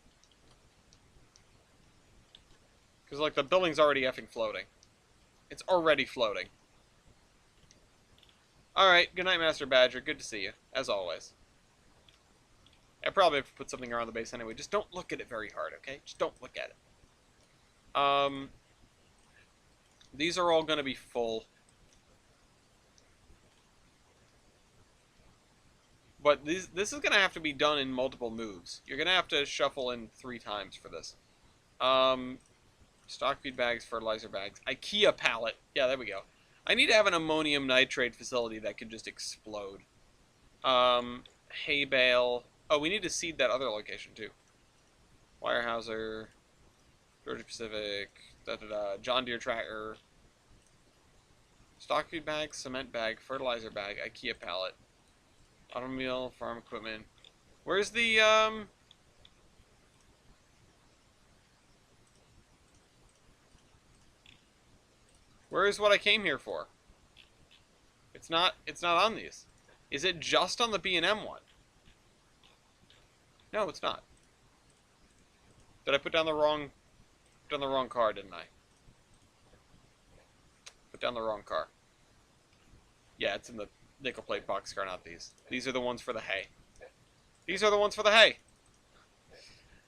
Because, like, the building's already effing floating. It's already floating. Alright, good night, Master Badger. Good to see you, as always. I probably have to put something around the base anyway. Just don't look at it very hard, okay? Just don't look at it. These are all going to be full. But this is going to have to be done in multiple moves. You're going to have to shuffle in 3 times for this. Stock feed bags, fertilizer bags, IKEA pallet. Yeah, there we go. I need to have an ammonium nitrate facility that can just explode. Hay bale. Oh, we need to seed that other location too. Wirehouser, Georgia Pacific, John Deere tractor, stock feed bag, cement bag, fertilizer bag, IKEA pallet, automobile, farm equipment. Where's the Where is what I came here for? It's not on these. Is it just on the B&M one? No, it's not. Did I put down the wrong car, didn't I? Put down the wrong car. Yeah, it's in the nickel plate boxcar, not these. These are the ones for the hay. These are the ones for the hay.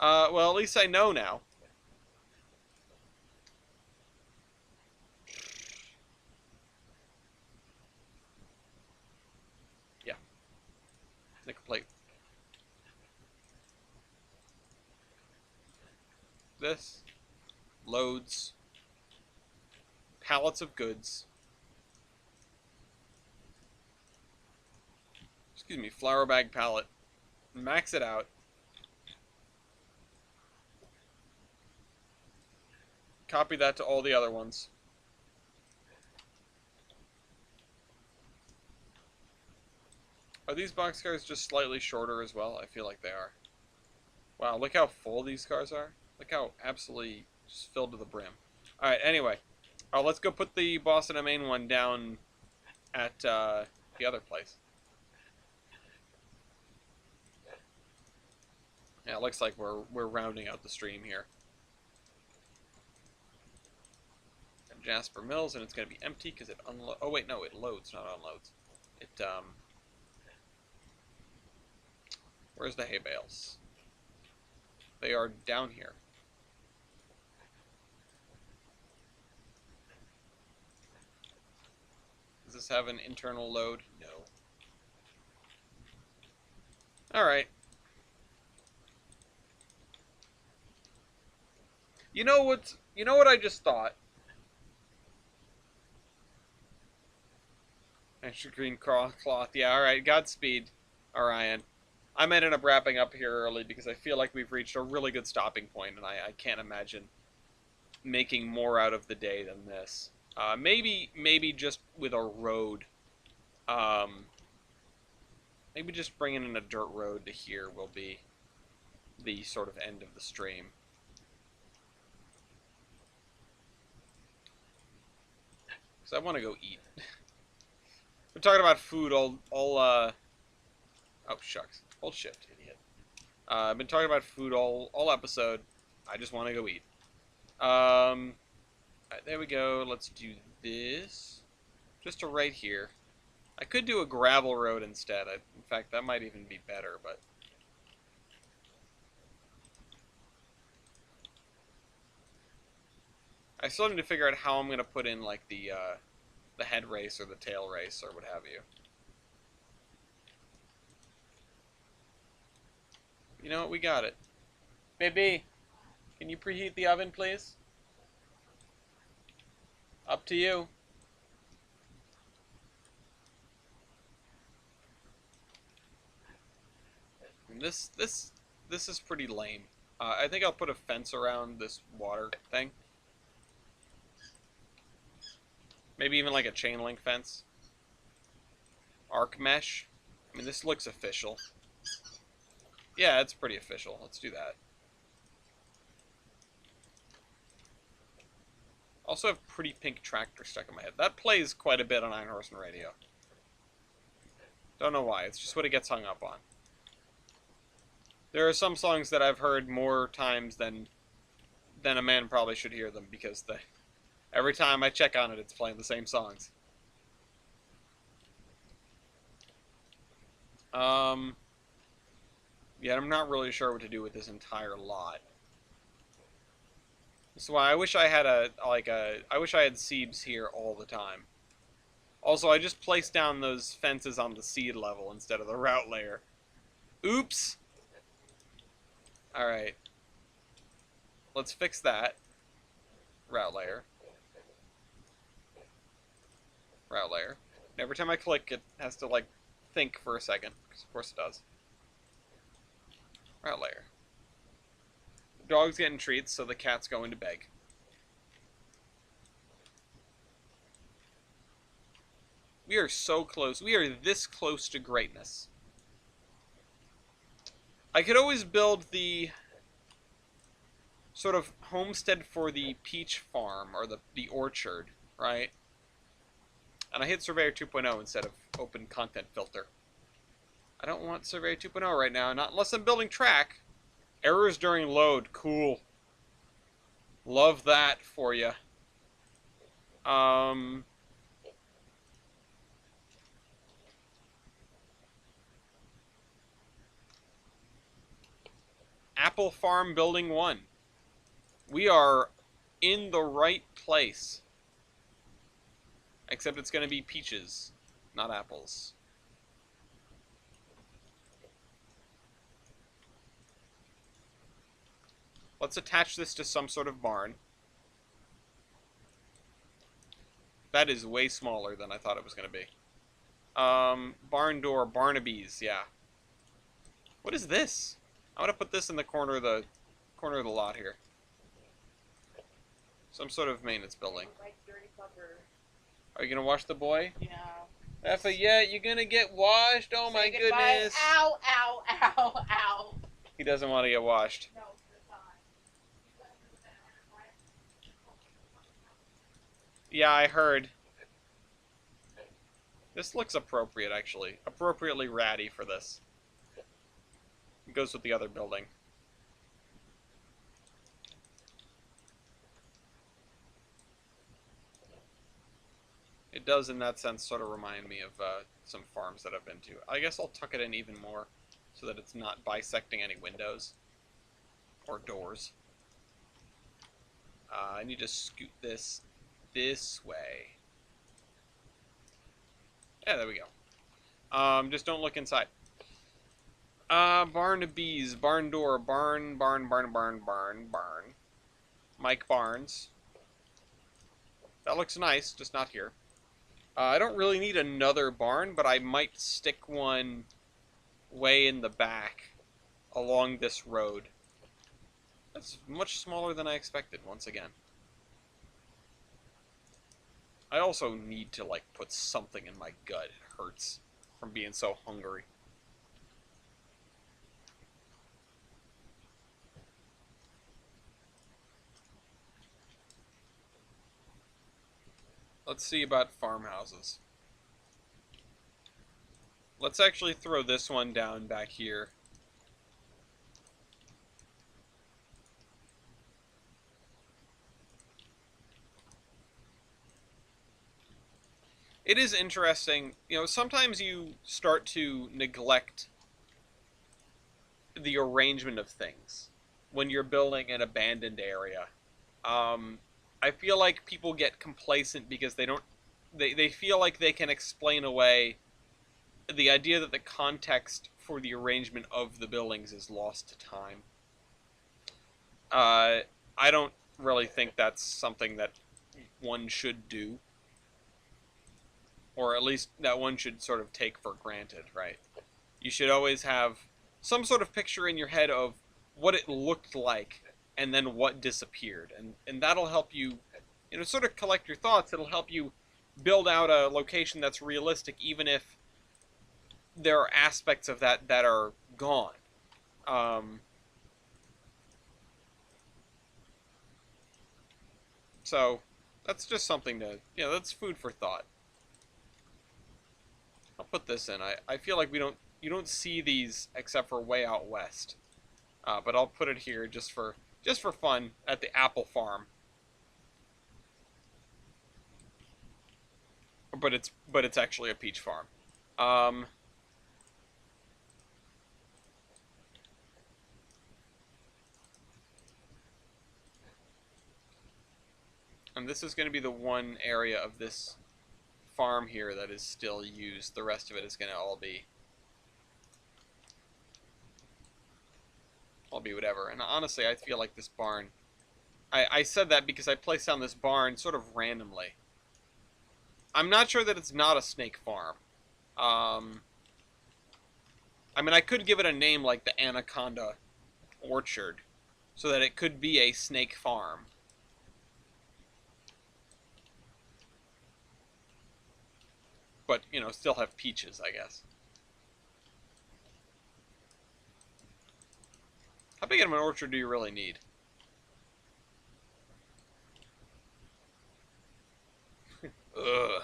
Well, at least I know now. Yeah. Nickel plate. This. Loads. Pallets of goods. Excuse me, flour bag pallet. Max it out. Copy that to all the other ones. Are these boxcars just slightly shorter as well? I feel like they are. Wow, look how full these cars are. Look how absolutely just filled to the brim. Alright, anyway. Let's go put the Boston and Maine one down at the other place. Yeah, it looks like we're rounding out the stream here. Jasper Mills, and it's going to be empty because it unloads. Oh, wait, no, it loads, not unloads. It, Where's the hay bales? They are down here. Does this have an internal load? No. Alright. You know what I just thought? Extra green cloth. Yeah, alright. Godspeed, Orion. I might end up wrapping up here early because I feel like we've reached a really good stopping point, and I can't imagine making more out of the day than this. Maybe just with a road. Maybe just bringing in a dirt road to here will be the sort of end of the stream. Because I want to go eat. We're talking about food all oh shucks. Hold shift, idiot. I've been talking about food all episode. I just want to go eat. Right, there we go. Let's do this. Just to right here. I could do a gravel road instead. In fact, that might even be better, but... I still need to figure out how I'm going to put in, like, the head race or the tail race or what have you. You know what? We got it. Baby, can you preheat the oven, please? Up to you. And this is pretty lame. I think I'll put a fence around this water thing. Maybe even like a chain link fence. Arc mesh. I mean, this looks official. Yeah, it's pretty official. Let's do that. Also have Pretty Pink Tractor stuck in my head. That plays quite a bit on Iron Horse and Radio. Don't know why. It's just what it gets hung up on. There are some songs that I've heard more times than a man probably should hear them because every time I check on it, it's playing the same songs. Yeah, I'm not really sure what to do with this entire lot. That's why I wish I had I wish I had seeds here all the time. Also, I just placed down those fences on the seed level instead of the route layer. Oops! Alright. Let's fix that. Route layer. Route layer. And every time I click, it has to, like, think for a second. Because of course it does. Route layer. The dog's getting treats, so the cat's going to beg. We are so close. We are this close to greatness. I could always build the sort of homestead for the peach farm, or the orchard, right? And I hit Surveyor 2.0 instead of open content filter. I don't want Surveyor 2.0 right now, not unless I'm building track. Errors during load, cool. Love that for you. Apple Farm Building 1. We are in the right place. Except it's going to be peaches, not apples. Let's attach this to some sort of barn. That is way smaller than I thought it was going to be. Barn door, Barnaby's, yeah. What is this? I'm going to put this in the corner of the lot here. Some sort of maintenance building. Are you going to wash the boy? Yeah. Effa, yeah, you're going to get washed? Oh my goodness. Ow, ow, ow, ow. He doesn't want to get washed. No. Yeah, I heard. This looks appropriate, actually. Appropriately ratty for this. It goes with the other building. does in that sense sort of remind me of some farms that I've been to. I guess I'll tuck it in even more so that it's not bisecting any windows or doors. I need to scoot this way. Yeah, there we go. Just don't look inside. Barn to bees, barn door, barn. Mike Barnes. That looks nice, just not here. I don't really need another barn, but I might stick one way in the back along this road. That's much smaller than I expected, once again. I also need to, like, put something in my gut. It hurts from being so hungry. Let's see about farmhouses. Let's actually throw this one down back here. It is interesting, you know, sometimes you start to neglect the arrangement of things when you're building an abandoned area. I feel like people get complacent because they feel like they can explain away the idea that the context for the arrangement of the buildings is lost to time. I don't really think that's something that one should do. Or at least that one should sort of take for granted, right? You should always have some sort of picture in your head of what it looked like and then what disappeared. And that'll help you, you know, sort of collect your thoughts. It'll help you build out a location that's realistic, even if there are aspects of that that are gone. So that's just something to, you know, that's food for thought. I'll put this in. I feel like you don't see these except for way out west. But I'll put it here just for fun at the apple farm. But it's actually a peach farm. And this is going to be the one area of this farm here that is still used. The rest of it is going to all be whatever. And honestly, I feel like this barn, I said that because I placed down this barn sort of randomly. I'm not sure that it's not a snake farm. I mean, I could give it a name like the Anaconda Orchard, so that it could be a snake farm. But, you know, still have peaches, I guess. How big of an orchard do you really need? Ugh.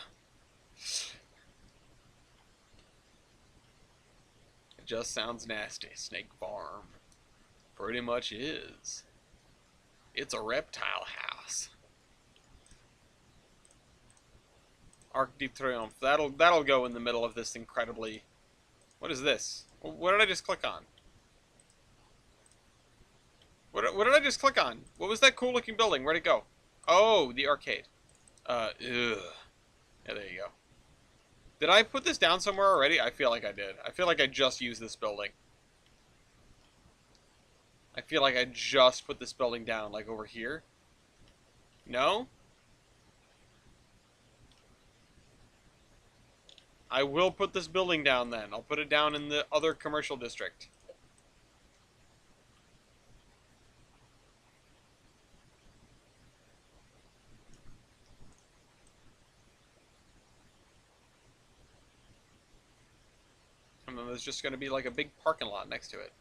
It just sounds nasty. Snake farm. Pretty much is. It's a reptile house. Arc de Triomphe. That'll go in the middle of this incredibly... What is this? What did I just click on? What did I just click on? What was that cool looking building? Where'd it go? Oh, the arcade. Ugh. Yeah, there you go. Did I put this down somewhere already? I feel like I did. I feel like I just used this building. I feel like I just put this building down, like over here. No? I will put this building down then. I'll put it down in the other commercial district. And then there's just going to be like a big parking lot next to it.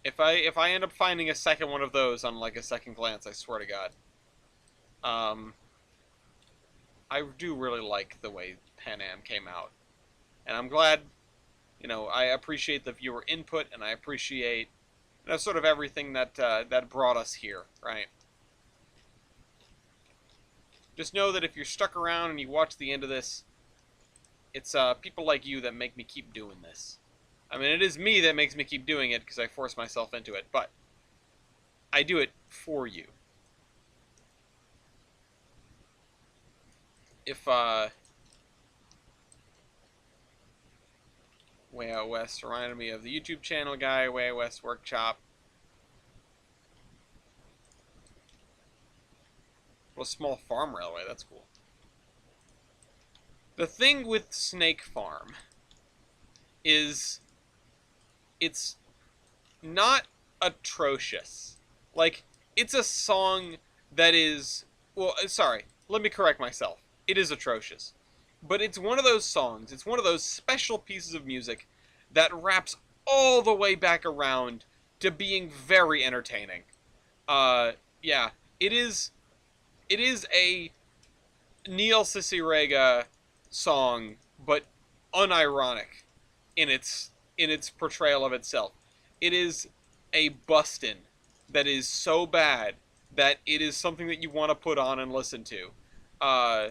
If I end up finding a second one of those on like a second glance, I swear to God. I do really like the way Pan Am came out. And I'm glad, you know, I appreciate the viewer input and I appreciate That's sort of everything that that brought us here, right? Just know that if you're stuck around and you watch the end of this, it's people like you that make me keep doing this. I mean, it is me that makes me keep doing it because I force myself into it, but I do it for you. If Way Out West reminded me of the YouTube channel guy, Way Out West Workshop. Well, small farm railway, that's cool. The thing with Snake Farm is it's not atrocious. Like, it's a song that is... Well, sorry, let me correct myself. It is atrocious. But it's one of those songs, it's one of those special pieces of music that wraps all the way back around to being very entertaining. Yeah, it is... It is a Neil Cicierega song, but unironic in its portrayal of itself. It is a bustin' that is so bad that it is something that you want to put on and listen to. Uh,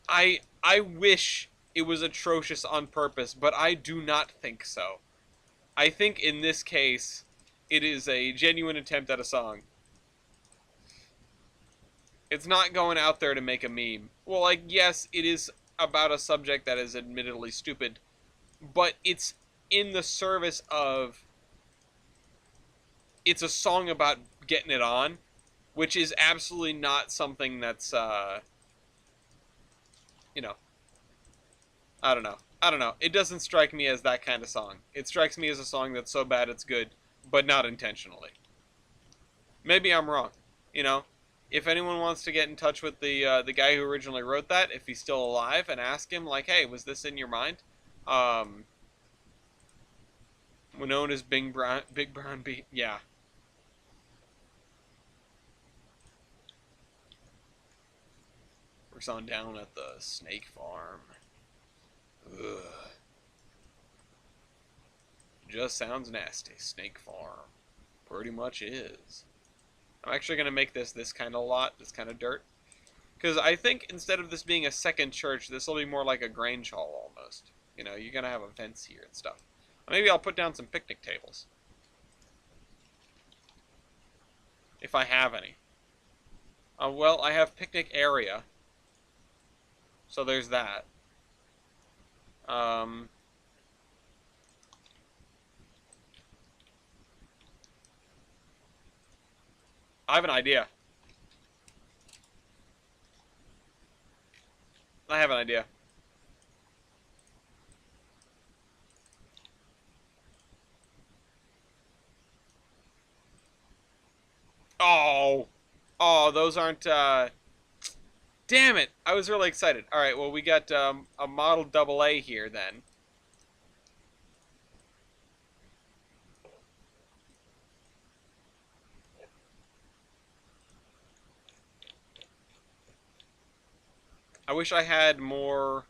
I wish it was atrocious on purpose, but I do not think so. I think in this case, it is a genuine attempt at a song. It's not going out there to make a meme. Well, like, yes, it is about a subject that is admittedly stupid, but it's in the service of... It's a song about getting it on, which is absolutely not something that's, you know, I don't know. I don't know. It doesn't strike me as that kind of song. It strikes me as a song that's so bad it's good, but not intentionally. Maybe I'm wrong, you know? If anyone wants to get in touch with the guy who originally wrote that, if he's still alive, and ask him, like, hey, was this in your mind? Known as Big Brown Beat, yeah. Works on down at the snake farm. Ugh. Just sounds nasty. Snake farm. Pretty much is. I'm actually going to make this kind of lot, this kind of dirt. Because I think instead of this being a second church, this will be more like a Grange Hall almost. You know, you're going to have events here and stuff. Maybe I'll put down some picnic tables. If I have any. Well, I have picnic area. So there's that. I have an idea. I have an idea. Oh! Oh, those aren't, Damn it! I was really excited. Alright, well, we got, a model double A here, then. I wish I had more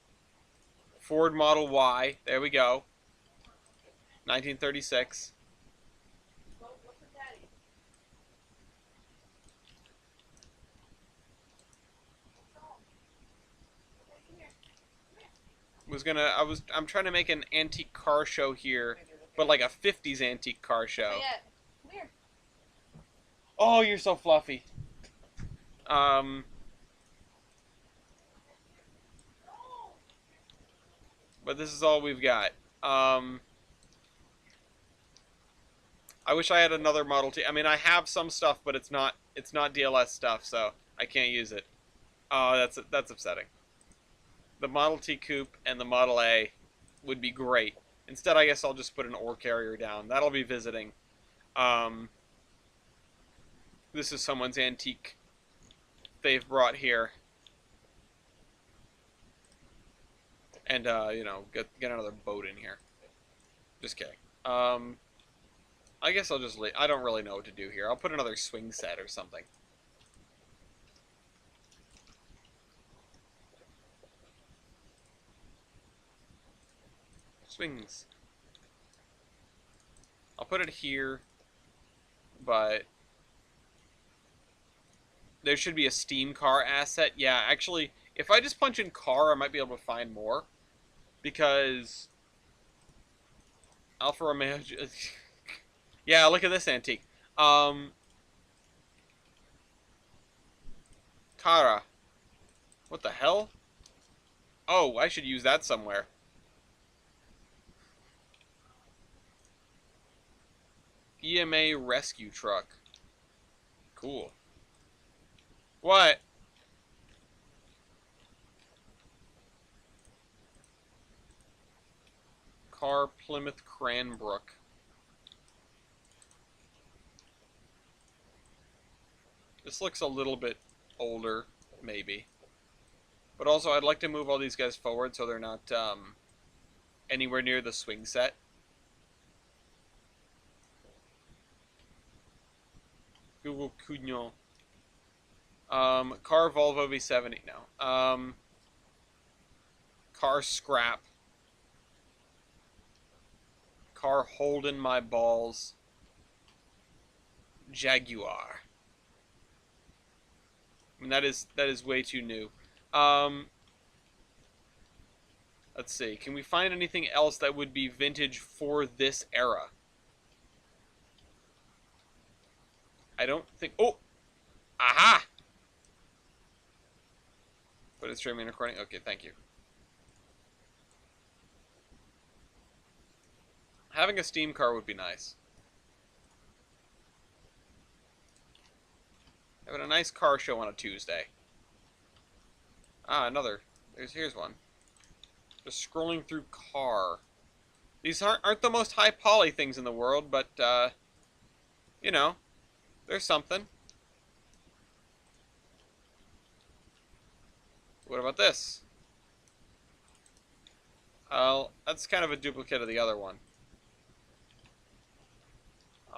Ford Model Y. There we go. 1936. I'm trying to make an antique car show here, but like a 50s antique car show. Come here. Oh, you're so fluffy. But this is all we've got. I wish I had another Model T. I mean, I have some stuff, but it's not DLS stuff, so I can't use it. Oh, that's upsetting. The Model T Coupe and the Model A would be great. Instead, I guess I'll just put an ore carrier down. That'll be visiting. This is someone's antique they've brought here. And, you know, get another boat in here. Just kidding. I guess I'll just I don't really know what to do here. I'll put another swing set or something. Swings. I'll put it here, but there should be a steam car asset. Yeah, actually, if I just punch in car, I might be able to find more. Because Alfa Romeo... yeah, look at this antique. Cara. What the hell? Oh, I should use that somewhere. EMA rescue truck. Cool. What? Car Plymouth Cranbrook. This looks a little bit older, maybe. But also, I'd like to move all these guys forward so they're not anywhere near the swing set. Google Cugno. Car Volvo V70. No. Car Scrap. Car Holding My Balls. Jaguar. I mean, that is way too new. Let's see. Can we find anything else that would be vintage for this era? I don't think... Oh! Aha! But it's streaming and recording? Okay, thank you. Having a steam car would be nice. Having a nice car show on a Tuesday. Ah, another. Here's one. Just scrolling through car. These aren't the most high poly things in the world, but, you know, there's something. What about this? That's kind of a duplicate of the other one.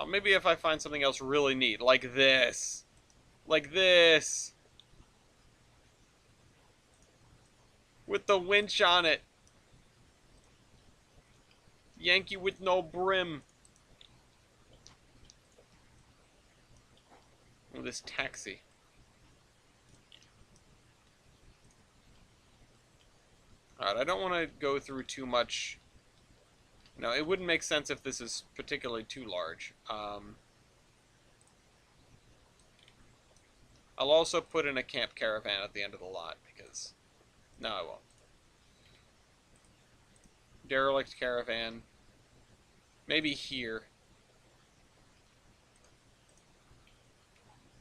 Maybe if I find something else really neat, like this. Like this. With the winch on it. Yankee with no brim. Oh, this taxi. Alright, I don't want to go through too much. No, it wouldn't make sense if this is particularly too large. I'll also put in a camp caravan at the end of the lot, because... No, I won't. Derelict caravan. Maybe here.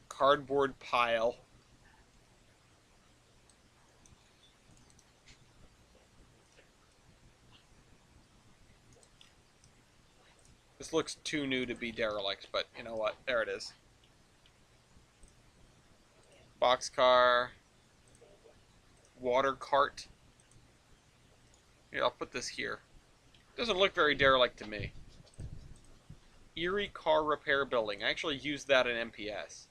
Cardboard pile. This looks too new to be derelict, but you know what? There it is. Boxcar. Water cart. Here, I'll put this here. Doesn't look very derelict to me. Erie Car Repair Building. I actually used that in MPS.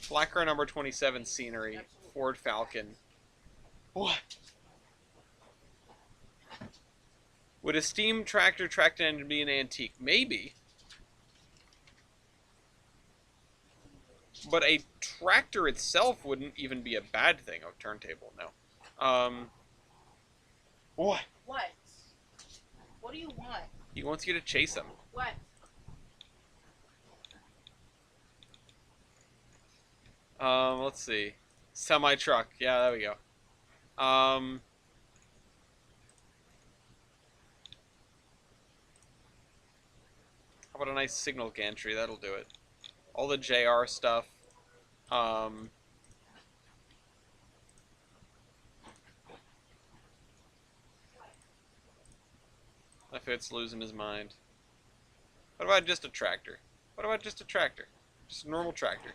Flacker number 27 scenery. Ford Falcon. What? Would a steam tractor engine be an antique? Maybe. But a tractor itself wouldn't even be a bad thing. Oh, turntable, no. What? What? What do you want? He wants you to chase him. What? Let's see. Semi-truck. Yeah, there we go. How about a nice signal gantry? That'll do it. All the JR stuff. If it's losing his mind. What about just a tractor? What about just a tractor? Just a normal tractor.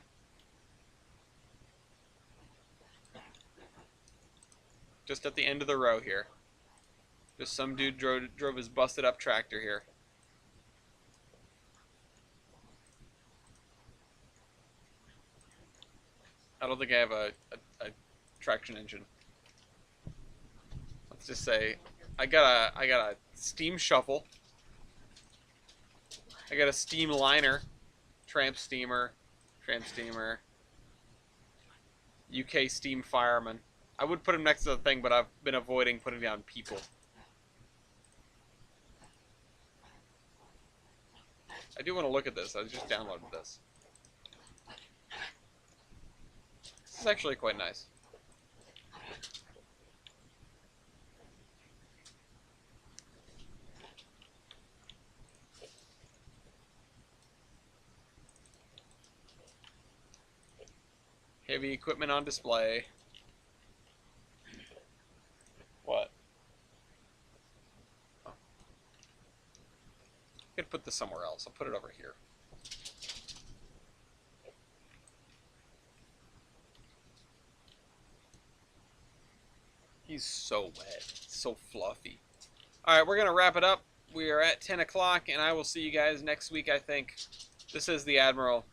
Just at the end of the row here. Just some dude drove his busted up tractor here. I don't think I have a traction engine. Let's just say I got a steam shovel. I got a steam liner, tramp steamer, UK steam fireman. I would put him next to the thing, but I've been avoiding putting down people. I do want to look at this. I just downloaded this. This is actually quite nice. Heavy equipment on display. What? Oh. I could put this somewhere else. I'll put it over here. He's so wet. So fluffy. Alright, we're going to wrap it up. We are at 10 o'clock, and I will see you guys next week, I think. This is the Admiral.